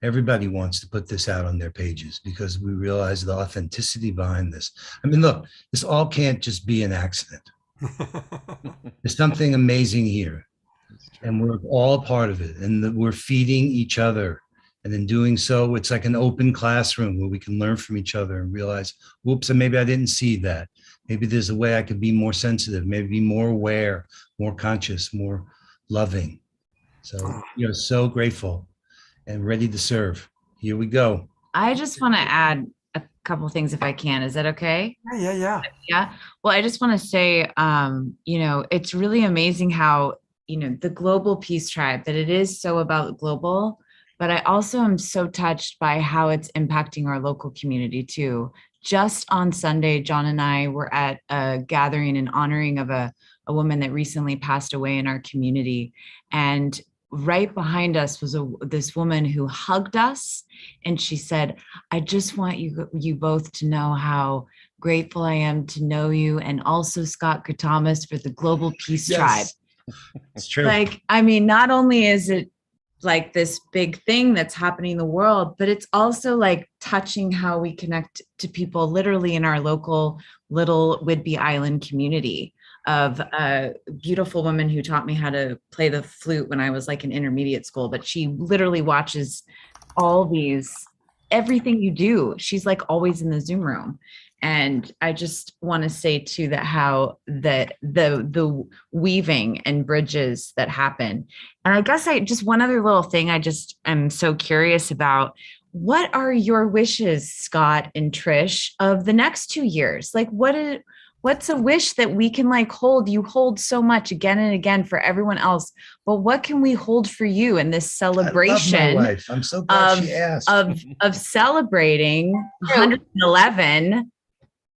[SPEAKER 12] Everybody wants to put this out on their pages because we realize the authenticity behind this. I mean, look, this all can't just be an accident. There's something amazing here, and we're all a part of it, and we're feeding each other. And in doing so, it's like an open classroom where we can learn from each other and realize, whoops, and maybe I didn't see that. Maybe there's a way I could be more sensitive, maybe be more aware, more conscious, more loving. So, so grateful and ready to serve. Here we go.
[SPEAKER 11] I just want to add a couple of things if I can. Is that okay?
[SPEAKER 1] Yeah.
[SPEAKER 11] Well, I just want to say, it's really amazing how, the Global Peace Tribe, that it is so about global, but I also am so touched by how it's impacting our local community too. Just on Sunday, John and I were at a gathering in honoring of a woman that recently passed away in our community. And right behind us was this woman who hugged us, and she said, I just want you both to know how grateful I am to know you, and also Scott Katamas for the Global Peace Tribe.
[SPEAKER 12] It's true.
[SPEAKER 11] Not only is it like this big thing that's happening in the world, but it's also like touching how we connect to people literally in our local little Whidbey Island community, of a beautiful woman who taught me how to play the flute when I was like in intermediate school, but she literally watches everything you do. She's like always in the Zoom room. And I just want to say too that how the weaving and bridges that happen. And I guess just one other little thing I just am so curious about. What are your wishes, Scott and Trish, of the next 2 years? Like what's a wish that we can like hold? You hold so much again and again for everyone else, but what can we hold for you in this celebration?
[SPEAKER 12] I love my wife. I'm so glad she asked.
[SPEAKER 11] of celebrating 111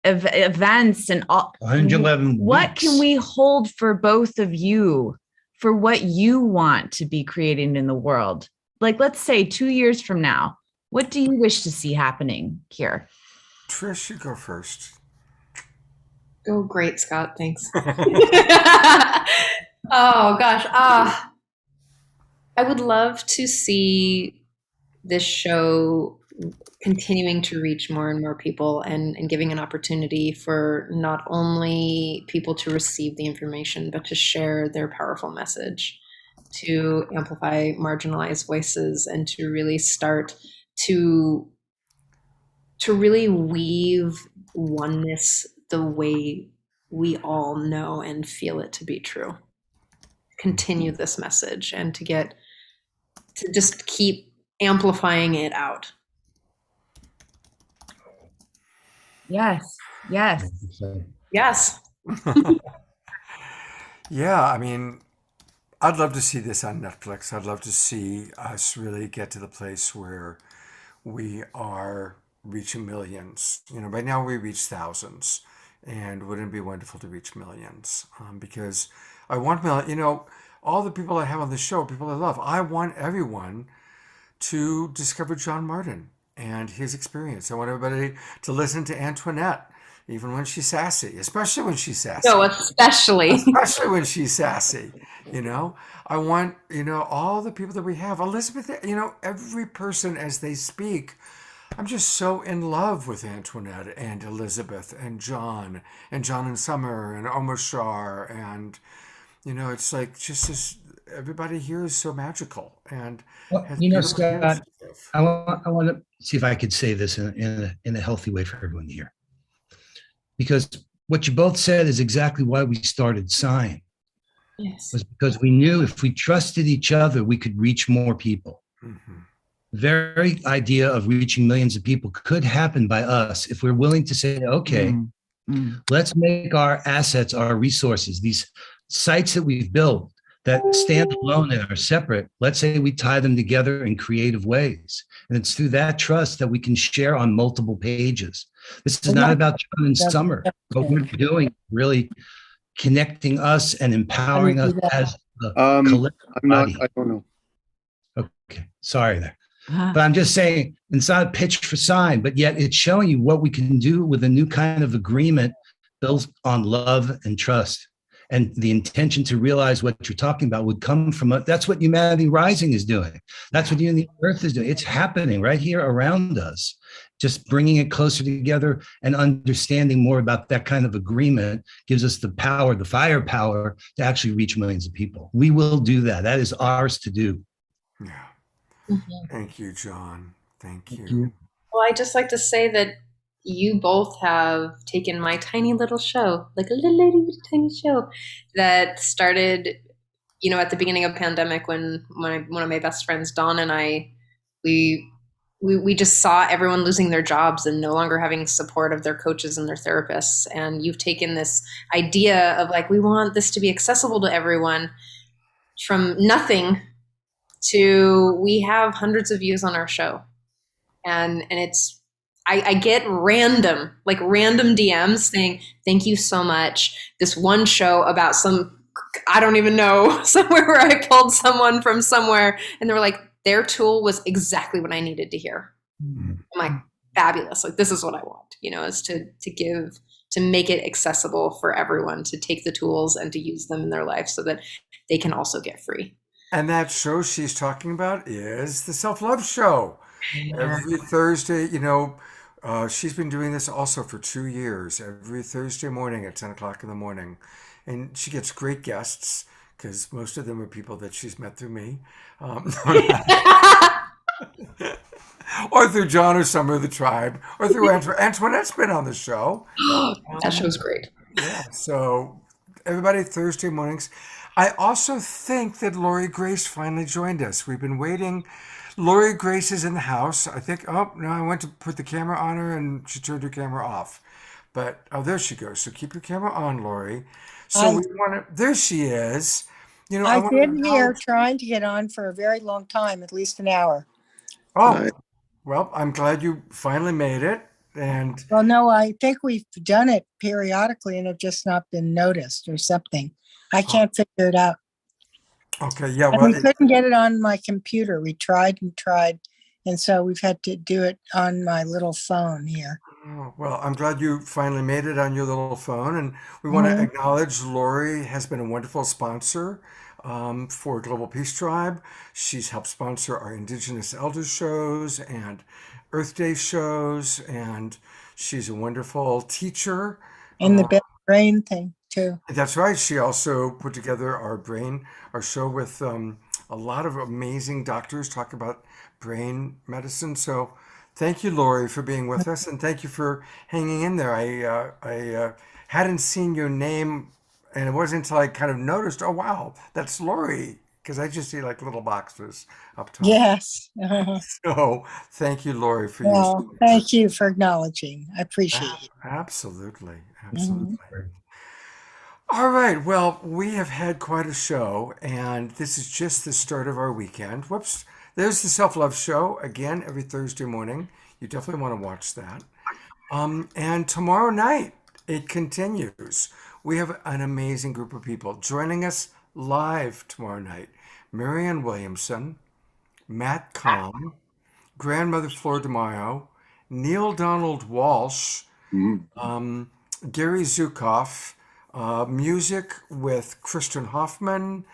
[SPEAKER 11] events and all
[SPEAKER 12] 111
[SPEAKER 11] what
[SPEAKER 12] weeks.
[SPEAKER 11] Can we hold for both of you for what you want to be creating in the world? Like, let's say 2 years from now, what do you wish to see happening here?
[SPEAKER 1] Trish, you go first.
[SPEAKER 2] Oh, great, Scott. Thanks. Oh, gosh. I would love to see this show continuing to reach more and more people, and giving an opportunity for not only people to receive the information, but to share their powerful message, to amplify marginalized voices, and to really start to really weave oneness the way we all know and feel it to be true. Continue this message, and to just keep amplifying it out.
[SPEAKER 11] Yes.
[SPEAKER 2] Yes.
[SPEAKER 1] Yeah, I mean, I'd love to see this on Netflix. I'd love to see us really get to the place where we are reaching millions. Right now we reach thousands, and wouldn't it be wonderful to reach millions? Because I want all the people I have on the show, people I love. I want everyone to discover John Martin and his experience. I want everybody to listen to Antoinette, even when she's sassy, especially when she's sassy.
[SPEAKER 2] No, especially
[SPEAKER 1] When she's sassy. I want, all the people that we have. Elizabeth, every person as they speak. I'm just so in love with Antoinette and Elizabeth and John and Summer and Omar Shar. And, it's like just this, everybody here is so magical. And
[SPEAKER 12] Well,
[SPEAKER 1] has
[SPEAKER 12] you know,
[SPEAKER 1] beautiful gifts.
[SPEAKER 12] Scott, I want to see if I could say this in a healthy way for everyone here. Because what you both said is exactly why we started Sign.
[SPEAKER 2] Yes.
[SPEAKER 12] Was because we knew if we trusted each other, we could reach more people.
[SPEAKER 1] Mm-hmm.
[SPEAKER 12] The very idea of reaching millions of people could happen by us if we're willing to say, okay, let's make our assets, our resources, these sites that we've built that stand alone and are separate, let's say we tie them together in creative ways. And it's through that trust that we can share on multiple pages. This is not about John and Summer. What we're doing really connecting us and empowering us as a collective body.
[SPEAKER 3] I don't know.
[SPEAKER 12] Okay, sorry there. But I'm just saying, it's not a pitch for Sign, but yet it's showing you what we can do with a new kind of agreement built on love and trust. And the intention to realize what you're talking about would come from, that's what Humanity Rising is doing. That's what Unity Earth is doing. It's happening right here around us. Just bringing it closer together and understanding more about that kind of agreement gives us the power, the firepower to actually reach millions of people. We will do that. That is ours to do.
[SPEAKER 1] Yeah. Thank you, John. Thank you.
[SPEAKER 2] Well, I just like to say that you both have taken my tiny little show, like a little tiny show that started, at the beginning of pandemic when one of my best friends, Dawn, and I, we just saw everyone losing their jobs and no longer having support of their coaches and their therapists. And you've taken this idea of like, we want this to be accessible to everyone, from nothing to we have hundreds of views on our show. And it's, I get random DMs saying, thank you so much. This one show about I don't even know, somewhere where I pulled someone from somewhere, and they were like, their tool was exactly what I needed to hear. I'm like, fabulous. Like, this is what I want, is to make it accessible for everyone to take the tools and to use them in their life so that they can also get free.
[SPEAKER 1] And that show she's talking about is the Self-Love Show. Every Thursday, she's been doing this also for 2 years, every Thursday morning at 10 o'clock in the morning. And she gets great guests, because most of them are people that she's met through me. Or through John or Summer of the Tribe, or through Antoinette's been on the show.
[SPEAKER 2] That show's great.
[SPEAKER 1] Yeah, so everybody Thursday mornings. I also think that Lori Grace finally joined us. We've been waiting. Lori Grace is in the house. I think, I went to put the camera on her and she turned her camera off. But, there she goes. So keep your camera on, Lori. So there she is.
[SPEAKER 19] I've been here trying to get on for a very long time, at least an hour.
[SPEAKER 1] Oh, well, I'm glad you finally made it. And
[SPEAKER 19] well, no, I think we've done it periodically and have just not been noticed or something. I can't figure it out.
[SPEAKER 1] Okay, yeah.
[SPEAKER 19] Well, we couldn't get it on my computer. We tried and tried. And so we've had to do it on my little phone here.
[SPEAKER 1] Oh, well, I'm glad you finally made it on your little phone. And we want to acknowledge Lori has been a wonderful sponsor for Global Peace Tribe. She's helped sponsor our Indigenous Elders shows and Earth Day shows. And she's a wonderful teacher.
[SPEAKER 19] And the brain thing, too.
[SPEAKER 1] That's right. She also put together our show with a lot of amazing doctors talk about brain medicine. So thank you, Lori, for being with us, and thank you for hanging in there. I hadn't seen your name, and it wasn't until I kind of noticed, oh, wow, that's Lori, because I just see like little boxes up top.
[SPEAKER 19] Yes.
[SPEAKER 1] So thank you, Lori, for
[SPEAKER 19] well, thank you for acknowledging. I appreciate it.
[SPEAKER 1] Absolutely. Absolutely. All right. Well, we have had quite a show, and this is just the start of our weekend. Whoops. There's the Self Love Show again every Thursday morning. You definitely want to watch that. And tomorrow night, it continues. We have an amazing group of people joining us live tomorrow night. Marianne Williamson, Matt Kahn, Grandmother Flor DeMaio, Neil Donald Walsh, Gary Zukoff, music with Kristen Hoffman,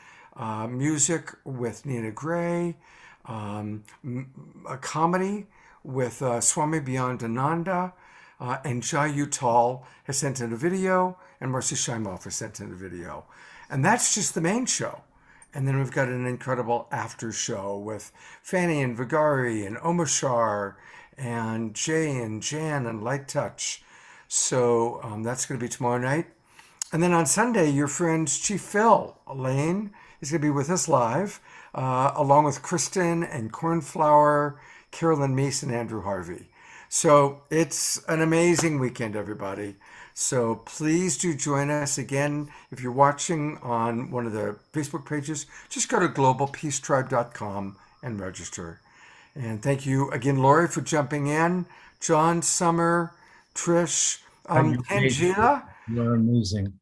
[SPEAKER 1] music with Nina Gray, a comedy with Swami Beyondananda, and Jai Uttal has sent in a video, and Marcy Shimoff has sent in a video. And that's just the main show. And then we've got an incredible after show with Fanny and Vigari and Omashar and Jay and Jan and Light Touch. So that's going to be tomorrow night. And then on Sunday, your friends Chief Phil Lane is going to be with us live, along with Kristen and Cornflower, Carolyn Meese, and Andrew Harvey. So it's an amazing weekend, everybody. So please do join us again. If you're watching on one of the Facebook pages, just go to globalpeacetribe.com and register. And thank you again, Lori, for jumping in. John, Summer, Trish, Tangela.
[SPEAKER 12] You're amazing.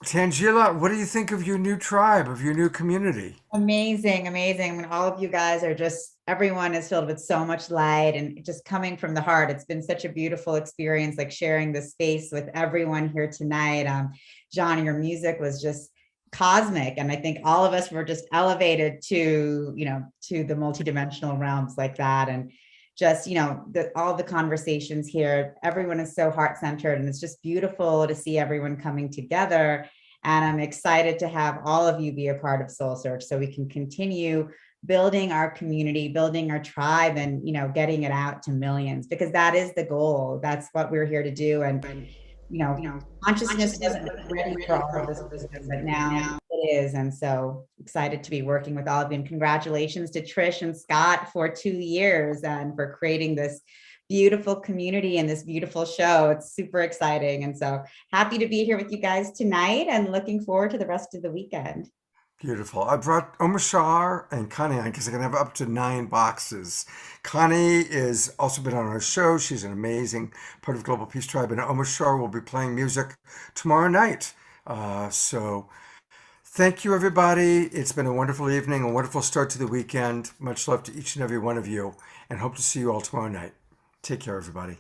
[SPEAKER 1] Tangela, what do you think of your new tribe, of your new community?
[SPEAKER 8] Amazing, amazing. I mean, all of you guys are just, everyone is filled with so much light and just coming from the heart. It's been such a beautiful experience, like sharing this space with everyone here tonight. John, your music was just cosmic. And I think all of us were just elevated to, to the multidimensional realms like that. And just, all the conversations here, everyone is so heart-centered, and it's just beautiful to see everyone coming together. And I'm excited to have all of you be a part of Soul Search so we can continue building our community, building our tribe, and, getting it out to millions, because that is the goal. That's what we're here to do. And, consciousness wasn't ready for all of this, but now it is. And so excited to be working with all of you. And congratulations to Trish and Scott for 2 years and for creating this beautiful community and this beautiful show. It's super exciting. And so happy to be here with you guys tonight and looking forward to the rest of the weekend.
[SPEAKER 1] Beautiful. I brought Omashar and Connie on because I can have up to 9 boxes. Connie is also been on our show. She's an amazing part of Global Peace Tribe, and Omashar will be playing music tomorrow night. So thank you, everybody. It's been a wonderful evening, a wonderful start to the weekend. Much love to each and every one of you, and hope to see you all tomorrow night. Take care, everybody.